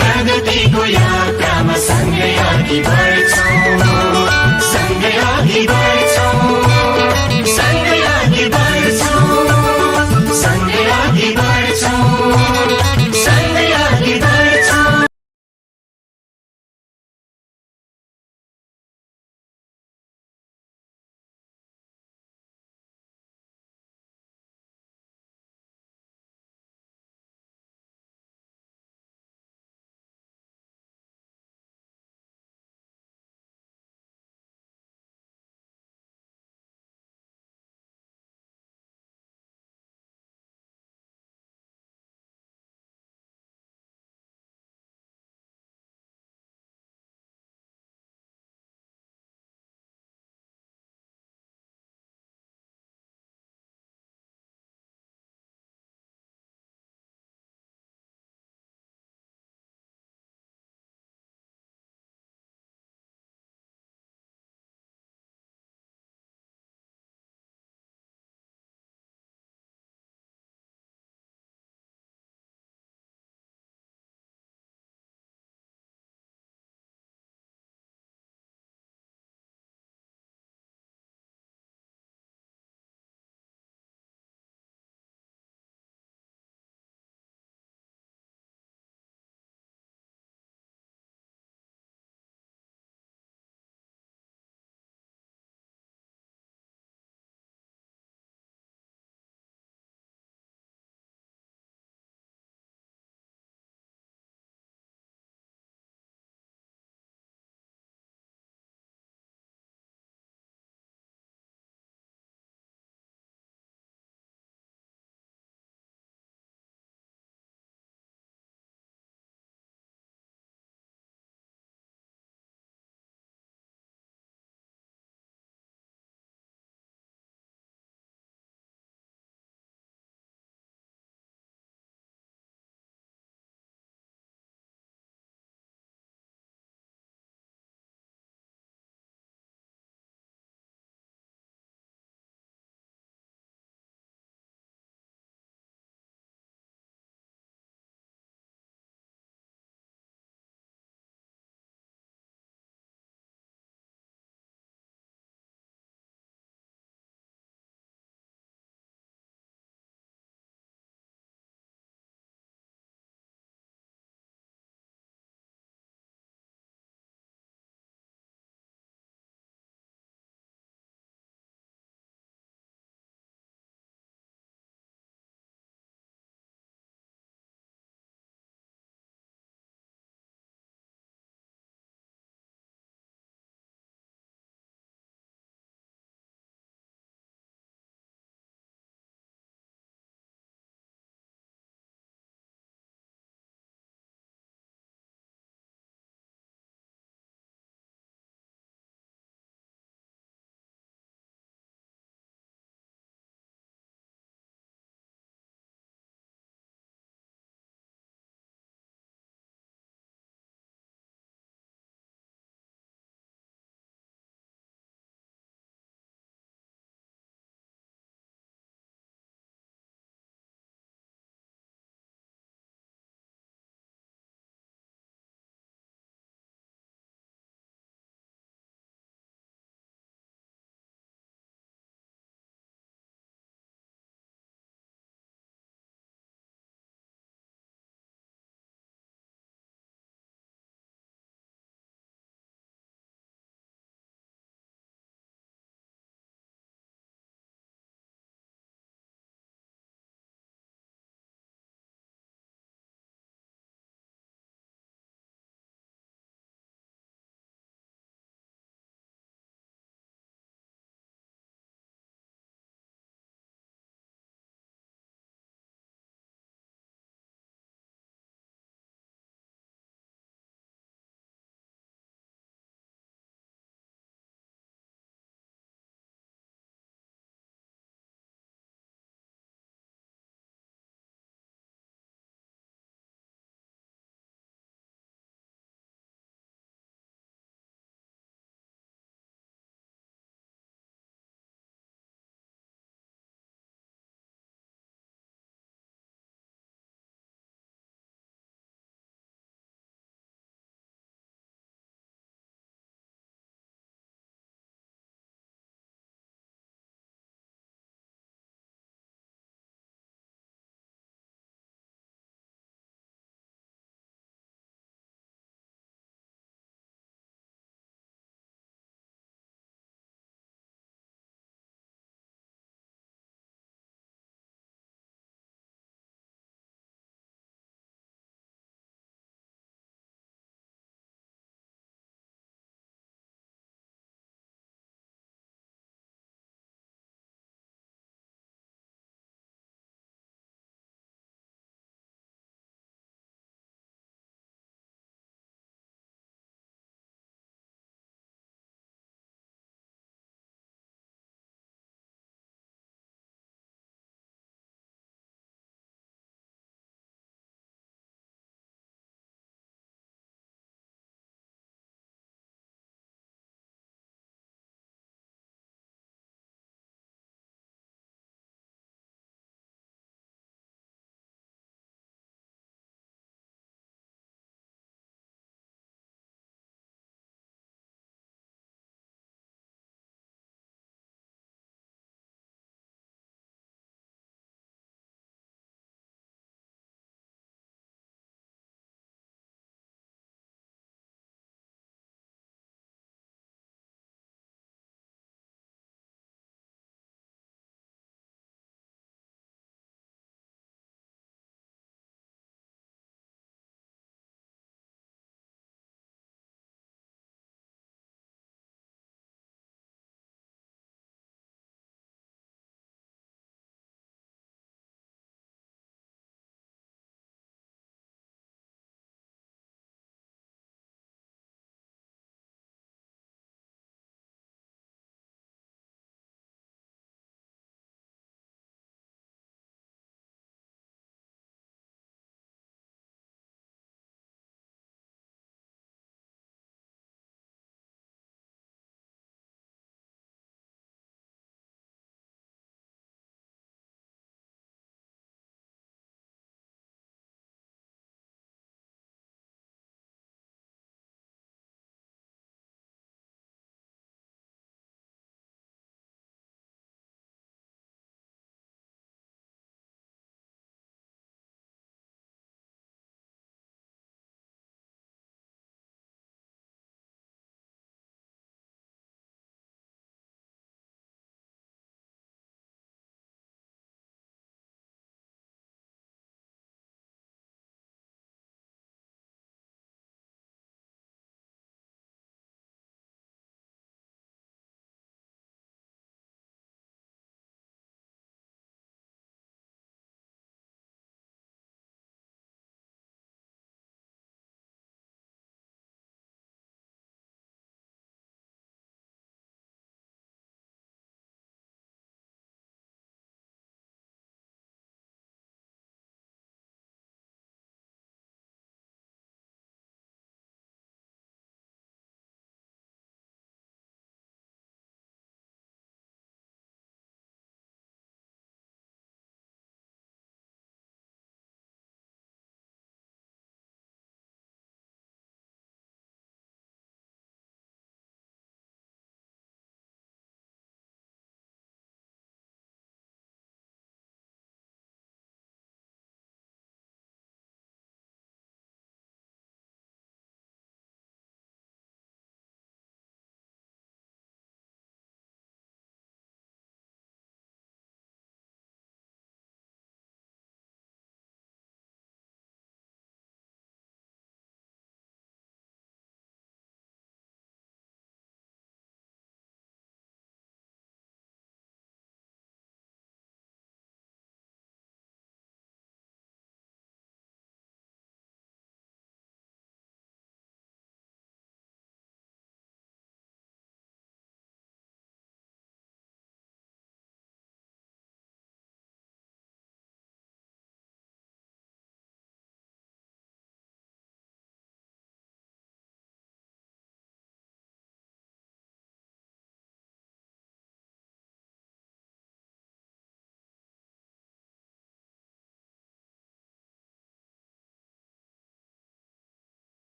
प्रगतिको यात्रामा सँगै अघि बढ्छौँ सँगै अघि बढ्छौँ सँगै अघि बढ्छौँ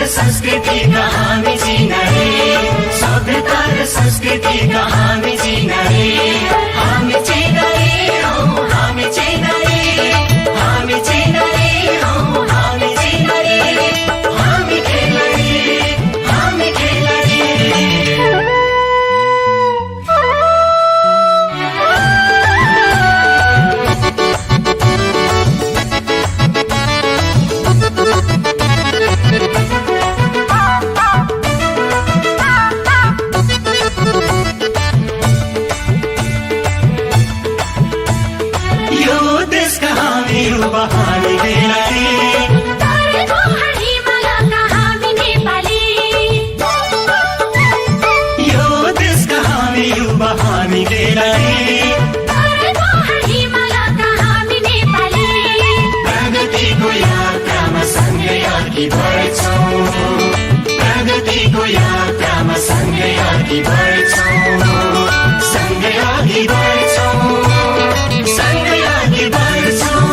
संस्कृति का हामी चिनाए सभ्यता र संस्कृति का हामी चिनाए हामी चिनाए हौ हामी चिनाए हामी चिनाए हौ हामी चिनाए हामी खेलाडी हामी खेलाडी यो देशका हामी युवा हामी खेलाडी तरेको हिमालयका हामी नेपाली यो देशका हामी युवा हामी खेलाडी तरेको हिमालयका हामी नेपाली प्रगतिको यात्रामा सँगै अघि बढ्छौँ प्रगतिको यात्रामा सँगै अघि बढ्छौँ सँगै अघि बढ्छौँ सँगै अघि बढ्छौँ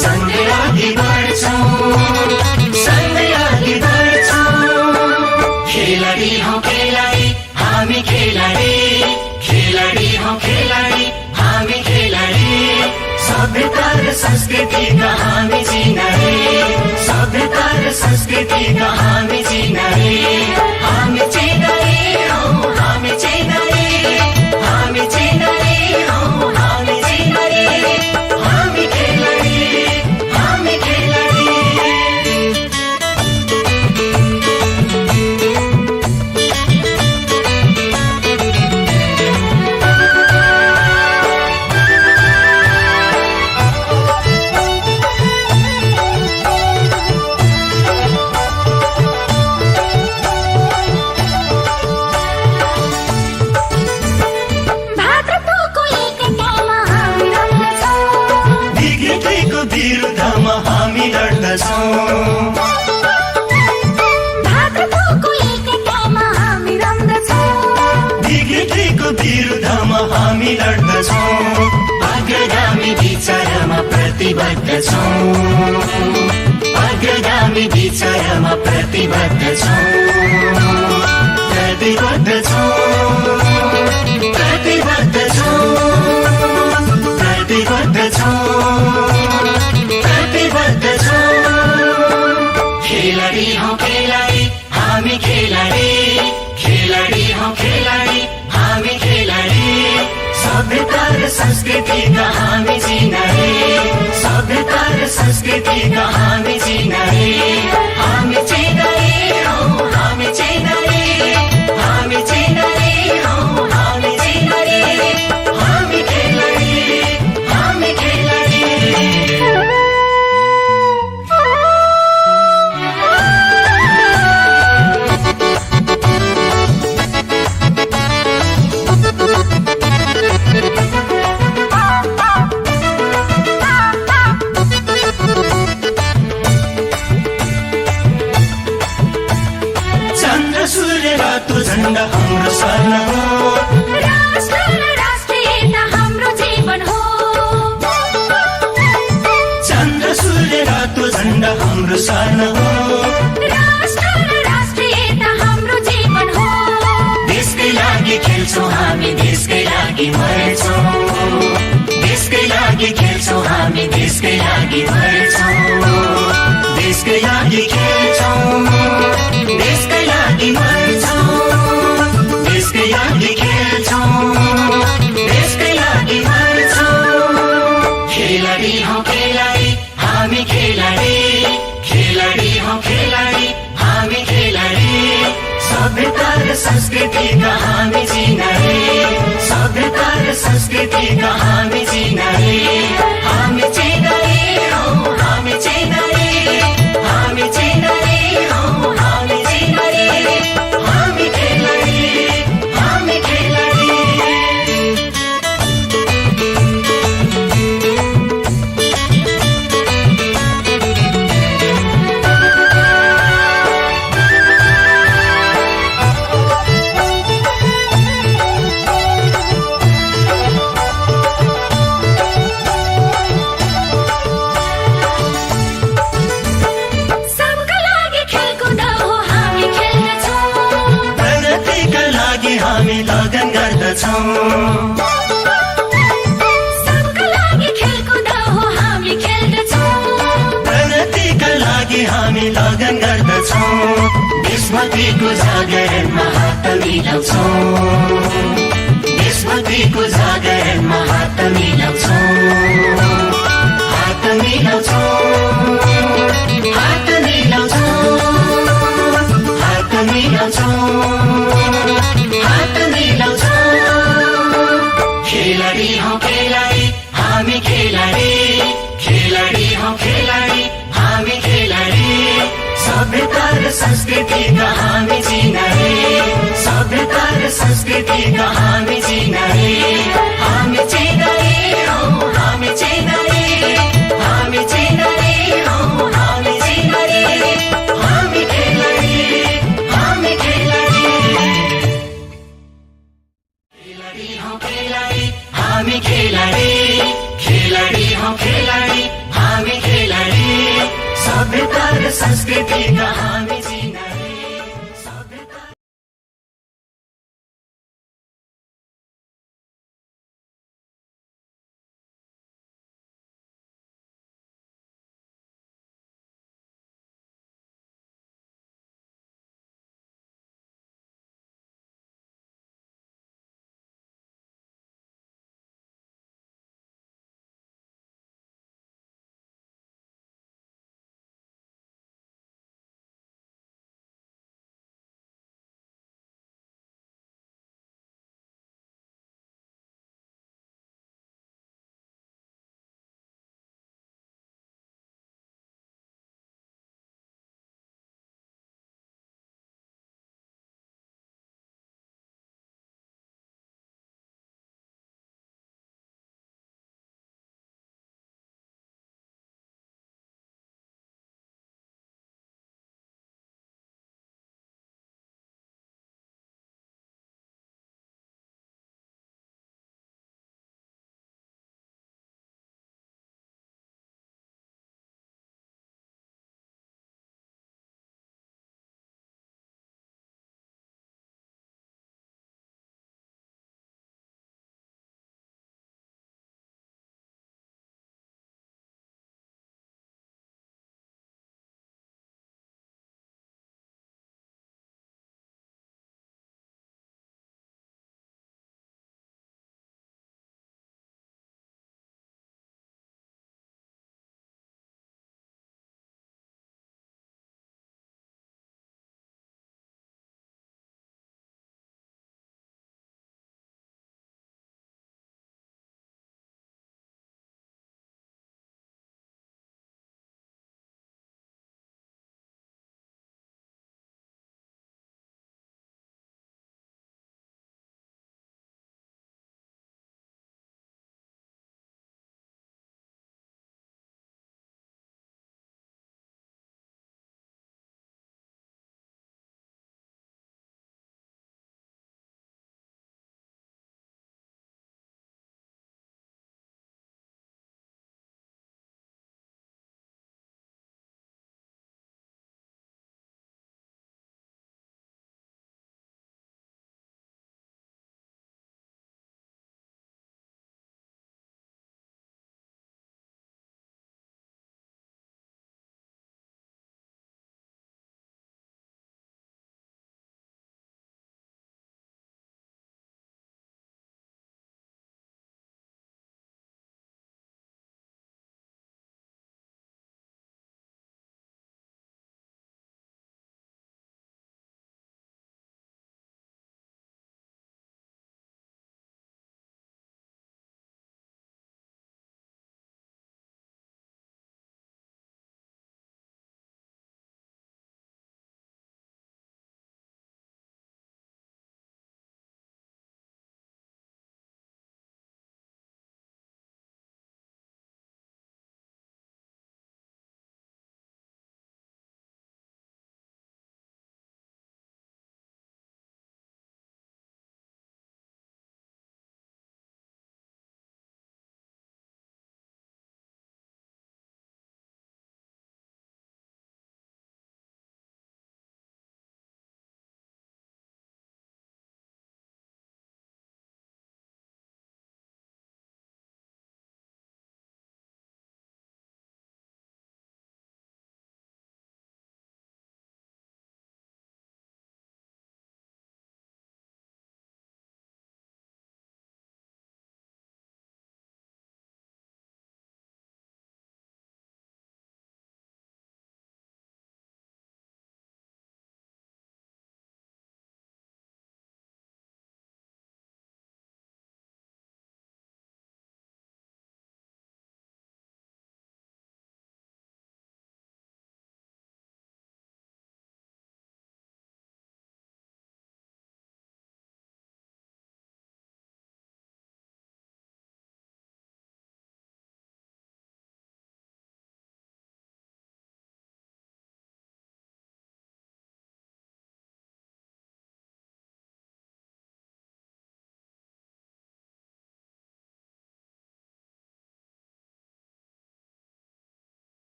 सँगै अघि बढ्छौँ सँगै अघि बढ्छौँ खेलाडी हौ खेलाडी हामी खेलाडी खेलाडी हौ खेलाडी हामी खेलाडी सभ्यता र संस्कृतिका हामी चिनाए सभ्यता र संस्कृतिका हामी चिनाए हामी चिनाए हौ हामी चिनाए हामी चिनाए हौ हामी चिनाए हामी खेलाडी हामी खेलाडी भातृत्वको एकतामा हामी रम्दछौँ विकृतिको विरुद्धमा हामी लड्दछौँ भातृत्वको एकतामा हामी रम्दछौँ विकृतिको विरुद्धमा हामी लड्दछौँ अग्रगामी विचारमा प्रतिबद्ध छौँ अग्रगामी विचारमा प्रतिबद्ध छौँ प्रतिबद्ध छौँ प्रतिबद्ध छौँ प्रतिबद्ध छौँ प्रतिबद्ध छौँ खेलाडी हौ खेलाडी हामी खेलाडी खेलाडी हौ खेलाडी हामी खेलाडी सभ्यता र संस्कृतिका हामी चिनाए सभ्यता र संस्कृतिका हामी चिनाए हामी चिनाए हौ हामी चिनाए हामी चिनाए हौ हामी चिनाए हामी खेलाडी हामी खेलाडी चन्द्र सूर्य रातो झण्डा हाम्रो स्वर्ण हो राष्ट्र र राष्ट्रियता हाम्रो जीवन हो चन्द्र सूर्य रातो झण्डा हाम्रो स्वर्ण हो राष्ट्र र राष्ट्रियता हाम्रो जीवन हो देशकै लागि खेल्छौँ हामी देशकै लागि मर्छौँ देशकै लागि खेल्छौँ हामी देशकै लागि मर्छौँ देशकै लागि खेल्छौँ देशकै लागि मर्छौँ देशकै लागि खेल्छौँ देशकै लागि मर्छौँ खेलाडी हौ खेलाडी हामी खेलाडी खेलाडी हौ खेलाडी हामी खेलाडी सभ्यता र संस्कृतिका हामी चिनाए सभ्यता र संस्कृतिका हामी चिनाए हामी चिनाए हौ हामी चिनाए हामी चिनाए हौ हामी चिनाए हामी खेलाडी हामी खेलाडी हामी लगन गर्दछौँ सबका लागि खेलकुद हो हामी खेल्दछौँ प्रगतिका लागि हामी लगन गर्दछौँ देशभक्तिको जागरणमा हात मिलाउँछौँ देशभक्तिको जागरणमा हात मिलाउँछौँ हात मिलाउँछौँ हात मिलाउँछौँ हात मिलाउँछौँ हात मिलाउँछौँ खेलाडी हौ खेलाडी हामी खेलाडी खेलाडी हौ खेलाडी हामी खेलाडी सभ्यता र संस्कृतिका हामी चिनारी सभ्यता र संस्कृतिका हामी चिनारी हामी चिनारी हौ हामी चिनारी हामी चिनारी हौ हामी चिनारी हामी खेलाडी हामी खेलाडी खेलाडी हौ खेलाडी हामी खेलाडी खेलाडी हौ खेलाडी हामी खेलाडी सभ्यता र संस्कृतिका हामी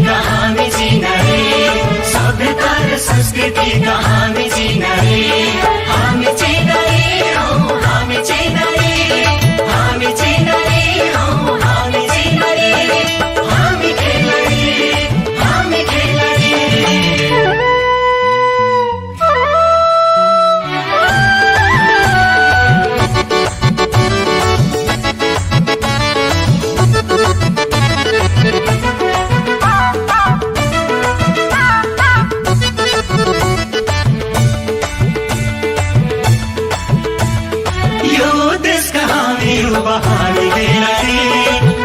का हामी चिना रे सभ्यता र संस्कृति का हामी चिना रे हामी चिना रे हौ हामी चिना रे हामी चिना रे हौ हामी चिना रे हामी खेलाडी हामी खेलाडी यो देशका हामी युवा हामी खेलाडी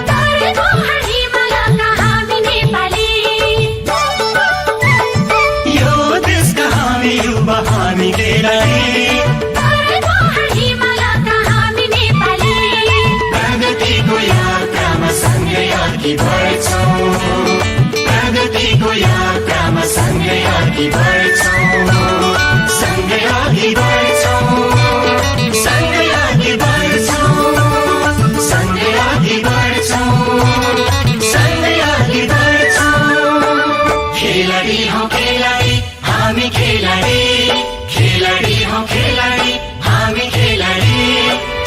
तरेको हिमालयका हामी नेपाली यो देशका हामी युवा हामी खेलाडी तरेको हिमालयका हामी नेपाली प्रगतिको यात्रामा सँगै अघि बढ्छौँ प्रगतिको यात्रामा सँगै अघि बढ्छौँ सँगै अघि बढ्छौँ सँगै अघि बढ्छौँ सँगै अघि बढ्छौँ सँगै अघि बढ्छौँ खेलाडी हौ खेलाडी हामी खेलाडी खेलाडी हौ खेलाडी हामी खेलाडी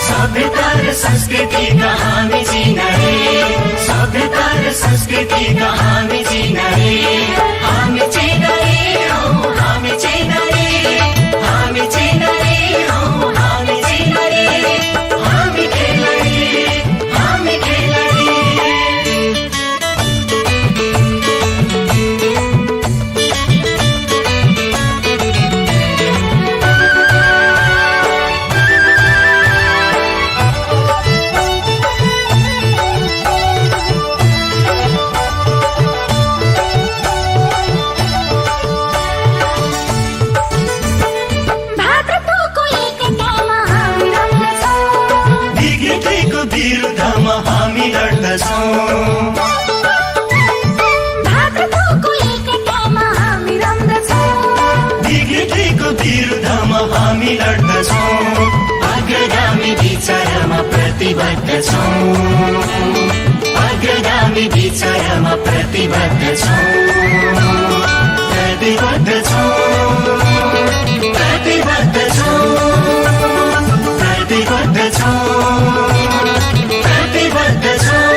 सभ्यता र संस्कृतिका हामी चिना रे सभ्यता र संस्कृतिका हामी चिना रे हामी चिना रे हौ हामी चिना रे हामी चिना रे हौ हामी चिना रे हामी खेलाडी हामी खेलाडी भातृत्वको एकतामा हामी रम्दछौँ विकृतिको विरुद्धमा हामी लड्दछौँ भातृत्वको एकतामा हामी रम्दछौँ विकृतिको विरुद्धमा हामी लड्दछौँ अग्रगामी विचारमा प्रतिबद्ध छौँ अग्रगामी विचारमा प्रतिबद्ध छौँ प्रतिबद्ध छौँ प्रतिबद्ध छौँ प्रतिबद्ध छौँ प्रतिबद्ध छौँ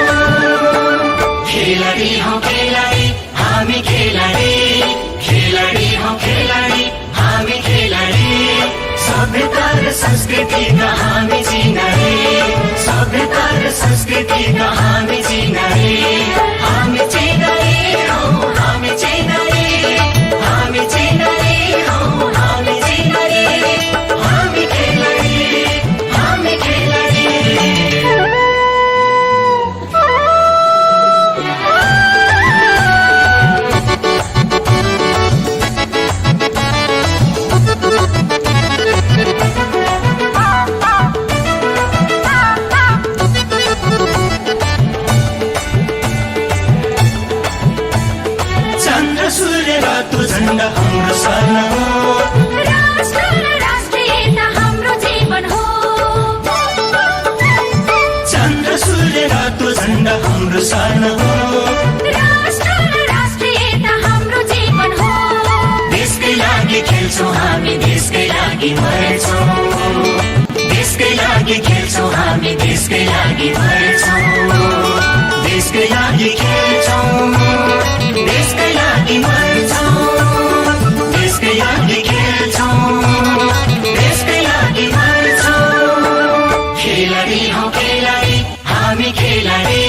खेलाडी हौ खेलाडी हामी खेलाडी खेलाडी हौ खेलाडी हामी खेलाडी सभ्यता र संस्कृतिका हामी चिना रे सभ्यता र संस्कृतिका हामी चिना रे हामी चिना रे हौ हामी चिना रे हामी चिना रे हौ हामी चिना रे हामी खेलाडी हामी खेलाडी चन्द्र सूर्य रातो झण्डा हाम्रो स्वर्ण हो राष्ट्र र राष्ट्रियता हाम्रो जीवन हो चन्द्र सूर्य रातो झण्डा हाम्रो स्वर्ण हो राष्ट्र र राष्ट्रियता हाम्रो जीवन हो देशकै लागि खेल्छौँ हामी देशकै लागि मर्छौँ देशकै लागि खेल्छौँ हामी देशकै लागि मर्छौँ देशकै लागि खेल्छौँ देशकै लागि मर्छौँ देशकै लागि खेल्छौँ देशकै लागि मर्छौँ खेलाडी हौ खेलाडी हामी खेलाडी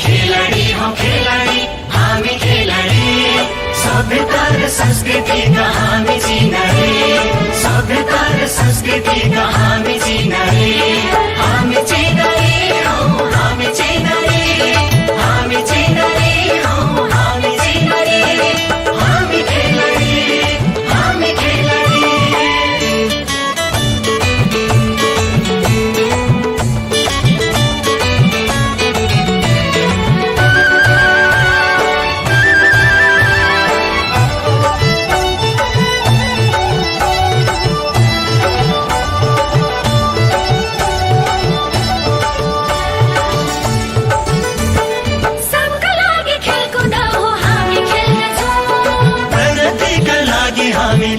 खेलाडी हौ खेलाडी हामी खेलाडी सभ्यता र संस्कृतिका हामी चिना रे सभ्यता र संस्कृतिका हामी चिना रे हामी चिना रे हौ हामी चिना रे हामी चिना रे हौ हामी चिना रे हामी खेलाडी हामी खेलाडी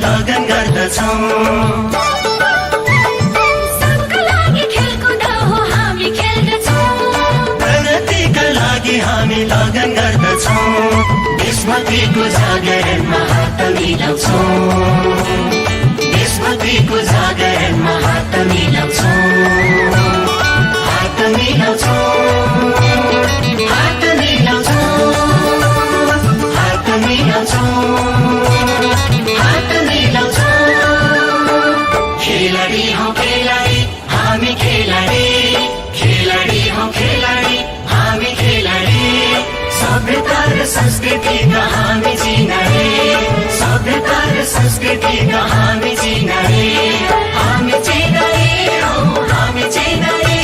लगन गर्दछौँ सबका लागि खेलकुद हो हामी खेल्दछौँ प्रगतिका लागि हामी लगन गर्दछौँ देशभक्तिको जागरणमा हात मिलाउँछौँ देशभक्तिको जागरणमा हात मिलाउँछौँ हात मिलाउँछौँ हात मिलाउँछौँ हात मिलाउँछौँ हात मिलाउँछौँ खेलाडी हौ खेलाडी हामी खेलाडी खेलाडी हौ खेलाडी हामी खेलाडी सभ्यता र संस्कृतिका हामी चिनारी सभ्यता र संस्कृतिका हामी चिनारी हामी चिनारी हौ हामी चिनारी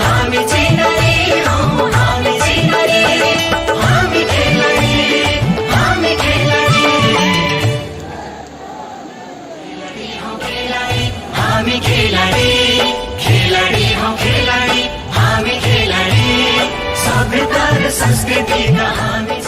हामी चिनारी हौ हामी चिनारी हामी खेलाडी हामी खेलाडी हामी खेलाडी खेलाडी हौ खेलाडी हामी खेलाडी सभ्यता र संस्कृतिका हामी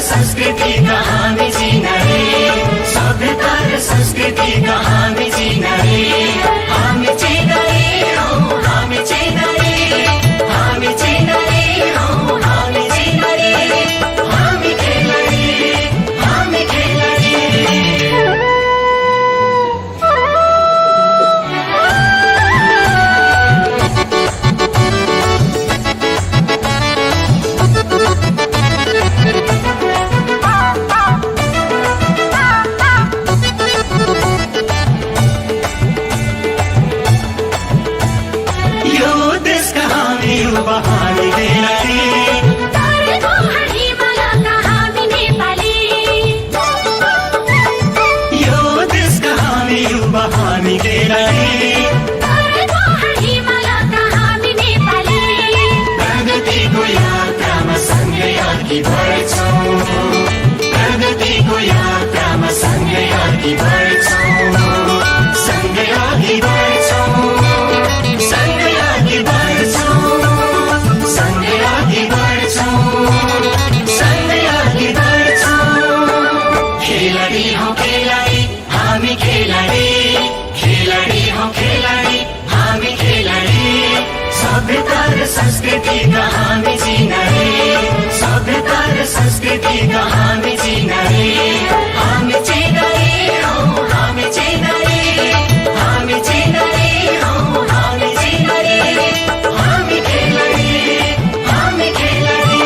संस्कृतिका हामी चिनारी सभ्यता र संस्कृतिका हामी चिनारी हामी चिनारी हौ हामी चिनारी हामी चिनारी हौ हामी चिनारी हामी खेलाडी हामी खेलाडी प्रगतिको यात्रामा सँगै अघि बढ्छौँ सँगै अघि बढ्छौँ सँगै अघि बढ्छौँ सँगै अघि बढ्छौँ सँगै अघि बढ्छौँ खेलाडी हौ खेलाडी हामी खेलाडी खेलाडी हौ खेलाडी हामी खेलाडी सभ्यता र संस्कृतिका हामी चिनारी सभ्यता र संस्कृतिका हामी चिनारी हामी चिनारी हौ हामी चिनारी हामी चिनारी हौ हामी चिनारी हामी खेलाडी हामी खेलाडी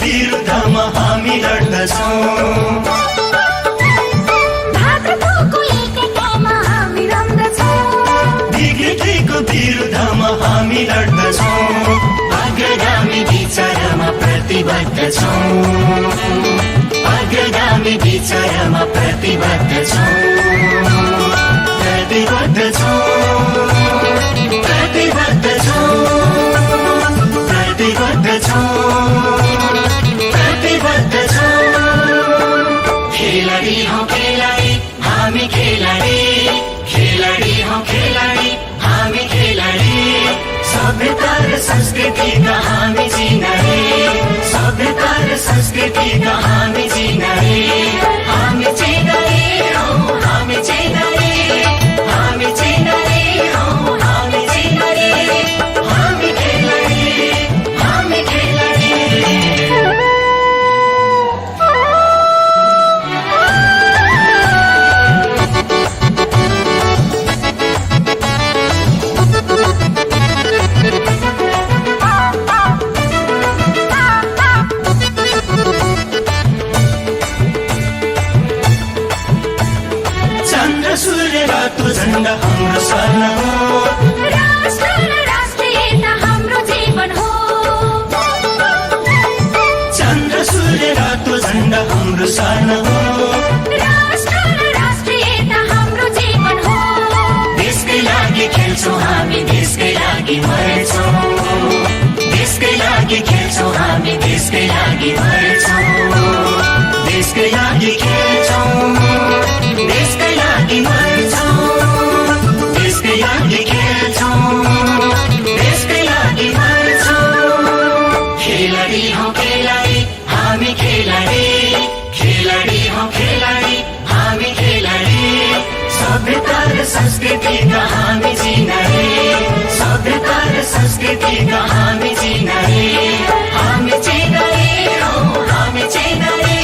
विरुद्धमा हामी लड्दछौँ विकृतिको विरुद्धमा हामी लड्दछौँ अग्रगामी विचारमा प्रतिबद्ध छौँ अग्रगामी विचारमा प्रतिबद्ध छौँ प्रतिबद्ध छौँ प्रतिबद्ध छौँ प्रतिबद्ध छौँ प्रतिबद्ध छौँ खेलाडी हौ खेलाडी हामी खेलाडी खेलाडी हौ खेलाडी हामी खेलाडी सभ्यता र संस्कृतिका हामी चिनारी सभ्यता र संस्कृतिका हामी चिनारी हामी चिनारी हौ हामी चिनारी हामी चिनारी हौ हामी चिनारी हामी खेलाडी हामी खेलाडी सूर्य रातो झण्डा हाम्रो स्वर्ण हो राष्ट्र र राष्ट्रियता हाम्रो जीवन हो चन्द्र सूर्य रातो झण्डा हाम्रो स्वर्ण हो राष्ट्र र राष्ट्रियता हाम्रो जीवन हो देशकै लागि खेल्छौँ हामी देशकै लागि मर्छौँ देशकै लागि खेल्छौँ हामी देशकै लागि मर्छौँ देशकै लागि खेल्छौँ देशकै लागि मर्छौँ देशकै लागि खेल्छौँ देशकै लागि मर्छौँ खेलाडी हौ खेलाडी हामी खेलाडी खेलाडी हौ खेलाडी हामी खेलाडी सभ्यता र संस्कृतिका हामी चिनारी सभ्यता र संस्कृतिका हामी चिनारी हामी चिनारी हौ हामी चिनारी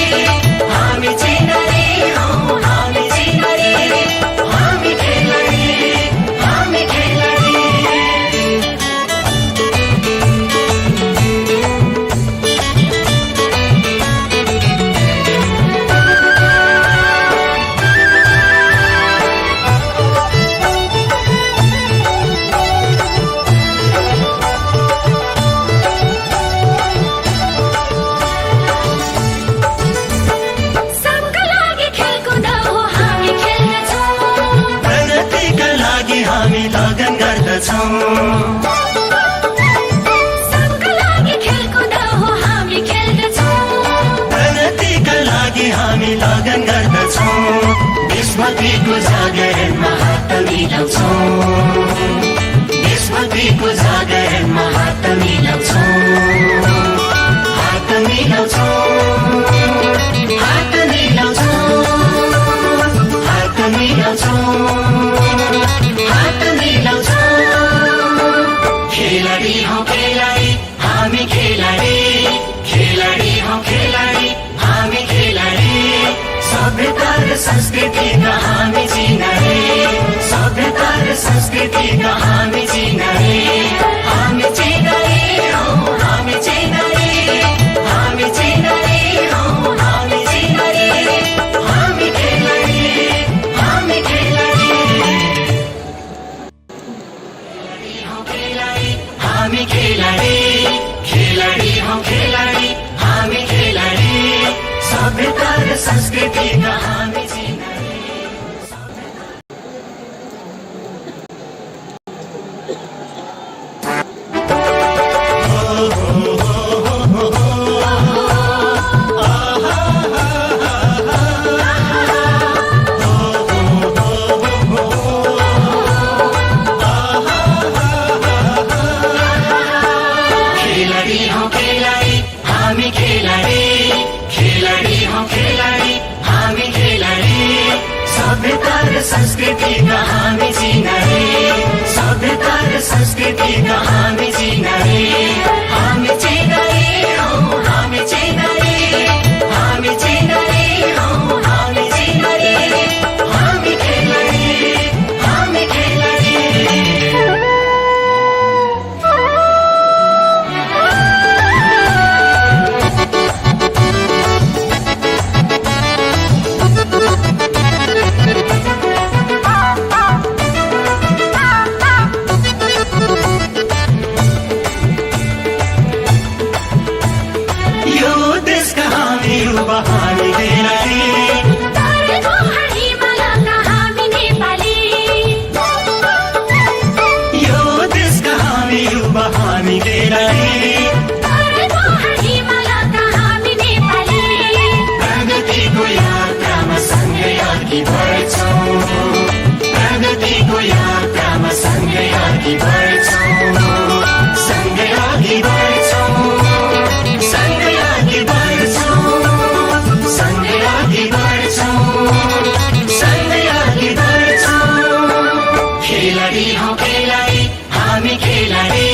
हामी चिनारी हौ हामी चिनारी हामी खेलाडी हामी खेलाडी सबका लागि खेलकुद हो हामी खेल्दछौँ प्रगतिका लागि हामी लगन गर्दछौँ सबका लागि खेलकुद हो हामी खेल्दछौँ प्रगतिका लागि हामी लगन गर्दछौँ देशभक्तिको जागरणमा हात मिलाउँछौँ देशभक्तिको जागरणमा हात मिलाउँछौँ हात मिलाउँछौँ हात मिलाउँछौँ हात मिलाउँछौँ हात मिलाउँछौँ खेलाडी हौ खेलाडी हामी खेलाडी खेलाडी हौ खेलाडी हामी खेलाडी सभ्यता र संस्कृतिका हामी चिनारी सभ्यता र संस्कृतिका हामी चिनारी हामी चिनारी हौ हामी चिनारी हामी चिनारी हौ हामी चिनारी हामी खेलाडी हामी खेलाडी हामी खेलाडी खेलाडी हौ खेलाडी हामी खेलाडी सभ्यता र संस्कृतिका हामी चिनारी खेलाडी हौ खेलाडी हामी खेलाडी खेलाडी हौ खेलाडी हामी खेलाडी सभ्यता र संस्कृतिका हामी चिनारी सभ्यता र संस्कृतिका हामी चिनारी हामी चिनारी हौ हामी चिनारी हामी चिनारी हौ हामी चिनारी हामी खेलाडी हामी खेलाडी हामी युवा हामी खेलाडी प्रगतिको यात्रामा सँगै अघि बढ्छौँ प्रगतिको यात्रामा सँगै अघि बढ्छौँ सँगै अघि बढ्छौँ सँगै अघि बढ्छौँ सँगै अघि बढ्छौँ सँगै अघि बढ्छौँ खेलाडी हौ खेलाडी हामी खेलाडी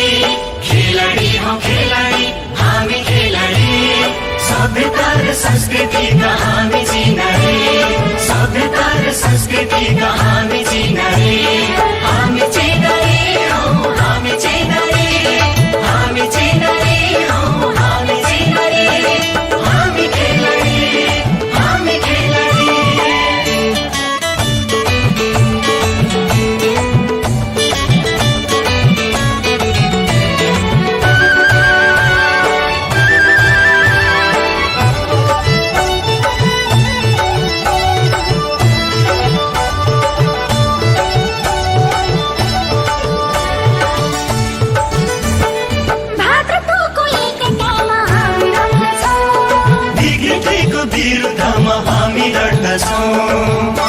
खेलाडी हौ खेलाडी हामी खेलाडी सभ्यता र संस्कृतिका हामी चिनारी सभ्यता र संस्कृतिका हामी चिनारी हामी चिनारी हौ हामी चिनारी हामी चिनारी हौ हामी चिनारी हामी खेलाडी हामी खेलाडी विरुद्धमा हामी लड्दछौँ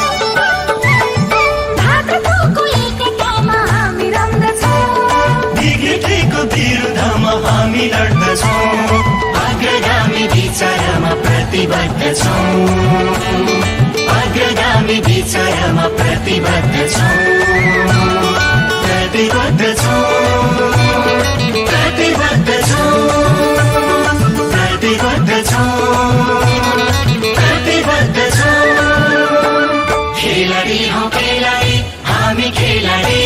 विकृतिको विरुद्धमा हामी लड्दछौँ अग्रगामी विचारमा प्रतिबद्ध छौँ अग्रगामी विचारमा प्रतिबद्ध छौँ प्रतिबद्ध छौँ प्रतिबद्ध छौँ प्रतिबद्ध छौँ खेलाडी हौ खेलाडी हामी खेलाडी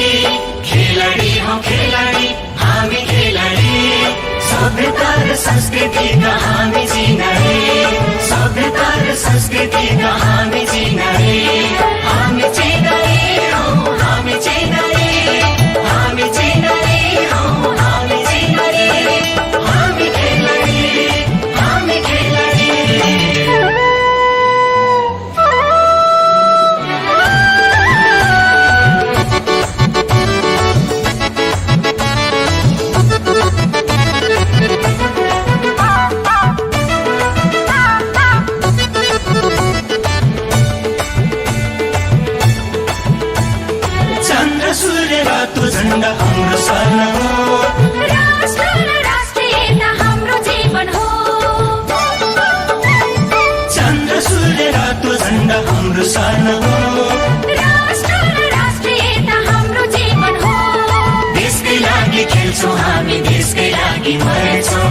खेलाडी हौ खेलाडी हामी खेलाडी सभ्यता र संस्कृतिका हामी चिनारी सभ्यता र संस्कृतिका हामी चिनारी हामी चिनारी हौ हामी चिनारी हामी चिनारी हौ हामी चिनारी हामी खेलाडी हामी खेलाडी झण्डा हाम्रो स्वर्ण हो राष्ट्र र राष्ट्रियता हाम्रो जीवन हो चन्द्र सूर्य रातो झण्डा हाम्रो स्वर्ण हो राष्ट्र र राष्ट्रियता हाम्रो जीवन हो देशकै लागि खेल्छौँ हामी देशकै लागि मर्छौँ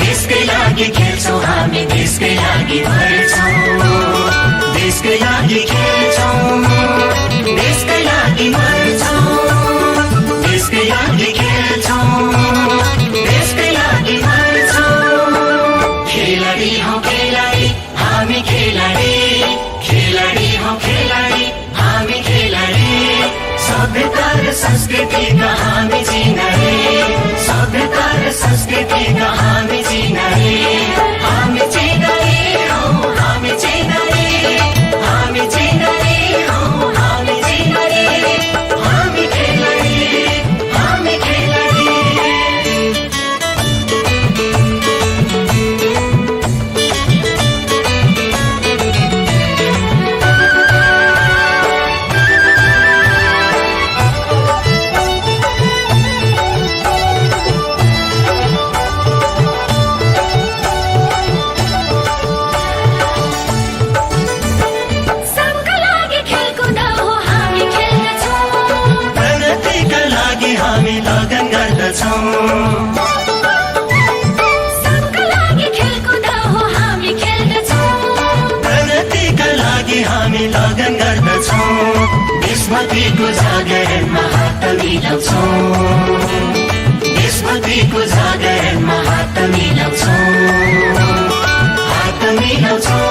देशकै लागि खेल्छौँ हामी देशकै लागि मर्छौँ देशकै लागि खेल्छौँ देशकै लागि मर्छौँ देशकै लागि खेल्छौँ देशकै लागि मर्छौँ खेलाडी हौ खेलाडी हामी खेलाडी खेलाडी हौ खेलाडी हामी खेलाडी सभ्यता र संस्कृतिका हामी चिनारी सभ्यता र संस्कृतिका हामी चिनारी हामी चिनारी हौ हामी चिनारी हामी चिनारी हौ हामी चिनारी हामी खेलाडी हामी खेलाडी सबका लागि खेलकुद हो हामी खेल्दछौँ प्रगतिका लागि हामी लगन गर्दछौँ देशभक्तिको जागरणमा हात मिलाउँछौँ देशभक्तिको जागरणमा हात मिलाउँछौँ हात मिलाउँछौँ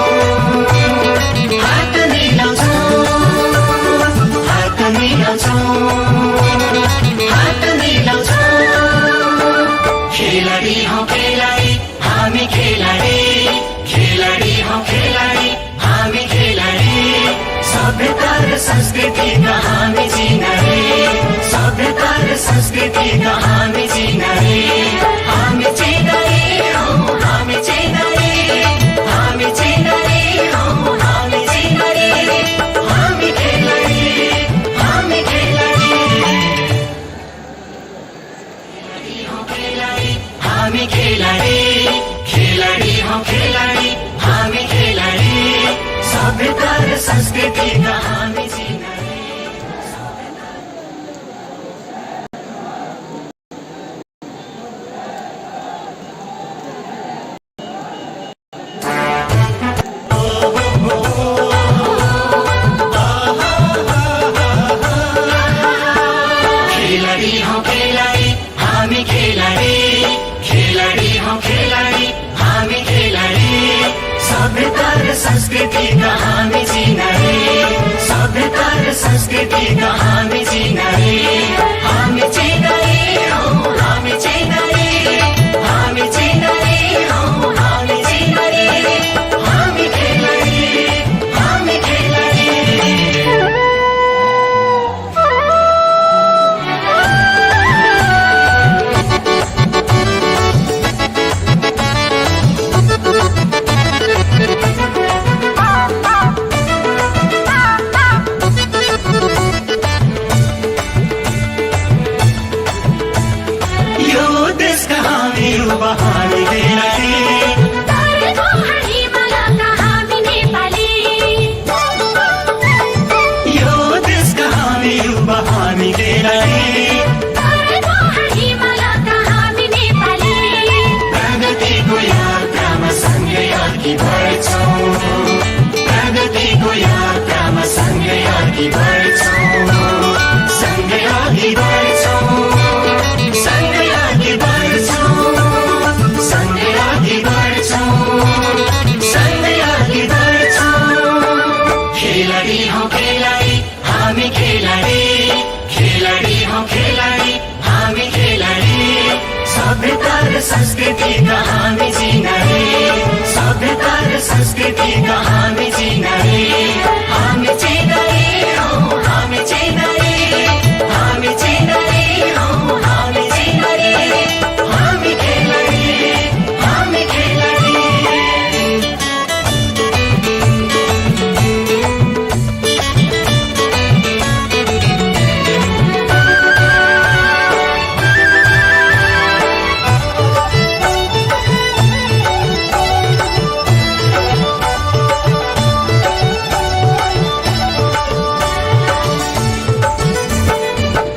हात मिलाउँछौँ हात मिलाउँछौँ हात मिलाउँछौँ खेलाडी हौ खेलाडी हामी खेलाडी खेलाडी हौ खेलाडी हामी खेलाडी सभ्यता र संस्कृतिका हामी चिनारी सभ्यता र संस्कृति संस्कृतिका हामी चिनारी हामी चिनारी हौ हामी चिनारी हामी चिनारी हौ हामी चिनारी हामी खेलाडी हामी खेलाडी हामी खेलाडी खेलाडी हौ खेलाडी हामी खेलाडी सभ्यता र संस्कृतिका हामी चिनारी खेलाडी हौ खेलाडी हामी खेलाडी खेलाडी हौ खेलाडी हामी खेलाडी सभ्यता र संस्कृतिका हामी चिनारी सभ्यता र संस्कृतिका हामी चिनारी हामी चिनारी हौ हामी चिनारी हामी चिनारी हौ हामी चिनारी हामी खेलाडी हामी खेलाडी यो देशका हामी युवा हामी खेलाडी तरेको हिमालयका हामी नेपाली यो देशका हामी युवा हामी खेलाडी तरेको हिमालयका हामी नेपाली प्रगतिको यात्रामा सँगै अघि बढ्छौँ प्रगतिको यात्रामा सँगै अघि बढ्छौँ सँगै अघि बढ्छौँ सँगै अघि बढ्छौँ सँगै अघि बढ्छौँ सँगै अघि बढ्छौँ खेलाडी हौ खेलाडी हामी खेलाडी खेलाडी हौ खेलाडी हामी खेलाडी सभ्यता र संस्कृतिका हामी चिनारी सभ्यता र संस्कृतिका हामी चिनारी हामी चिनारी हौ हामी चिनारी हामी चिनारी हौ हामी चिनारी हामी खेलाडी हामी खेलाडी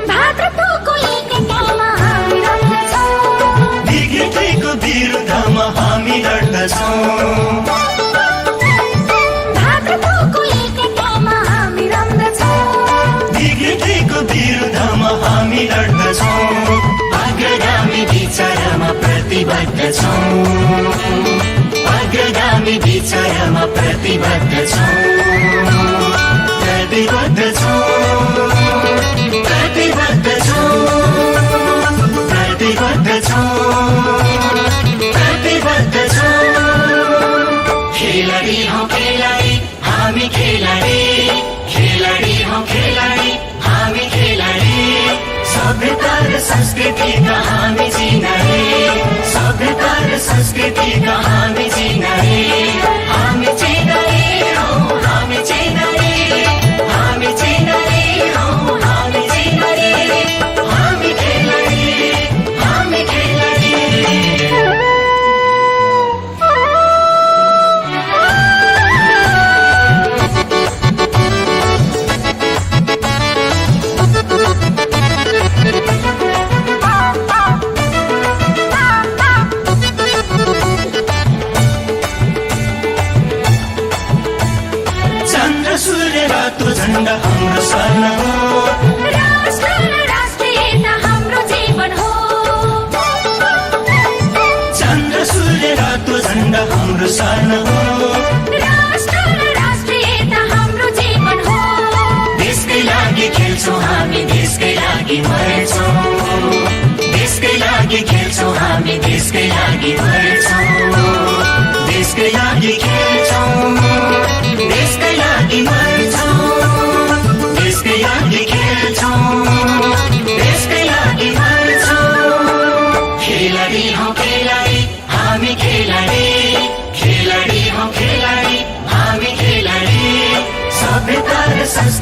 भातृत्वको एकतामा हामी रम्दछौँ विकृतिको विरुद्धमा हामी लड्दछौँ भातृत्वको एकतामा हामी रम्दछौँ विकृतिको विरुद्धमा हामी लड्दछौँ अग्रगामी विचारमा प्रतिबद्ध छौँ अग्रगामी विचारमा प्रतिबद्ध छौँ प्रतिबद्ध छौँ प्रतिबद्ध छौँ प्रतिबद्ध छौँ प्रतिबद्ध छौँ खेलाडी हौ खेलाडी हामी खेलाडी खेलाडी हौ खेलाडी हामी खेलाडी सभ्यता र संस्कृतिका हामी चिनारी सभ्यता र संस्कृतिका हामी चिनारी हामी चिनारी हौ हामी चिनारी हामी चिनारी हौ हामी चिनारी हामी खेलाडी हामी खेलाडी चन्द्र सूर्य रातो झण्डा हाम्रो स्वर्ण हो राष्ट्र र राष्ट्रियता हाम्रो जीवन हो चन्द्र सूर्य रातो झण्डा हाम्रो स्वर्ण हो राष्ट्र र राष्ट्रियता हाम्रो जीवन हो देशकै लागि खेल्छौँ हामी देशकै लागि मर्छौँ देशकै लागि खेल्छौँ हामी देशकै लागि मर्छौँ देशकै लागि खेल्छौँ देशकै लागि मर्छौँ देशकै लागि खेल्छौँ देशकै लागि मर्छौँ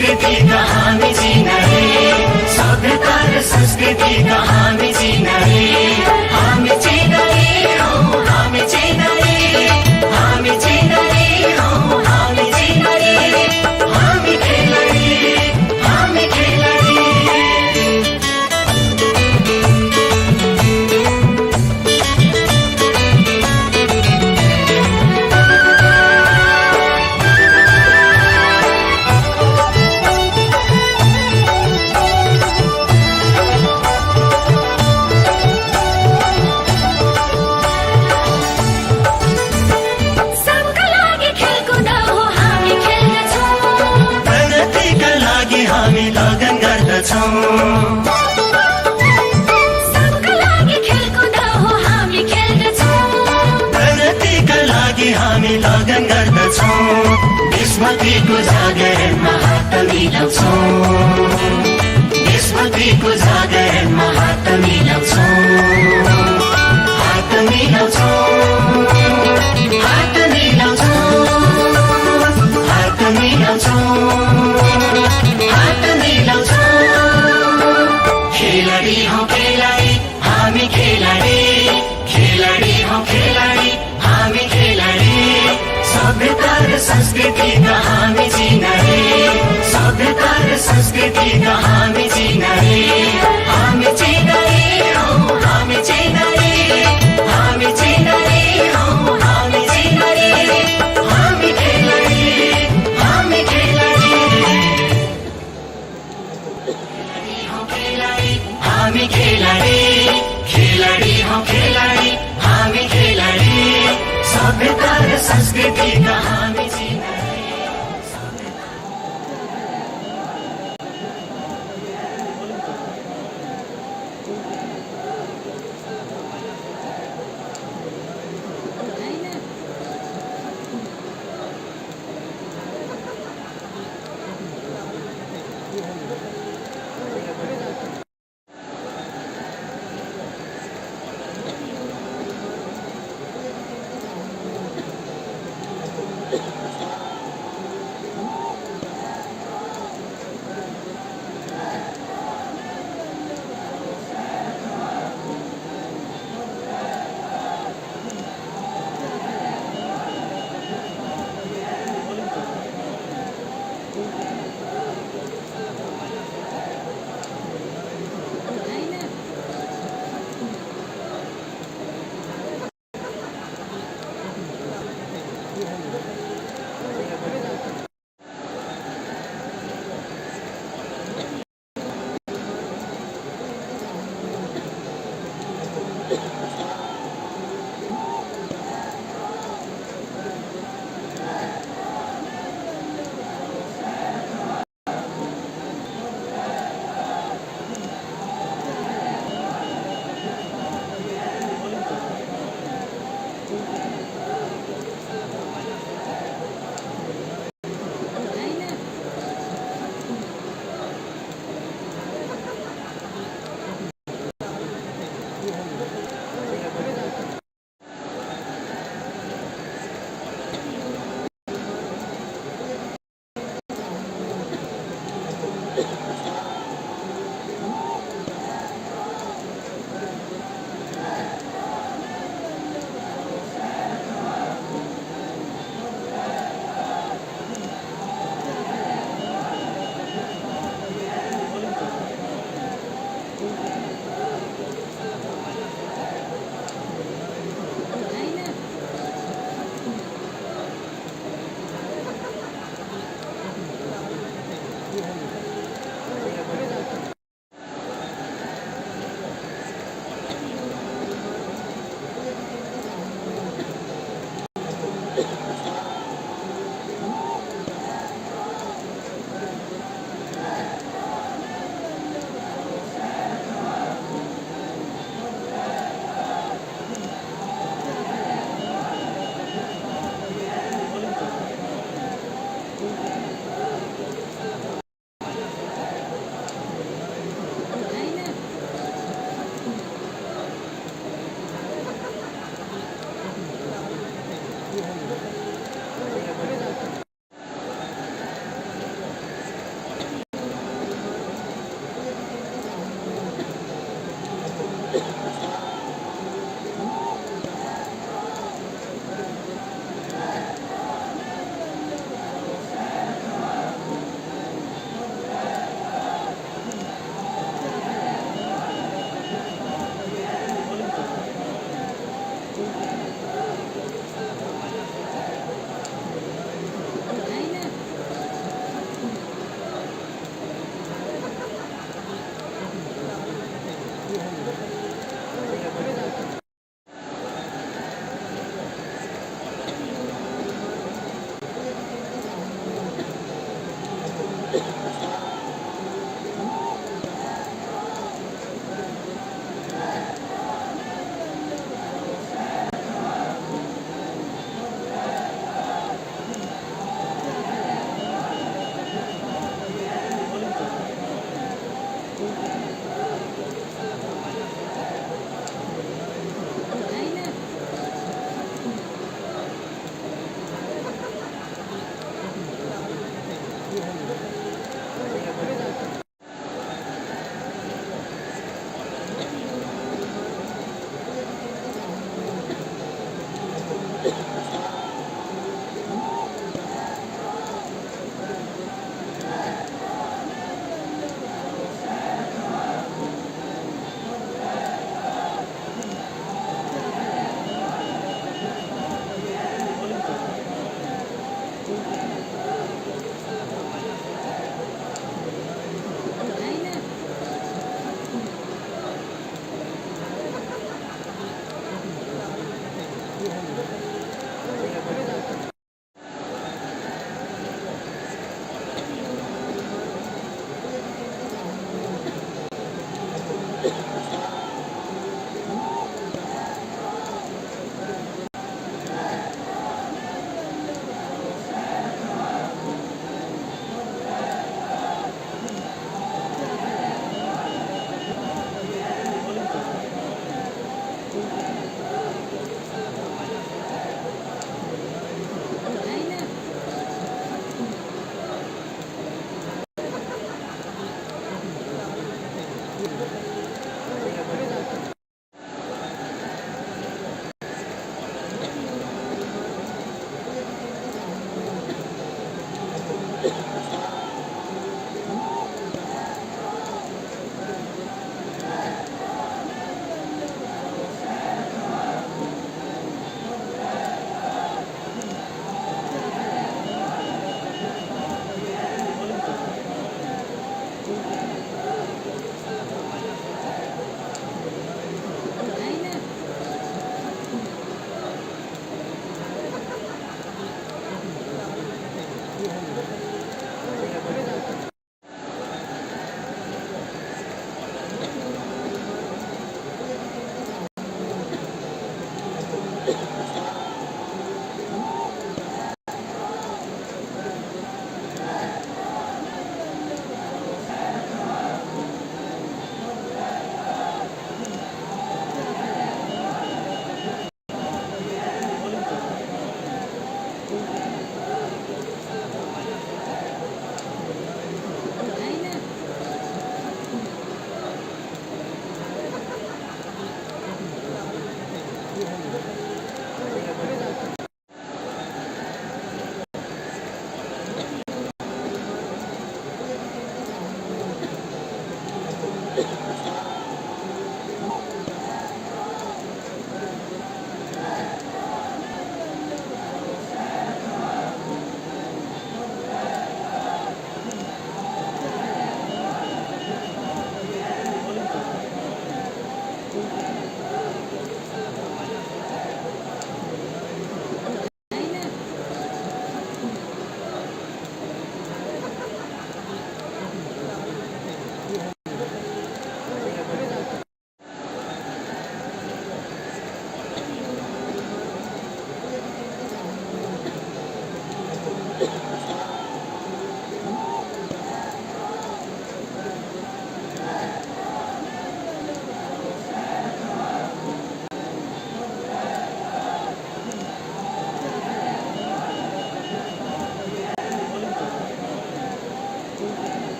संस्कृति का हामी चिना रे सभ्यता र संस्कृति का हामी चिना रे हामी चिना रे हौ हामी चिना रे हामी चिना रे हौ हामी चिना रे हामी खेलाडी हामी खेलाडी लगन गर्दछौं सबका लागि खेलकुद हो हामी खेल्दछौं प्रगतिका लागि हामी लगन गर्दछौं देशभक्तिको जागरणमा हात मिलाउँछौं देशभक्तिको जागरणमा हात मिलाउँछौं हात मिलाउँछौं हात मिलाउँछौं हात मिलाउँछौं खेलाडी हौ खेलाडी हामी खेलाडी खेलाडी हौ खेलाडी हामी खेलाडी सभ्यता र संस्कृति का हामी चिना रे सभ्यता र संस्कृति का हामी